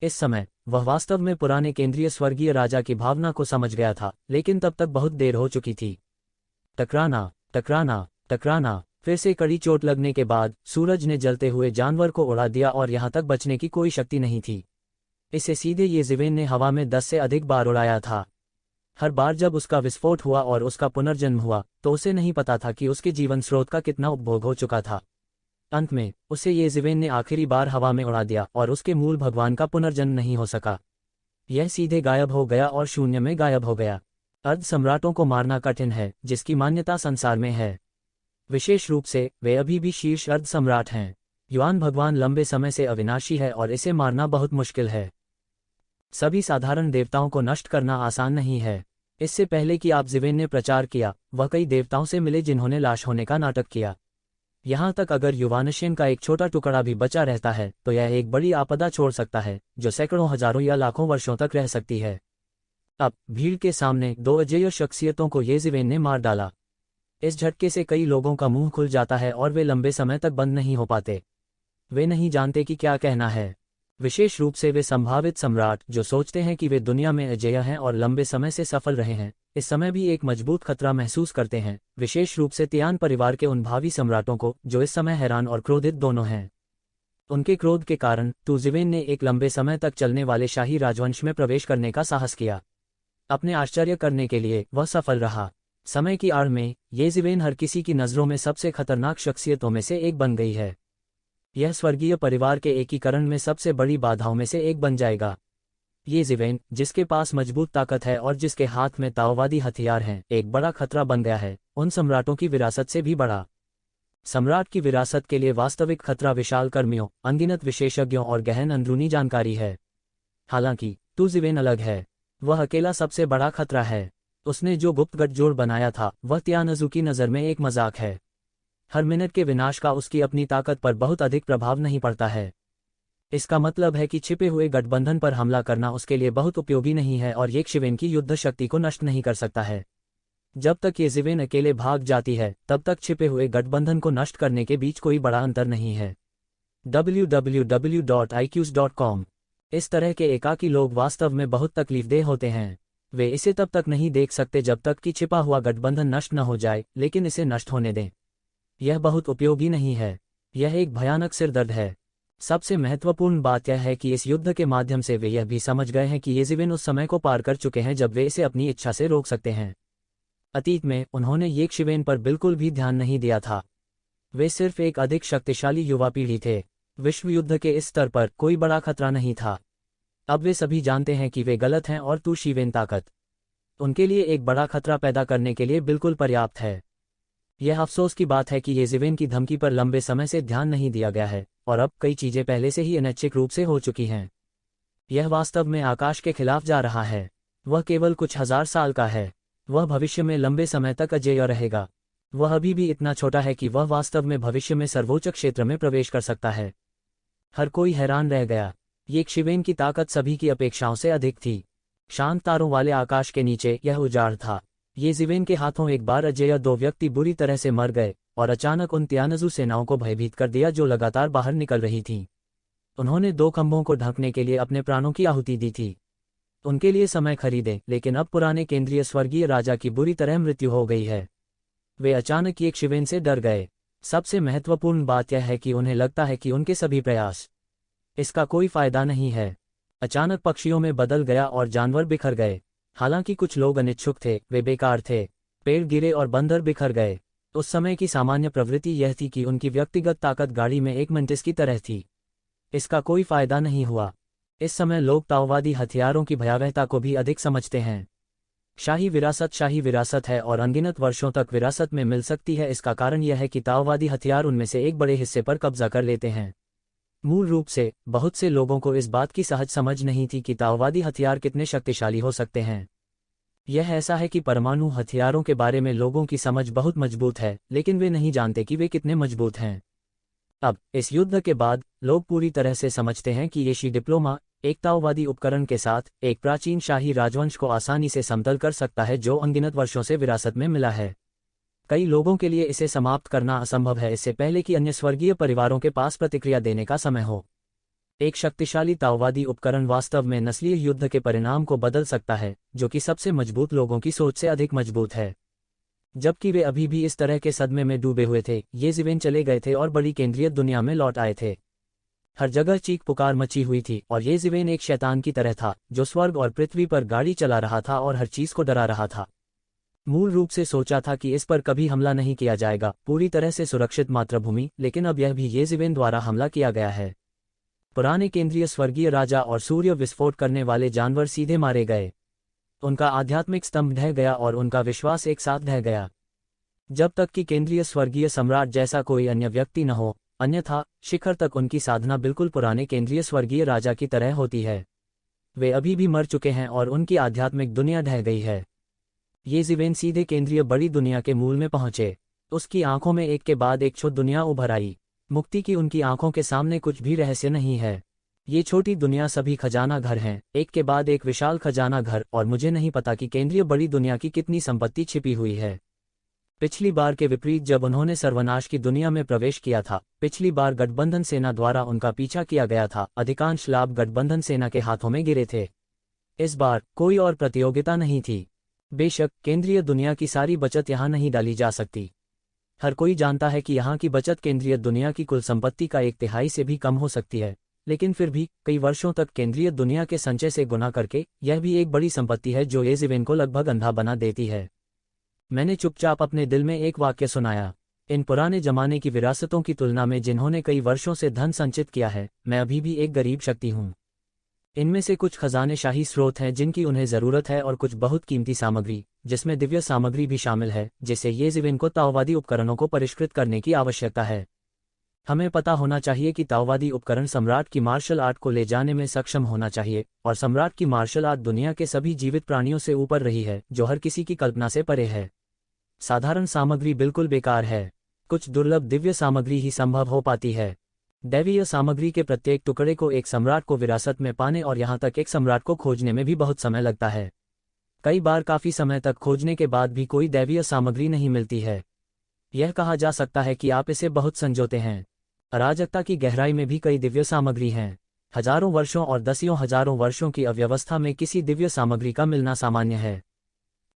इस समय वह वास्तव में पुराने केंद्रीय स्वर्गीय राजा की भावना को समझ गया था, लेकिन तब तक बहुत देर हो चुकी थी। टकराना, टकराना, टकराना। फिर से कड़ी चोट लगने के बाद सूरज ने जलते हुए जानवर को उड़ा दिया और यहां तक बचने की कोई शक्ति नहीं थी। इसे सीधे येज़िवेन ने हवा में 10 से अधिक बार उड़ाया था। हर बार जब उसका विस्फोट हुआ और उसका पुनर्जन्म हुआ तो उसे नहीं पता था कि उसके जीवन स्रोत का कितना उपभोग हो चुका था। अंत में उसे येज़िवेन ने आखिरी बार हवा में उड़ा दिया और उसके मूल भगवान का पुनर्जन्म नहीं हो सका। यह सीधे गायब हो गया और शून्य में गायब हो गया। अर्ध सम्राटों को मारना कठिन है, जिसकी मान्यता संसार में है। विशेष रूप से वे अभी भी शीर्ष अर्ध सम्राट हैं। युआन भगवान लंबे समय से अविनाशी है और इसे मारना बहुत मुश्किल है। सभी साधारण देवताओं को नष्ट करना आसान नहीं है। इससे पहले कि आप ज़िवेन ने प्रचार किया, वह कई देवताओं से मिले जिन्होंने लाश होने का नाटक किया। यहाँ तक अगर युवानशेन का एक छोटा टुकड़ा भी बचा रहता है तो यह एक बड़ी आपदा छोड़ सकता है, जो सैकड़ों, हजारों या लाखों वर्षों तक रह सकती है। अब भीड़ के सामने दो अजेय शख्सियतों को येज़िवेन ने मार डाला। इस झटके से कई लोगों का मुंह खुल जाता है और वे लंबे समय तक बंद नहीं हो पाते। वे नहीं जानते कि क्या कहना है। विशेष रूप से वे संभावित सम्राट जो सोचते हैं कि वे दुनिया में अजेय हैं और लंबे समय से सफल रहे हैं, इस समय भी एक मजबूत खतरा महसूस करते हैं, विशेष रूप से तियान परिवार के उन भावी सम्राटों को जो इस समय हैरान और क्रोधित दोनों हैं। उनके क्रोध के कारण ज़िवेन ने एक लंबे समय तक चलने वाले शाही राजवंश में प्रवेश करने का साहस किया। अपने आश्चर्य करने के लिए वह सफल रहा। समय की आड़ में येज़िवेन हर किसी की नज़रों में सबसे खतरनाक शख्सियतों में से एक बन गई है। यह स्वर्गीय परिवार के एकीकरण में सबसे बड़ी बाधाओं में से एक बन जाएगा। येज़िवेन, जिसके पास मजबूत ताकत है और जिसके हाथ में ताओवादी हथियार हैं, एक बड़ा खतरा बन गया है, उन सम्राटों की विरासत से भी बड़ा। सम्राट की विरासत के लिए वास्तविक खतरा विशाल कर्मियों, अनगिनत विशेषज्ञों और गहन अंदरूनी जानकारी है। हालांकि ज़िवेन अलग है। वह अकेला सबसे बड़ा खतरा है। उसने जो गुप्त गठजोड़ बनाया था वह तियानज़ू की नज़र में एक मजाक है। हर मिनट के विनाश का उसकी अपनी ताकत पर बहुत अधिक प्रभाव नहीं पड़ता है। इसका मतलब है कि छिपे हुए गठबंधन पर हमला करना उसके लिए बहुत उपयोगी नहीं है और येज़िवेन की युद्ध शक्ति को नष्ट नहीं कर सकता है। जब तक येज़िवेन अकेले भाग जाती है तब तक छिपे हुए गठबंधन को नष्ट करने के बीच कोई बड़ा अंतर नहीं है। www.iqs.com। इस तरह के एकाकी लोग वास्तव में बहुत तकलीफदेह होते हैं। वे इसे तब तक नहीं देख सकते जब तक कि छिपा हुआ गठबंधन नष्ट न हो जाए, लेकिन इसे नष्ट होने दें। यह बहुत उपयोगी नहीं है। यह एक भयानक सिरदर्द है। सबसे महत्वपूर्ण बात यह है कि इस युद्ध के माध्यम से वे यह भी समझ गए हैं कि येज़िवेन उस समय को पार कर चुके हैं जब वे इसे अपनी इच्छा से रोक सकते हैं। अतीत में उन्होंने येज़िवेन पर बिल्कुल भी ध्यान नहीं दिया था। वे सिर्फ एक अधिक शक्तिशाली युवा पीढ़ी थे। विश्व युद्ध के इस स्तर पर कोई बड़ा खतरा नहीं था। अब वे सभी जानते हैं कि वे गलत हैं और तू शिवेन ताकत उनके लिए एक बड़ा खतरा पैदा करने के लिए बिल्कुल पर्याप्त है। यह अफसोस की बात है कि येज़िवेन की धमकी पर लंबे समय से ध्यान नहीं दिया गया है और अब कई चीजें पहले से ही अनैच्छिक रूप से हो चुकी हैं। यह वास्तव में आकाश के खिलाफ जा रहा है। वह केवल कुछ हजार साल का है। वह भविष्य में लंबे समय तक अजेय रहेगा। वह अभी भी इतना छोटा है कि वह वास्तव में भविष्य में सर्वोच्च क्षेत्र में प्रवेश कर सकता है। हर कोई हैरान रह गया। ये शिवेन की ताकत सभी की अपेक्षाओं से अधिक थी। शांत तारों वाले आकाश के नीचे यह उजाड़ था। येज़िवेन के हाथों एक बार अजेय दो व्यक्ति बुरी तरह से मर गए और अचानक उन तियानजू सेनाओं को भयभीत कर दिया जो लगातार बाहर निकल रही थीं। उन्होंने दो खंभों को ढकने के लिए अपने प्राणों की आहुति दी थी। उनके लिए समय खरीदे, लेकिन अब पुराने केंद्रीय स्वर्गीय राजा की बुरी तरह मृत्यु हो गई है। वे अचानक एक शिवेन से डर गए। सबसे महत्वपूर्ण बात यह है कि उन्हें लगता है कि उनके सभी प्रयास इसका कोई फायदा नहीं है। अचानक पक्षियों में बदल गया और जानवर बिखर गए। हालांकि कुछ लोग अनिच्छुक थे, वे बेकार थे। पेड़ गिरे और बंदर बिखर गए। उस समय की सामान्य प्रवृत्ति यह थी कि उनकी व्यक्तिगत ताकत गाड़ी में एक मंटिस की तरह थी। इसका कोई फायदा नहीं हुआ। इस समय लोग ताओवादी हथियारों की भयावहता को भी अधिक समझते हैं। शाही विरासत है और अनगिनत वर्षों तक विरासत में मिल सकती है। इसका कारण यह है कि ताओवादी हथियार उनमें से एक बड़े हिस्से पर कब्जा कर लेते हैं। मूल रूप से बहुत से लोगों को इस बात की सहज समझ नहीं थी कि ताओवादी हथियार कितने शक्तिशाली हो सकते हैं। यह ऐसा है कि परमाणु हथियारों के बारे में लोगों की समझ बहुत मजबूत है, लेकिन वे नहीं जानते कि वे कितने मजबूत हैं। अब इस युद्ध के बाद लोग पूरी तरह से समझते हैं कि येशी डिप्लोमा एक ताओवादी उपकरण के साथ एक प्राचीन शाही राजवंश को आसानी से समतल कर सकता है जो अनगिनत वर्षों से विरासत में मिला है। कई लोगों के लिए इसे समाप्त करना असंभव है, इससे पहले कि अन्य स्वर्गीय परिवारों के पास प्रतिक्रिया देने का समय हो। एक शक्तिशाली ताओवादी उपकरण वास्तव में नस्लीय युद्ध के परिणाम को बदल सकता है, जो कि सबसे मजबूत लोगों की सोच से अधिक मजबूत है। जबकि वे अभी भी इस तरह के सदमे में डूबे हुए थे, येज़िवेन चले गए थे और बड़ी केंद्रीय दुनिया में लौट आए थे। हर जगह चीख पुकार मची हुई थी और येज़िवेन एक शैतान की तरह था जो स्वर्ग और पृथ्वी पर गाड़ी चला रहा था और हर चीज को डरा रहा था। मूल रूप से सोचा था कि इस पर कभी हमला नहीं किया जाएगा, पूरी तरह से सुरक्षित मातृभूमि, लेकिन अब यह भी येज़िवेन द्वारा हमला किया गया है। पुराने केंद्रीय स्वर्गीय राजा और सूर्य विस्फोट करने वाले जानवर सीधे मारे गए। उनका आध्यात्मिक स्तंभ ढह गया और उनका विश्वास एक साथ ढह गया। जब तक कि केंद्रीय स्वर्गीय सम्राट जैसा कोई अन्य व्यक्ति न हो, अन्यथा शिखर तक उनकी साधना बिल्कुल पुराने केंद्रीय स्वर्गीय राजा की तरह होती है। वे अभी भी मर चुके हैं और उनकी आध्यात्मिक दुनिया ढह गई है। येज़िवेन सीधे केंद्रीय बड़ी दुनिया के मूल में पहुंचे। उसकी आंखों में एक के बाद एक छोटी दुनिया उभर आई। मुक्ति की उनकी आंखों के सामने कुछ भी रहस्य नहीं है। ये छोटी दुनिया सभी खजाना घर हैं, एक के बाद एक विशाल खजाना घर, और मुझे नहीं पता कि केंद्रीय बड़ी दुनिया की कितनी संपत्ति छिपी हुई है। पिछली बार के विपरीत जब उन्होंने सर्वनाश की दुनिया में प्रवेश किया था, पिछली बार गठबंधन सेना द्वारा उनका पीछा किया गया था, अधिकांश लाभ गठबंधन सेना के हाथों में गिरे थे। इस बार कोई और प्रतियोगिता नहीं थी। बेशक केंद्रीय दुनिया की सारी बचत यहाँ नहीं डाली जा सकती। हर कोई जानता है कि यहाँ की बचत केंद्रीय दुनिया की कुल संपत्ति का 1/3 से भी कम हो सकती है, लेकिन फिर भी कई वर्षों तक केंद्रीय दुनिया के संचय से गुना करके यह भी एक बड़ी संपत्ति है जो येज़िवेन को लगभग अंधा बना देती है। मैंने चुपचाप अपने दिल में एक वाक्य सुनाया। इन पुराने जमाने की विरासतों की तुलना में जिन्होंने कई वर्षों से धन संचित किया है, मैं अभी भी एक गरीब शक्ति हूँ। इनमें से कुछ खजाने शाही स्रोत हैं जिनकी उन्हें ज़रूरत है और कुछ बहुत कीमती सामग्री, जिसमें दिव्य सामग्री भी शामिल है, जिससे येज़िवेन को ताओवादी उपकरणों को परिष्कृत करने की आवश्यकता है। हमें पता होना चाहिए कि ताओवादी उपकरण सम्राट की मार्शल आर्ट को ले जाने में सक्षम होना चाहिए, और सम्राट की मार्शल आर्ट दुनिया के सभी जीवित प्राणियों से ऊपर रही है, जो हर किसी की कल्पना से परे है। साधारण सामग्री बिल्कुल बेकार है। कुछ दुर्लभ दिव्य सामग्री ही संभव हो पाती है। दैवीय सामग्री के प्रत्येक टुकड़े को एक सम्राट को विरासत में पाने और यहाँ तक एक सम्राट को खोजने में भी बहुत समय लगता है। कई बार काफी समय तक खोजने के बाद भी कोई दैवीय सामग्री नहीं मिलती है। यह कहा जा सकता है कि आप इसे बहुत संजोते हैं। अराजकता की गहराई में भी कई दिव्य सामग्री हैं। हजारों वर्षों और दसियों हजारों वर्षों की अव्यवस्था में किसी दिव्य सामग्री का मिलना सामान्य है।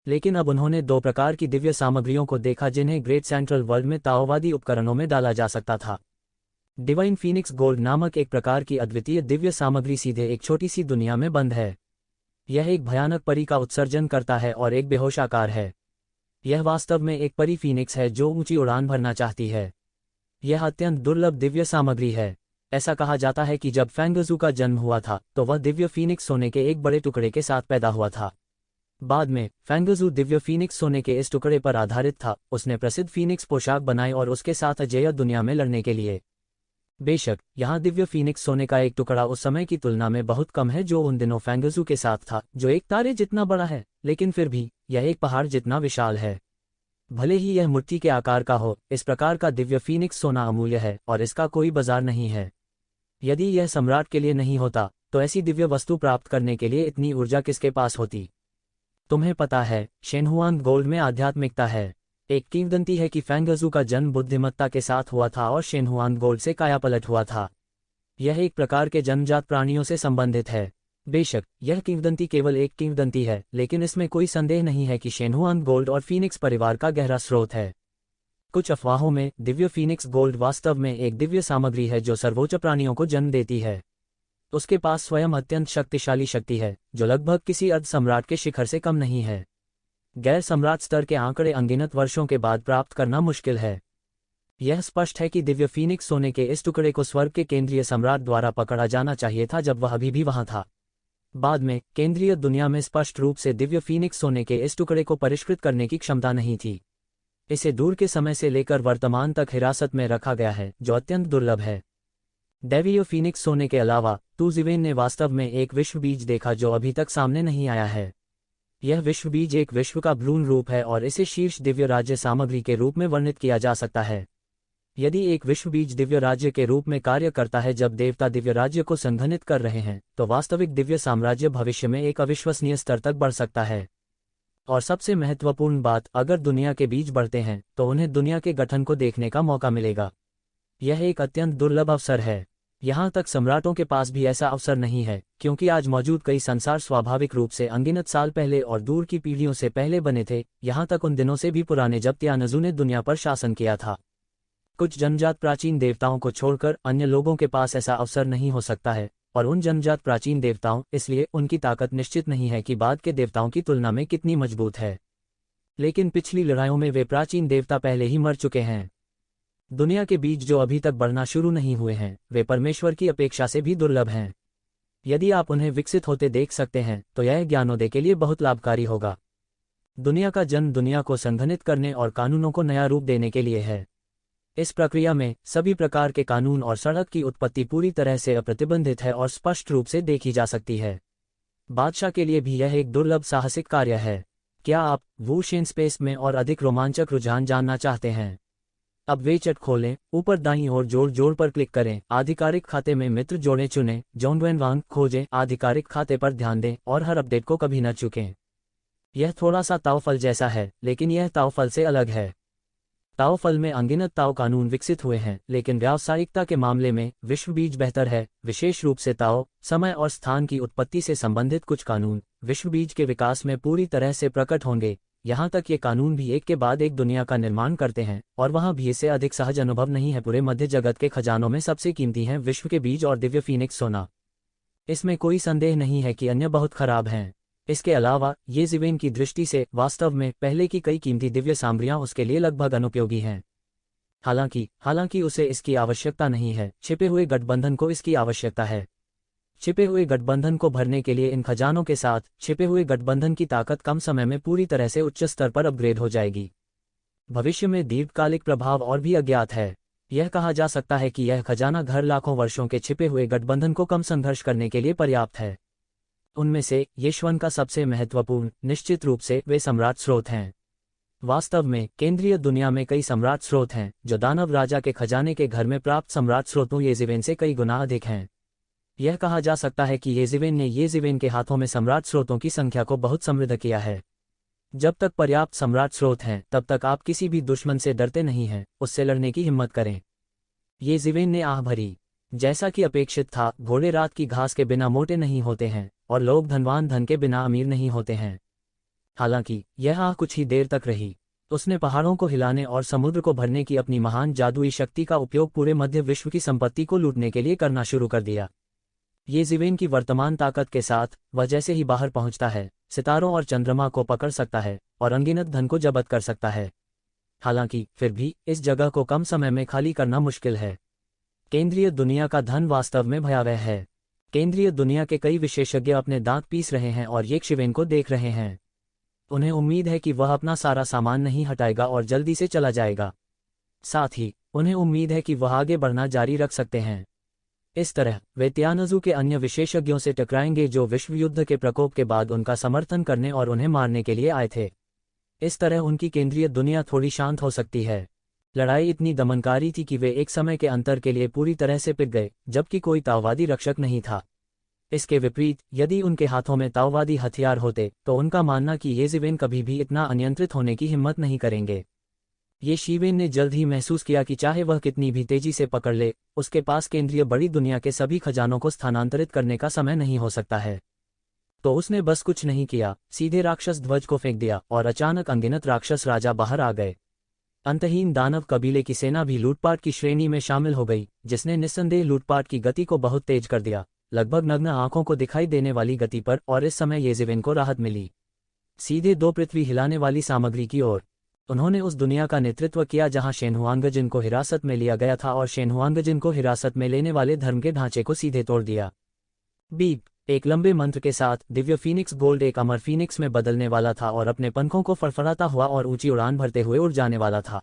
लेकिन अब उन्होंने 2 प्रकार की दिव्य सामग्रियों को देखा जिन्हें ग्रेट सेंट्रल वर्ल्ड में ताओवादी उपकरणों में डाला जा सकता था। डिवाइन फीनिक्स गोल्ड नामक एक प्रकार की अद्वितीय दिव्य सामग्री सीधे एक छोटी सी दुनिया में बंद है। यह एक भयानक परी का उत्सर्जन करता है और एक बेहोश आकार है। यह वास्तव में एक परी फीनिक्स है जो ऊंची उड़ान भरना चाहती है। यह अत्यंत दुर्लभ दिव्य सामग्री है। ऐसा कहा जाता है कि जब फेंगजू का जन्म हुआ था तो वह दिव्य फीनिक्स सोने के एक बड़े टुकड़े के साथ पैदा हुआ था। बाद में फेंगजू दिव्य फीनिक्स सोने के इस टुकड़े पर आधारित था। उसने प्रसिद्ध फीनिक्स पोशाक बनाई और उसके साथ अजेय दुनिया में लड़ने के लिए। बेशक यहाँ दिव्य फीनिक्स सोने का एक टुकड़ा उस समय की तुलना में बहुत कम है जो उन दिनों फेंगजू के साथ था, जो एक तारे जितना बड़ा है, लेकिन फिर भी यह एक पहाड़ जितना विशाल है। भले ही यह मिट्टी के आकार का हो, इस प्रकार का दिव्य फीनिक्स सोना अमूल्य है और इसका कोई बाजार नहीं है। यदि यह सम्राट के लिए नहीं होता तो ऐसी दिव्य वस्तु प्राप्त करने के लिए इतनी ऊर्जा किसके पास होती। तुम्हें पता है, शेनहुआंग गोल्ड में आध्यात्मिकता है। एक किंवदंती है कि फेंगजू का जन्म बुद्धिमत्ता के साथ हुआ था और शेनहुआंग गोल्ड से कायापलट हुआ था। यह एक प्रकार के जन्मजात प्राणियों से संबंधित है। बेशक यह किंवदंती केवल एक किंवदंती है, लेकिन इसमें कोई संदेह नहीं है कि शेनहुआंग गोल्ड और फीनिक्स परिवार का गहरा स्रोत है। कुछ अफवाहों में दिव्य फीनिक्स गोल्ड वास्तव में एक दिव्य सामग्री है जो सर्वोच्च प्राणियों को जन्म देती है। उसके पास स्वयं अत्यंत शक्तिशाली शक्ति है जो लगभग किसी अर्ध सम्राट के शिखर से कम नहीं है। गैर सम्राट स्तर के आंकड़े अनगिनत वर्षों के बाद प्राप्त करना मुश्किल है। यह स्पष्ट है कि दिव्य फीनिक्स सोने के इस टुकड़े को स्वर्ग के केंद्रीय सम्राट द्वारा पकड़ा जाना चाहिए था जब वह अभी भी वहां था। बाद में केंद्रीय दुनिया में स्पष्ट रूप से दिव्य फीनिक्स सोने के इस टुकड़े को परिष्कृत करने की क्षमता नहीं थी। इसे दूर के समय से लेकर वर्तमान तक हिरासत में रखा गया है, जो अत्यंत दुर्लभ है। दैवीय फीनिक्स सोने के अलावा तू जिवेन ने वास्तव में एक विश्व बीज देखा जो अभी तक सामने नहीं आया है। यह विश्व बीज एक विश्व का भ्रूण रूप है और इसे शीर्ष दिव्य राज्य सामग्री के रूप में वर्णित किया जा सकता है। यदि एक विश्व बीज दिव्य राज्य के रूप में कार्य करता है जब देवता दिव्य राज्य को संघनित कर रहे हैं, तो वास्तविक दिव्य साम्राज्य भविष्य में एक अविश्वसनीय स्तर तक बढ़ सकता है। और सबसे महत्वपूर्ण बात, अगर दुनिया के बीज बढ़ते हैं तो उन्हें दुनिया के गठन को देखने का मौका मिलेगा। यह एक अत्यंत दुर्लभ अवसर है। यहाँ तक सम्राटों के पास भी ऐसा अवसर नहीं है, क्योंकि आज मौजूद कई संसार स्वाभाविक रूप से अनगिनत साल पहले और दूर की पीढ़ियों से पहले बने थे, यहाँ तक उन दिनों से भी पुराने जब त्यानजू ने दुनिया पर शासन किया था। कुछ जन्मजात प्राचीन देवताओं को छोड़कर अन्य लोगों के पास ऐसा अवसर नहीं हो सकता है, और उन जन्मजात प्राचीन देवताओं, इसलिए उनकी ताकत निश्चित नहीं है कि बाद के देवताओं की तुलना में कितनी मजबूत है। लेकिन पिछली लड़ाइयों में वे प्राचीन देवता पहले ही मर चुके हैं। दुनिया के बीज जो अभी तक बढ़ना शुरू नहीं हुए हैं, वे परमेश्वर की अपेक्षा से भी दुर्लभ हैं। यदि आप उन्हें विकसित होते देख सकते हैं तो यह ज्ञानोदय के लिए बहुत लाभकारी होगा। दुनिया का जन्म दुनिया को संघनित करने और कानूनों को नया रूप देने के लिए है। इस प्रक्रिया में सभी प्रकार के कानून और सड़क की उत्पत्ति पूरी तरह से अप्रतिबंधित है और स्पष्ट रूप से देखी जा सकती है। बादशाह के लिए भी यह एक दुर्लभ साहसिक कार्य है। क्या आप वूशेन स्पेस में और अधिक रोमांचक रुझान जानना चाहते हैं? अब वेचट खोलें, ऊपर दाईं ओर जोड़ पर क्लिक करें, आधिकारिक खाते में मित्र जोड़ें चुनें, जोंगवेनवांग खोजें, आधिकारिक खाते पर ध्यान दें और हर अपडेट को कभी न चूकें। यह थोड़ा सा ताओ फल जैसा है, लेकिन यह ताओ फल से अलग है। ताओ फल में अनगिनत ताओ कानून विकसित हुए हैं, लेकिन व्यावसायिकता के मामले में विश्व बीज बेहतर है। विशेष रूप से ताओ समय और स्थान की उत्पत्ति से संबंधित कुछ कानून विश्व बीज के विकास में पूरी तरह से प्रकट होंगे। यहाँ तक ये कानून भी एक के बाद एक दुनिया का निर्माण करते हैं, और वहाँ भी इससे अधिक सहज अनुभव नहीं है। पूरे मध्य जगत के खजानों में सबसे कीमती हैं विश्व के बीज और दिव्य फीनिक्स सोना। इसमें कोई संदेह नहीं है कि अन्य बहुत खराब हैं। इसके अलावा ये जिवेन की दृष्टि से वास्तव में पहले की कई कीमती दिव्य सामग्रियां उसके लिए लगभग अनुपयोगी हैं। हालांकि उसे इसकी आवश्यकता नहीं है। छिपे हुए गठबंधन को इसकी आवश्यकता है। छिपे हुए गठबंधन को भरने के लिए इन खजानों के साथ छिपे हुए गठबंधन की ताकत कम समय में पूरी तरह से उच्च स्तर पर अपग्रेड हो जाएगी। भविष्य में दीर्घकालिक प्रभाव और भी अज्ञात है। यह कहा जा सकता है कि यह खजाना घर लाखों वर्षों के छिपे हुए गठबंधन को कम संघर्ष करने के लिए पर्याप्त है। उनमें से येशवन का सबसे महत्वपूर्ण निश्चित रूप से वे सम्राट स्रोत हैं। वास्तव में केंद्रीय दुनिया में कई सम्राट स्रोत हैं जो दानव राजा के खजाने के घर में प्राप्त सम्राट स्रोतों येजिवेन से कई गुना अधिक हैं। यह कहा जा सकता है कि येजिवेन ने येजिवेन के हाथों में सम्राट स्रोतों की संख्या को बहुत समृद्ध किया है। जब तक पर्याप्त सम्राट स्रोत हैं तब तक आप किसी भी दुश्मन से डरते नहीं हैं, उससे लड़ने की हिम्मत करें। येजिवेन ने आह भरी। जैसा कि अपेक्षित था, घोड़े रात की घास के बिना मोटे नहीं होते हैं और लोग धनवान धन के बिना अमीर नहीं होते हैं। हालांकि यह आह कुछ ही देर तक रही। उसने पहाड़ों को हिलाने और समुद्र को भरने की अपनी महान जादुई शक्ति का उपयोग पूरे मध्य विश्व की संपत्ति को लूटने के लिए करना शुरू कर दिया। येजिवेन की वर्तमान ताकत के साथ वह जैसे ही बाहर पहुंचता है, सितारों और चंद्रमा को पकड़ सकता है और अनगिनत धन को जब्त कर सकता है। हालांकि फिर भी इस जगह को कम समय में खाली करना मुश्किल है। केंद्रीय दुनिया का धन वास्तव में भयावह है। केंद्रीय दुनिया के कई विशेषज्ञ अपने दांत पीस रहे हैं और येशिवेन को देख रहे हैं। उन्हें उम्मीद है कि वह अपना सारा सामान नहीं हटाएगा और जल्दी से चला जाएगा। साथ ही उन्हें उम्मीद है कि वह आगे बढ़ना जारी रख सकते हैं। इस तरह वे तियानजू के अन्य विशेषज्ञों से टकराएंगे जो विश्व युद्ध के प्रकोप के बाद उनका समर्थन करने और उन्हें मारने के लिए आए थे। इस तरह उनकी केंद्रीय दुनिया थोड़ी शांत हो सकती है। लड़ाई इतनी दमनकारी थी कि वे एक समय के अंतर के लिए पूरी तरह से पिघल गए, जबकि कोई ताओवादी रक्षक नहीं था। इसके विपरीत यदि उनके हाथों में ताओवादी हथियार होते तो उनका मानना कि येशिवेन कभी भी इतना अनियंत्रित होने की हिम्मत नहीं करेंगे। येशिवेन ने जल्द ही महसूस किया कि चाहे वह कितनी भी तेजी से पकड़ ले, उसके पास केंद्रीय बड़ी दुनिया के सभी खजानों को स्थानांतरित करने का समय नहीं हो सकता है। तो उसने बस कुछ नहीं किया, सीधे राक्षस ध्वज को फेंक दिया और अचानक अनगिनत राक्षस राजा बाहर आ गए। अंतहीन दानव कबीले की सेना भी लूटपाट की श्रेणी में शामिल हो गई, जिसने निस्संदेह लूटपाट की गति को बहुत तेज कर दिया, लगभग नग्न आंखों को दिखाई देने वाली गति पर। और इस समय येशिवेन को राहत मिली, सीधे 2 पृथ्वी हिलाने वाली सामग्री की ओर। उन्होंने उस दुनिया का नेतृत्व किया जहां शेनहुआंगजिन को हिरासत में लिया गया था और शेनहुआंगजिन को हिरासत में लेने वाले धर्म के ढांचे को सीधे तोड़ दिया। बीप एक लंबे मंत्र के साथ दिव्य फीनिक्स गोल्ड एक अमर फीनिक्स में बदलने वाला था और अपने पंखों को फड़फड़ाता हुआ और ऊंची उड़ान भरते हुए उड़ जाने वाला था।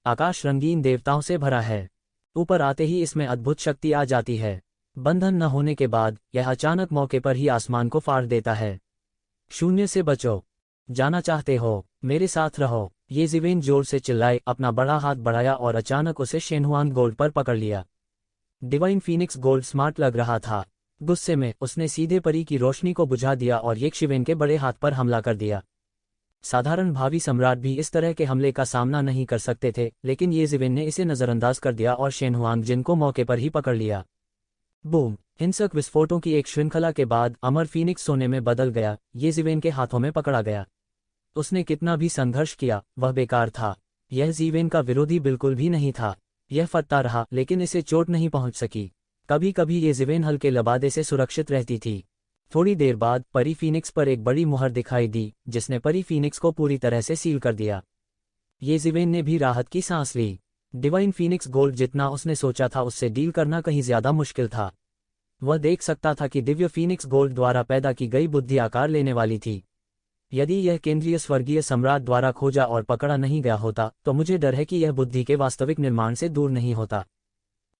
आकाश रंगीन देवताओं से भरा है। ऊपर आते ही इसमें अद्भुत शक्ति आ जाती है। बंधन न होने के बाद यह अचानक मौके पर ही आसमान को फाड़ देता है। शून्य से बचो, जाना चाहते हो, मेरे साथ रहो, येशिवेन जोर से चिल्लाए, अपना बड़ा हाथ बढ़ाया और अचानक उसे शेनहुआंग गोल्ड पर पकड़ लिया। डिवाइन फीनिक्स गोल्ड स्मार्ट लग रहा था। गुस्से में उसने सीधे परी की रोशनी को बुझा दिया और येशिवेन के बड़े हाथ पर हमला कर दिया। साधारण भावी सम्राट भी इस तरह के हमले का सामना नहीं कर सकते थे, लेकिन येशिवेन ने इसे नजरअंदाज कर दिया और शेनहुआंगजिन को मौके पर ही पकड़ लिया। बूम! हिंसक विस्फोटों की एक श्रृंखला के बाद अमर फीनिक्स सोने में बदल गया, येशिवेन के हाथों में पकड़ा गया। उसने कितना भी संघर्ष किया, वह बेकार था। यह येशिवेन का विरोधी बिल्कुल भी नहीं था। यह फटता रहा, लेकिन इसे चोट नहीं पहुंच सकी। कभी कभी येशिवेन हल्के लबादे से सुरक्षित रहती थी। थोड़ी देर बाद परी फीनिक्स पर एक बड़ी मुहर दिखाई दी, जिसने परी फीनिक्स को पूरी तरह से सील कर दिया। येशिवेन ने भी राहत की सांस ली। डिवाइन फीनिक्स गोल्ड जितना उसने सोचा था उससे डील करना कहीं ज्यादा मुश्किल था। वह देख सकता था कि दिव्य फीनिक्स गोल्ड द्वारा पैदा की गई बुद्धि आकार लेने वाली थी। यदि यह केंद्रीय स्वर्गीय सम्राट द्वारा खोजा और पकड़ा नहीं गया होता तो मुझे डर है कि यह बुद्धि के वास्तविक निर्माण से दूर नहीं होता।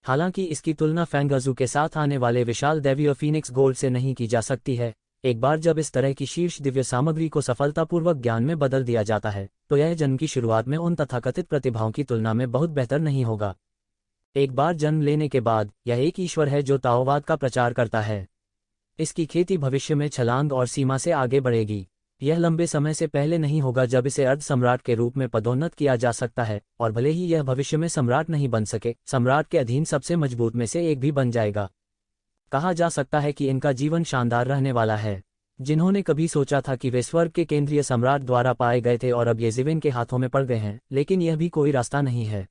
हालांकि इसकी तुलना फैंगजू के साथ आने वाले विशाल दैवीय फीनिक्स गोल्ड से नहीं की जा सकती है। एक बार जब इस तरह की शीर्ष दिव्य सामग्री को सफलतापूर्वक ज्ञान में बदल दिया जाता है तो यह जन्म की शुरुआत में उन तथाकथित प्रतिभाओं की तुलना में बहुत बेहतर नहीं होगा। एक बार जन्म लेने के बाद यह एक ईश्वर है जो ताओवाद का प्रचार करता है। इसकी खेती भविष्य में छलांग और सीमा से आगे बढ़ेगी। यह लंबे समय से पहले नहीं होगा जब इसे अर्ध सम्राट के रूप में पदोन्नत किया जा सकता है, और भले ही यह भविष्य में सम्राट नहीं बन सके, सम्राट के अधीन सबसे मजबूत में से एक भी बन जाएगा। कहा जा सकता है कि इनका जीवन शानदार रहने वाला है। जिन्होंने कभी सोचा था कि वे स्वर्ग के केंद्रीय सम्राट द्वारा पाए गए थे और अब येशिवेन के हाथों में पड़ गए हैं, लेकिन यह भी कोई रास्ता नहीं है।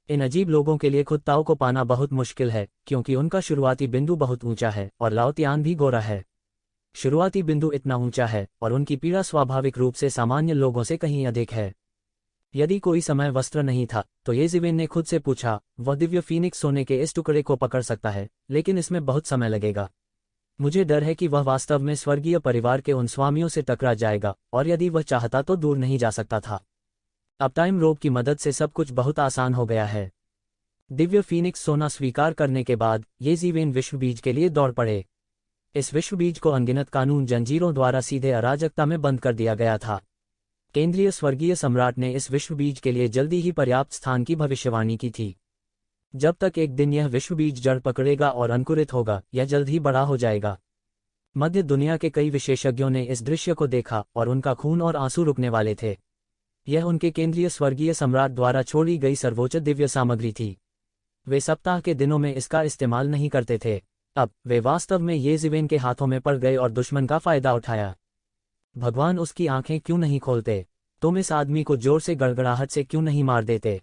इन अजीब लोगों के लिए खुद ताओ को पाना बहुत मुश्किल है, क्योंकि उनका शुरुआती बिंदु बहुत ऊंचा है और लाओ तियान भी गोरा है। शुरुआती बिंदु इतना ऊंचा है और उनकी पीड़ा स्वाभाविक रूप से सामान्य लोगों से कहीं अधिक है। यदि कोई समय वस्त्र नहीं था तो येशिवेन ने खुद से पूछा, वह दिव्य फीनिक्स सोने के इस टुकड़े को पकड़ सकता है, लेकिन इसमें बहुत समय लगेगा। मुझे डर है कि वह वास्तव में स्वर्गीय परिवार के उन स्वामियों से टकरा जाएगा, और यदि वह चाहता तो दूर नहीं जा सकता था। अब टाइम रोप की मदद से सब कुछ बहुत आसान हो गया है। दिव्य फीनिक्स सोना स्वीकार करने के बाद येशिवेन विश्व बीज के लिए दौड़ पड़े। इस विश्व बीज को अनगिनत कानून जंजीरों द्वारा सीधे अराजकता में बंद कर दिया गया था। केंद्रीय स्वर्गीय सम्राट ने इस विश्व बीज के लिए जल्दी ही पर्याप्त स्थान की भविष्यवाणी की थी। जब तक एक दिन यह विश्व बीज जड़ पकड़ेगा और अंकुरित होगा, यह जल्द ही बड़ा हो जाएगा। मध्य दुनिया के कई विशेषज्ञों ने इस दृश्य को देखा और उनका खून और आंसू रुकने वाले थे। यह उनके केंद्रीय स्वर्गीय सम्राट द्वारा छोड़ी गई सर्वोच्च दिव्य सामग्री थी। वे सप्ताह के दिनों में इसका इस्तेमाल नहीं करते थे। अब वे वास्तव में येशिवेन के हाथों में पड़ गए और दुश्मन का फायदा उठाया। भगवान उसकी आंखें क्यों नहीं खोलते? तुम इस आदमी को जोर से गड़गड़ाहट से क्यों नहीं मार देते?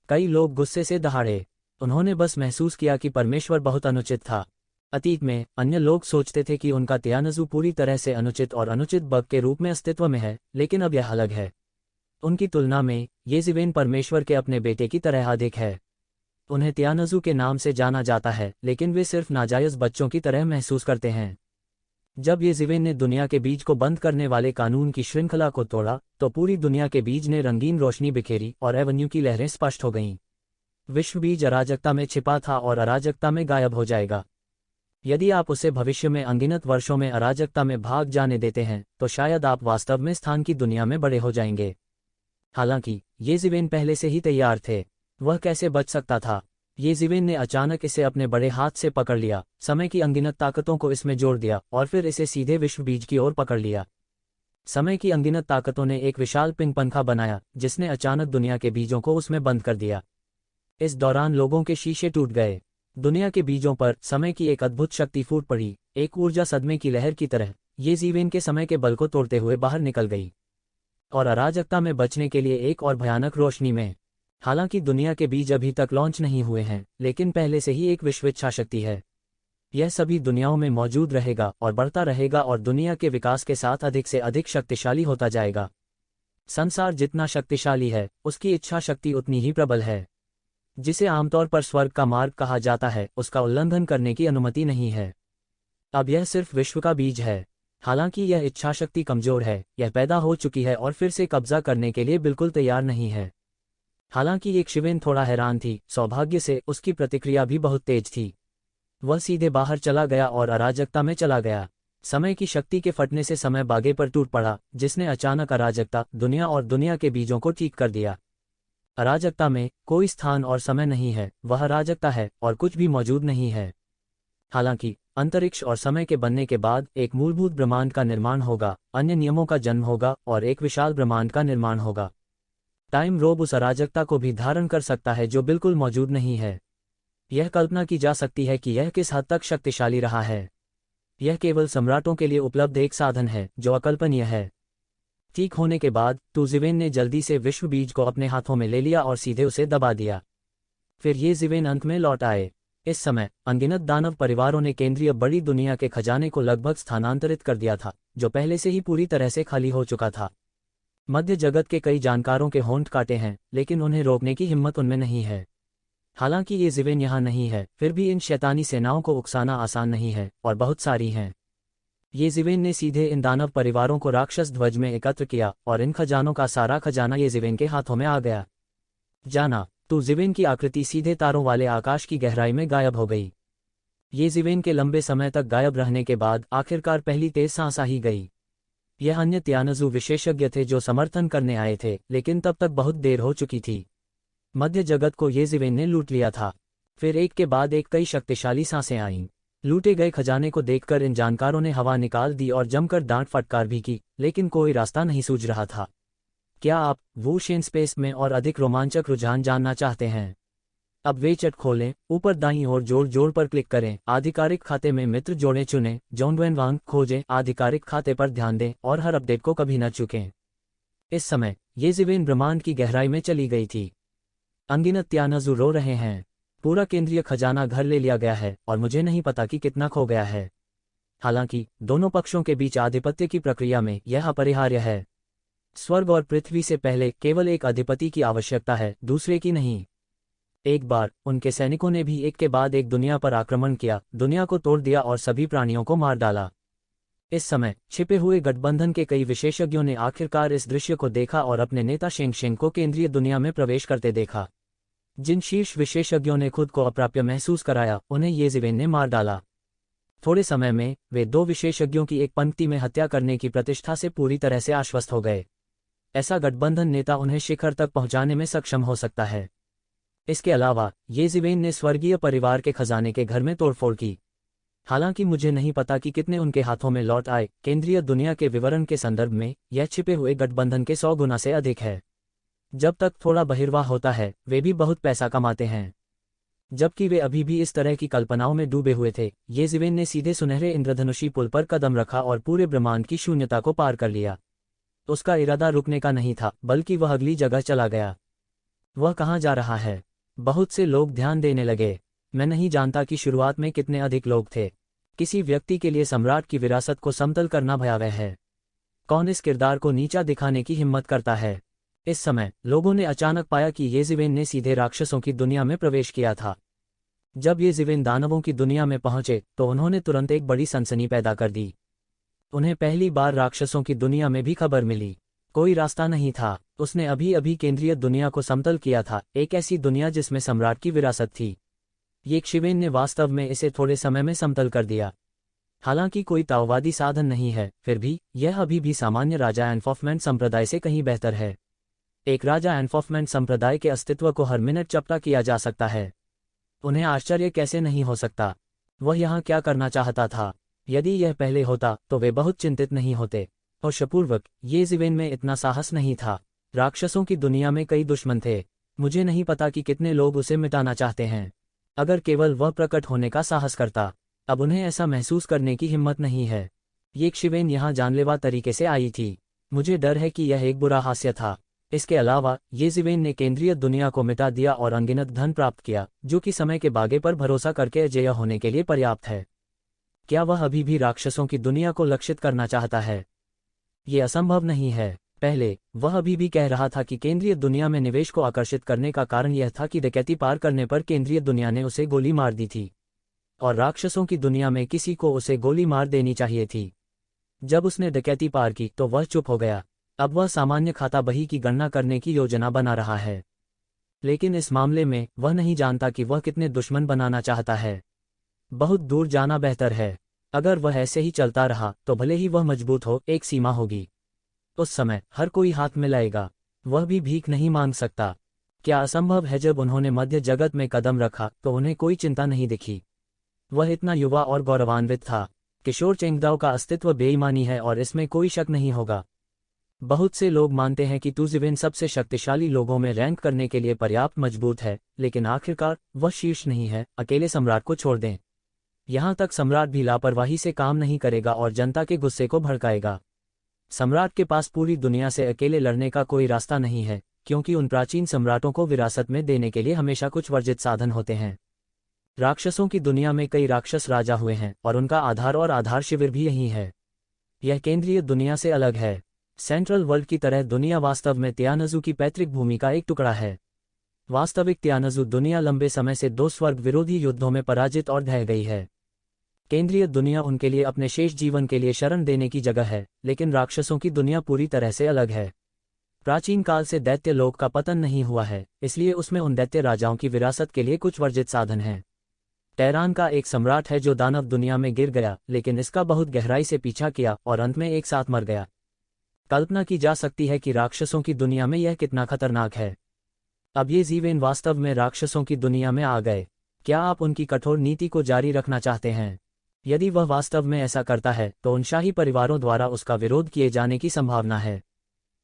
कई लोग गुस्से से दहाड़े। उन्होंने बस महसूस किया कि परमेश्वर बहुत अनुचित था। अतीत में अन्य लोग सोचते थे कि उनका तियानजू पूरी तरह से अनुचित और अनुचित बग के रूप में अस्तित्व में है, लेकिन अब यह अलग है। उनकी तुलना में येशिवेन परमेश्वर के अपने बेटे की तरह अधिक है। उन्हें तियानजू के नाम से जाना जाता है, लेकिन वे सिर्फ नाजायज़ बच्चों की तरह महसूस करते हैं। जब ये ज़िवेन ने दुनिया के बीज को बंद करने वाले कानून की श्रृंखला को तोड़ा, तो पूरी दुनिया के बीज ने रंगीन रोशनी बिखेरी और एवेन्यू की लहरें स्पष्ट हो गईं। विश्व बीज अराजकता में छिपा था और अराजकता में गायब हो जाएगा। यदि आप उसे भविष्य में अनगिनत वर्षों में अराजकता में भाग जाने देते हैं, तो शायद आप वास्तव में स्थान की दुनिया में बड़े हो जाएंगे। हालांकि ये ज़िवेन पहले से ही तैयार थे। वह कैसे बच सकता था? ये ज़िवेन ने अचानक इसे अपने बड़े हाथ से पकड़ लिया, समय की अनगिनत ताकतों को इसमें जोड़ दिया और फिर इसे सीधे विश्व बीज की ओर पकड़ लिया। समय की अनगिनत ताकतों ने एक विशाल पिंग पंखा बनाया, जिसने अचानक दुनिया के बीजों को उसमें बंद कर दिया। इस दौरान लोगों के शीशे टूट गए। दुनिया के बीजों पर समय की एक अद्भुत शक्ति फूट पड़ी, एक ऊर्जा सदमे की लहर की तरह। ये ज़िवेन के समय के बल को तोड़ते हुए बाहर निकल गई और अराजकता में बचने के लिए एक और भयानक रोशनी में। हालांकि दुनिया के बीज अभी तक लॉन्च नहीं हुए हैं, लेकिन पहले से ही एक विश्व इच्छा शक्ति है। यह सभी दुनियाओं में मौजूद रहेगा और बढ़ता रहेगा और दुनिया के विकास के साथ अधिक से अधिक शक्तिशाली होता जाएगा। संसार जितना शक्तिशाली है, उसकी इच्छा शक्ति उतनी ही प्रबल है। जिसे आमतौर पर स्वर्ग का मार्ग कहा जाता है, उसका उल्लंघन करने की अनुमति नहीं है। अब यह सिर्फ विश्व का बीज है। हालांकि यह इच्छाशक्ति कमजोर है, यह पैदा हो चुकी है और फिर से कब्जा करने के लिए बिल्कुल तैयार नहीं है। हालांकि एक शिवेन थोड़ा हैरान थी, सौभाग्य से उसकी प्रतिक्रिया भी बहुत तेज थी। वह सीधे बाहर चला गया और अराजकता में चला गया। समय की शक्ति के फटने से समय बागे पर टूट पड़ा, जिसने अचानक अराजकता, दुनिया और दुनिया के बीजों को ठीक कर दिया। अराजकता में कोई स्थान और समय नहीं है, वह अराजकता है और कुछ भी मौजूद नहीं है। हालांकि अंतरिक्ष और समय के बनने के बाद एक मूलभूत ब्रह्मांड का निर्माण होगा, अन्य नियमों का जन्म होगा और एक विशाल ब्रह्मांड का निर्माण होगा। टाइम रोब उस अराजकता को भी धारण कर सकता है जो बिल्कुल मौजूद नहीं है। यह कल्पना की जा सकती है कि यह किस हद तक शक्तिशाली रहा है। यह केवल सम्राटों के लिए उपलब्ध एक साधन है जो अकल्पनीय है। ठीक होने के बाद ज़िवेन ने जल्दी से विश्व बीज को अपने हाथों में ले लिया और सीधे उसे दबा दिया। फिर ये ज़िवेन अंत में लौट आए। इस समय अनगिनत दानव परिवारों ने केंद्रीय बड़ी दुनिया के खजाने को लगभग स्थानांतरित कर दिया था, जो पहले से ही पूरी तरह से खाली हो चुका था। मध्य जगत के कई जानकारों के होंठ काटे हैं, लेकिन उन्हें रोकने की हिम्मत उनमें नहीं है। हालांकि ये ज़िवेन यहाँ नहीं है, फिर भी इन शैतानी सेनाओं को उकसाना आसान नहीं है और बहुत सारी हैं। ये ज़िवेन ने सीधे इन दानव परिवारों को राक्षस ध्वज में एकत्र किया और इन खजानों का सारा खजाना ये ज़िवेन के हाथों में आ गया। जाना ज़िवेन की आकृति सीधे तारों वाले आकाश की गहराई में गायब हो गई। ये ज़िवेन के लंबे समय तक गायब रहने के बाद आखिरकार पहली तेज सांस आ ही गई। यह अन्य तियानजू विशेषज्ञ थे जो समर्थन करने आए थे, लेकिन तब तक बहुत देर हो चुकी थी। मध्य जगत को ये ज़िवेन ने लूट लिया था। फिर एक के बाद एक कई शक्तिशाली सांसें आईं। लूटे गए खजाने को देखकर इन जानकारों ने हवा निकाल दी और जमकर डांट फटकार भी की, लेकिन कोई रास्ता नहीं सूझ रहा था। क्या आप वूशेन स्पेस में और अधिक रोमांचक रुझान जानना चाहते हैं? अब वेचट खोलें, ऊपर दाईं ओर जोड़ पर क्लिक करें, आधिकारिक खाते में मित्र जोड़ें चुनें, जॉनवेन वांग खोजें, आधिकारिक खाते पर ध्यान दें और हर अपडेट को कभी न चूकें। इस समय ये ज़िवेन ब्रह्मांड की गहराई में चली गई थी। अनगिनत तियानजू रो रहे हैं। पूरा केंद्रीय खजाना घर ले लिया गया है और मुझे नहीं पता कि कितना खो गया है। हालांकि दोनों पक्षों के बीच आधिपत्य की प्रक्रिया में यह अपरिहार्य है। स्वर्ग और पृथ्वी से पहले केवल एक अधिपति की आवश्यकता है, दूसरे की नहीं। एक बार उनके सैनिकों ने भी एक के बाद एक दुनिया पर आक्रमण किया, दुनिया को तोड़ दिया और सभी प्राणियों को मार डाला। इस समय छिपे हुए गठबंधन के कई विशेषज्ञों ने आखिरकार इस दृश्य को देखा और अपने नेता शेंग को केंद्रीय दुनिया में प्रवेश करते देखा। जिन शीर्ष विशेषज्ञों ने खुद को अप्राप्य महसूस कराया, उन्हें ये ज़िवेन ने मार डाला। थोड़े समय में वे दो विशेषज्ञों की एक पंक्ति में हत्या करने की प्रतिष्ठा से पूरी तरह से आश्वस्त हो गए। ऐसा गठबंधन नेता उन्हें शिखर तक पहुंचाने में सक्षम हो सकता है। इसके अलावा ये ज़िवेन ने स्वर्गीय परिवार के खजाने के घर में तोड़फोड़ की। हालांकि मुझे नहीं पता कि कितने उनके हाथों में लौट आए। केंद्रीय दुनिया के विवरण के संदर्भ में यह छिपे हुए गठबंधन के 100 गुना से अधिक है। जब तक थोड़ा बहिर्वाह होता है, वे भी बहुत पैसा कमाते हैं। जबकि वे अभी भी इस तरह की कल्पनाओं में डूबे हुए थे, ये ज़िवेन ने सीधे सुनहरे इंद्रधनुषी पुल पर कदम रखा और पूरे ब्रह्मांड की शून्यता को पार कर लिया। उसका इरादा रुकने का नहीं था, बल्कि वह अगली जगह चला गया। वह कहाँ जा रहा है? बहुत से लोग ध्यान देने लगे। मैं नहीं जानता कि शुरुआत में कितने अधिक लोग थे। किसी व्यक्ति के लिए सम्राट की विरासत को समतल करना भयावह है। कौन इस किरदार को नीचा दिखाने की हिम्मत करता है? इस समय लोगों ने अचानक पाया कि येज़िवेन ने सीधे राक्षसों की दुनिया में प्रवेश किया था। जब येज़िवेन दानवों की दुनिया में पहुंचे तो उन्होंने तुरंत एक बड़ी सनसनी पैदा कर दी। उन्हें पहली बार राक्षसों की दुनिया में भी खबर मिली। कोई रास्ता नहीं था। उसने अभी अभी केंद्रीय दुनिया को समतल किया था, एक ऐसी दुनिया जिसमें सम्राट की विरासत थी। येज़िवेन ने वास्तव में इसे थोड़े समय में समतल कर दिया। हालांकि कोई ताओवादी साधन नहीं है, फिर भी यह अभी भी सामान्य राजा एनफोर्समेंट संप्रदाय से कहीं बेहतर है। एक राजा एनफोर्समेंट संप्रदाय के अस्तित्व को हर मिनट चपटा किया जा सकता है। उन्हें आश्चर्य कैसे नहीं हो सकता? वह यहाँ क्या करना चाहता था? यदि यह पहले होता तो वे बहुत चिंतित नहीं होते। होशपूर्वक येज़िवेन में इतना साहस नहीं था। राक्षसों की दुनिया में कई दुश्मन थे। मुझे नहीं पता कि कितने लोग उसे मिटाना चाहते हैं। अगर केवल वह प्रकट होने का साहस करता। अब उन्हें ऐसा महसूस करने की हिम्मत नहीं है। येज़िवेन यहाँ जानलेवा तरीके से आई थी। मुझे डर है कि यह एक बुरा हास्य था। इसके अलावा येज़िवेन ने केंद्रीय दुनिया को मिटा दिया और अनगिनत धन प्राप्त किया, जो कि समय के बागे पर भरोसा करके अजेय होने के लिए पर्याप्त है। क्या वह अभी भी राक्षसों की दुनिया को लक्षित करना चाहता है? ये असंभव नहीं है। पहले वह अभी भी कह रहा था कि केंद्रीय दुनिया में निवेश को आकर्षित करने का कारण यह था कि डकैती पार करने पर केंद्रीय दुनिया ने उसे गोली मार दी थी और राक्षसों की दुनिया में किसी को उसे गोली मार देनी चाहिए थी। जब उसने डकैती पार की तो वह चुप हो गया। अब वह सामान्य खाता बही की गणना करने की योजना बना रहा है। लेकिन इस मामले में वह नहीं जानता कि वह कितने दुश्मन बनाना चाहता है। बहुत दूर जाना बेहतर है। अगर वह ऐसे ही चलता रहा तो भले ही वह मजबूत हो, एक सीमा होगी। उस समय हर कोई हाथ मिलाएगा। वह भी भीख नहीं मांग सकता। क्या असंभव है? जब उन्होंने मध्य जगत में कदम रखा तो उन्हें कोई चिंता नहीं दिखी। वह इतना युवा और गौरवान्वित था। किशोर चेंगदाओ का अस्तित्व बेईमानी है और इसमें कोई शक नहीं होगा। बहुत से लोग मानते हैं कि येज़िवेन सबसे शक्तिशाली लोगों में रैंक करने के लिए पर्याप्त मजबूत है, लेकिन आखिरकार वह शीर्ष नहीं है। अकेले सम्राट को छोड़ दें। यहाँ तक सम्राट भी लापरवाही से काम नहीं करेगा और जनता के गुस्से को भड़काएगा। सम्राट के पास पूरी दुनिया से अकेले लड़ने का कोई रास्ता नहीं है, क्योंकि उन प्राचीन सम्राटों को विरासत में देने के लिए हमेशा कुछ वर्जित साधन होते हैं। राक्षसों की दुनिया में कई राक्षस राजा हुए हैं और उनका आधार और आधार शिविर भी यही है। यह केंद्रीय दुनिया से अलग है। सेंट्रल वर्ल्ड की तरह दुनिया वास्तव में तियानजू की पैतृक भूमि का एक टुकड़ा है। वास्तविक तियानजू दुनिया लंबे समय से दो स्वर्ग विरोधी युद्धों में पराजित और ढह गई है। केंद्रीय दुनिया उनके लिए अपने शेष जीवन के लिए शरण देने की जगह है, लेकिन राक्षसों की दुनिया पूरी तरह से अलग है। प्राचीन काल से दैत्य लोक का पतन नहीं हुआ है, इसलिए उसमें उन दैत्य राजाओं की विरासत के लिए कुछ वर्जित साधन हैं। टेरान का एक सम्राट है जो दानव दुनिया में गिर गया, लेकिन इसका बहुत गहराई से पीछा किया और अंत में एक साथ मर गया। कल्पना की जा सकती है कि राक्षसों की दुनिया में यह कितना खतरनाक है। अब येज़िवेन वास्तव में राक्षसों की दुनिया में आ गए। क्या आप उनकी कठोर नीति को जारी रखना चाहते हैं? यदि वह वास्तव में ऐसा करता है तो उन शाही परिवारों द्वारा उसका विरोध किए जाने की संभावना है।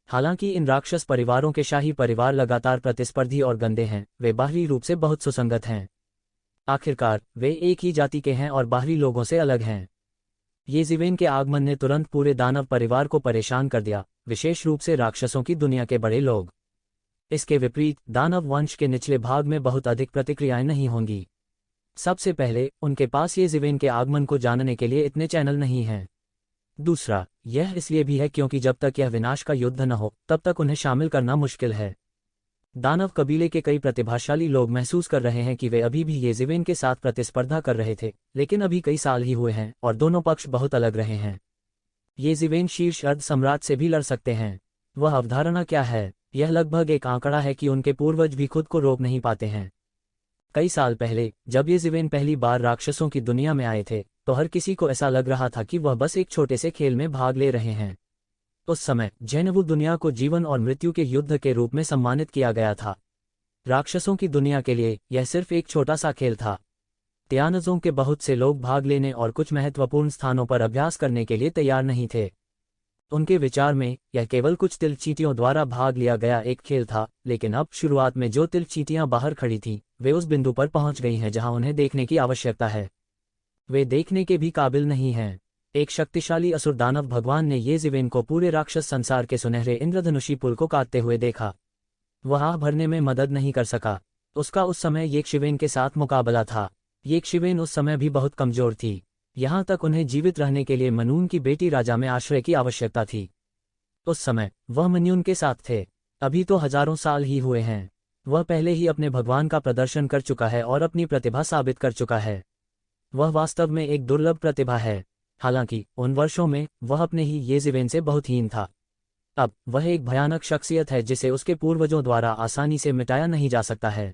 हालांकि इन राक्षस परिवारों के शाही परिवार लगातार प्रतिस्पर्धी और गंदे हैं, वे बाहरी रूप से बहुत सुसंगत हैं। आखिरकार वे एक ही जाति के हैं और बाहरी लोगों से अलग हैं। येज़िवेन के आगमन ने तुरंत पूरे दानव परिवार को परेशान कर दिया, विशेष रूप से राक्षसों की दुनिया के बड़े लोग। इसके विपरीत दानव वंश के निचले भाग में बहुत अधिक प्रतिक्रियाएं नहीं होंगी। सबसे पहले उनके पास येज़िवेन के आगमन को जानने के लिए इतने चैनल नहीं हैं। दूसरा, यह इसलिए भी है क्योंकि जब तक यह विनाश का युद्ध न हो तब तक उन्हें शामिल करना मुश्किल है। दानव कबीले के कई प्रतिभाशाली लोग महसूस कर रहे हैं कि वे अभी भी येज़िवेन के साथ प्रतिस्पर्धा कर रहे थे, लेकिन अभी कई साल ही हुए हैं और दोनों पक्ष बहुत अलग रहे हैं। येज़िवेन शीर्ष अर्ध सम्राट से भी लड़ सकते हैं। वह अवधारणा क्या है? यह लगभग एक आंकड़ा है कि उनके पूर्वज भी खुद को रोक नहीं पाते हैं। कई साल पहले जब येज़िवेन पहली बार राक्षसों की दुनिया में आए थे तो हर किसी को ऐसा लग रहा था कि वह बस एक छोटे से खेल में भाग ले रहे हैं। उस समय जैनवु दुनिया को जीवन और मृत्यु के युद्ध के रूप में सम्मानित किया गया था। राक्षसों की दुनिया के लिए यह सिर्फ एक छोटा सा खेल था। तियानजों के बहुत से लोग भाग लेने और कुछ महत्वपूर्ण स्थानों पर अभ्यास करने के लिए तैयार नहीं थे। उनके विचार में यह केवल कुछ तिलचीटियों द्वारा भाग लिया गया एक खेल था, लेकिन अब शुरुआत में जो तिलचीटियां बाहर खड़ी थीं, वे उस बिंदु पर पहुंच गई हैं जहां उन्हें देखने की आवश्यकता है। वे देखने के भी काबिल नहीं हैं। एक शक्तिशाली असुर दानव भगवान ने येज़िवेन को पूरे राक्षस संसार के सुनहरे इंद्रधनुषी पुल को काटते हुए देखा। वह आह भरने में मदद नहीं कर सका। उसका उस समय येज़िवेन के साथ मुकाबला था। येज़िवेन उस समय भी बहुत कमजोर थी। यहाँ तक उन्हें जीवित रहने के लिए मनून की बेटी राजा में आश्रय की आवश्यकता थी। उस समय वह मनून के साथ थे। अभी तो हजारों साल ही हुए हैं। वह पहले ही अपने भगवान का प्रदर्शन कर चुका है और अपनी प्रतिभा साबित कर चुका है। वह वास्तव में एक दुर्लभ प्रतिभा है। हालांकि उन वर्षों में वह अपने ही येज़िवेन से बहुत हीन था। अब वह एक भयानक शख्सियत है जिसे उसके पूर्वजों द्वारा आसानी से मिटाया नहीं जा सकता है।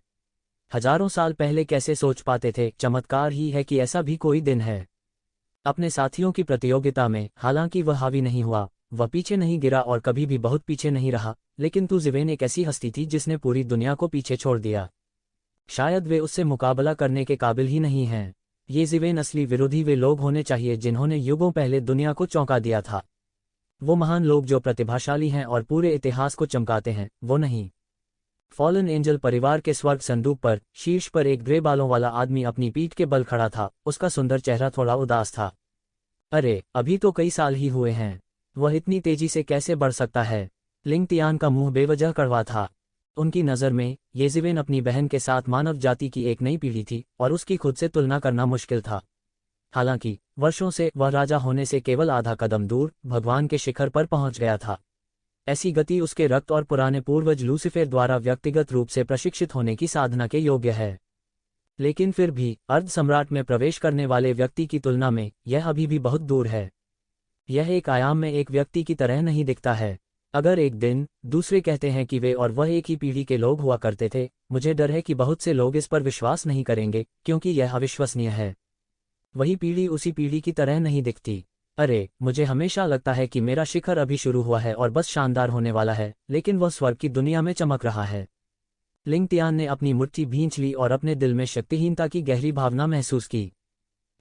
हजारों साल पहले कैसे सोच पाते थे, चमत्कार ही है कि ऐसा भी कोई दिन है। अपने साथियों की प्रतियोगिता में हालांकि वह हावी नहीं हुआ, वह पीछे नहीं गिरा और कभी भी बहुत पीछे नहीं रहा, लेकिन येज़िवेन एक ऐसी हस्ती थी जिसने पूरी दुनिया को पीछे छोड़ दिया। शायद वे उससे मुकाबला करने के काबिल ही नहीं हैं। येज़िवेन असली विरोधी वे लोग होने चाहिए जिन्होंने युगों पहले दुनिया को चौंका दिया था। वो महान लोग जो प्रतिभाशाली हैं और पूरे इतिहास को चमकाते हैं, वो नहीं। फॉलन एंजल परिवार के स्वर्ग संदूक पर शीर्ष पर एक ग्रे बालों वाला आदमी अपनी पीठ के बल खड़ा था। उसका सुंदर चेहरा थोड़ा उदास था। अरे, अभी तो कई साल ही हुए हैं। वह इतनी तेजी से कैसे बढ़ सकता है? लिंग तियान का मुंह बेवजह कड़वा था। उनकी नज़र में येज़िवेन अपनी बहन के साथ मानव जाति की एक नई पीढ़ी थी और उसकी खुद से तुलना करना मुश्किल था। हालांकि वर्षों से वह राजा होने से केवल आधा कदम दूर भगवान के शिखर पर पहुंच गया था। ऐसी गति उसके रक्त और पुराने पूर्वज लूसीफर द्वारा व्यक्तिगत रूप से प्रशिक्षित होने की साधना के योग्य है। लेकिन फिर भी अर्ध सम्राट में प्रवेश करने वाले व्यक्ति की तुलना में यह अभी भी बहुत दूर है। यह एक आयाम में एक व्यक्ति की तरह नहीं दिखता है। अगर एक दिन दूसरे कहते हैं कि वे और वह एक ही पीढ़ी के लोग हुआ करते थे, मुझे डर है कि बहुत से लोग इस पर विश्वास नहीं करेंगे क्योंकि यह अविश्वसनीय है। वही पीढ़ी उसी पीढ़ी की तरह नहीं दिखती। अरे, मुझे हमेशा लगता है कि मेरा शिखर अभी शुरू हुआ है और बस शानदार होने वाला है, लेकिन वह स्वर्ग की दुनिया में चमक रहा है। लिंग तियान ने अपनी मुट्ठी भींच ली और अपने दिल में शक्तिहीनता की गहरी भावना महसूस की।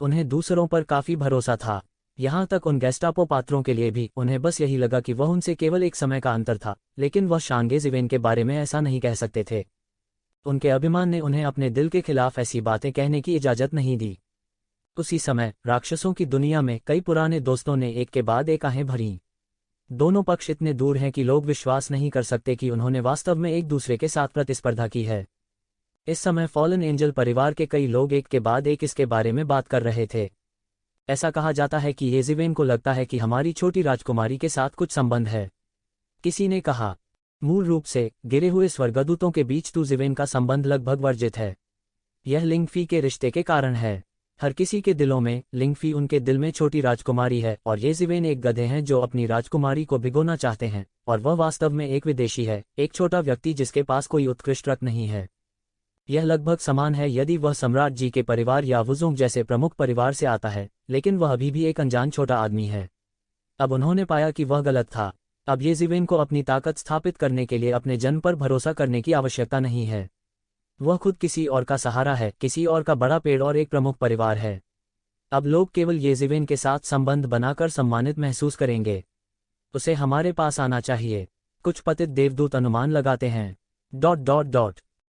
उन्हें दूसरों पर काफी भरोसा था, यहाँ तक उन गेस्टापो पात्रों के लिए भी। उन्हें बस यही लगा कि वह उनसे केवल एक समय का अंतर था, लेकिन वह शान येज़िवेन के बारे में ऐसा नहीं कह सकते थे। उनके अभिमान ने उन्हें अपने दिल के खिलाफ ऐसी बातें कहने की इजाजत नहीं दी। उसी समय राक्षसों की दुनिया में कई पुराने दोस्तों ने एक के बाद एक आहें भरीं। दोनों पक्ष इतने दूर हैं कि लोग विश्वास नहीं कर सकते कि उन्होंने वास्तव में एक दूसरे के साथ प्रतिस्पर्धा की है। इस समय फॉलन एंजल परिवार के कई लोग एक के बाद एक इसके बारे में बात कर रहे थे। ऐसा कहा जाता है कि येज़िवेन को लगता है कि हमारी छोटी राजकुमारी के साथ कुछ संबंध है। किसी ने कहा, मूल रूप से गिरे हुए स्वर्गदूतों के बीच येज़िवेन का संबंध लगभग वर्जित है। यह लिंगफी के रिश्ते के कारण है। हर किसी के दिलों में लिंगफी उनके दिल में छोटी राजकुमारी है और येज़िवेन एक गधे हैं जो अपनी राजकुमारी को भिगोना चाहते हैं, और वह वास्तव में एक विदेशी है, एक छोटा व्यक्ति जिसके पास कोई उत्कृष्ट रक्त नहीं है। यह लगभग समान है यदि वह सम्राट जी के परिवार या वुज़ोंग जैसे प्रमुख परिवार से आता है, लेकिन वह अभी भी एक अनजान छोटा आदमी है। अब उन्होंने पाया कि वह गलत था। अब येज़िवेन को अपनी ताकत स्थापित करने के लिए अपने जन्म पर भरोसा करने की आवश्यकता नहीं है। वह खुद किसी और का सहारा है, किसी और का बड़ा पेड़ और एक प्रमुख परिवार है। अब लोग केवल येज़िवेन के साथ संबंध बनाकर सम्मानित महसूस करेंगे। उसे हमारे पास आना चाहिए, कुछ पतित देवदूत अनुमान लगाते हैं।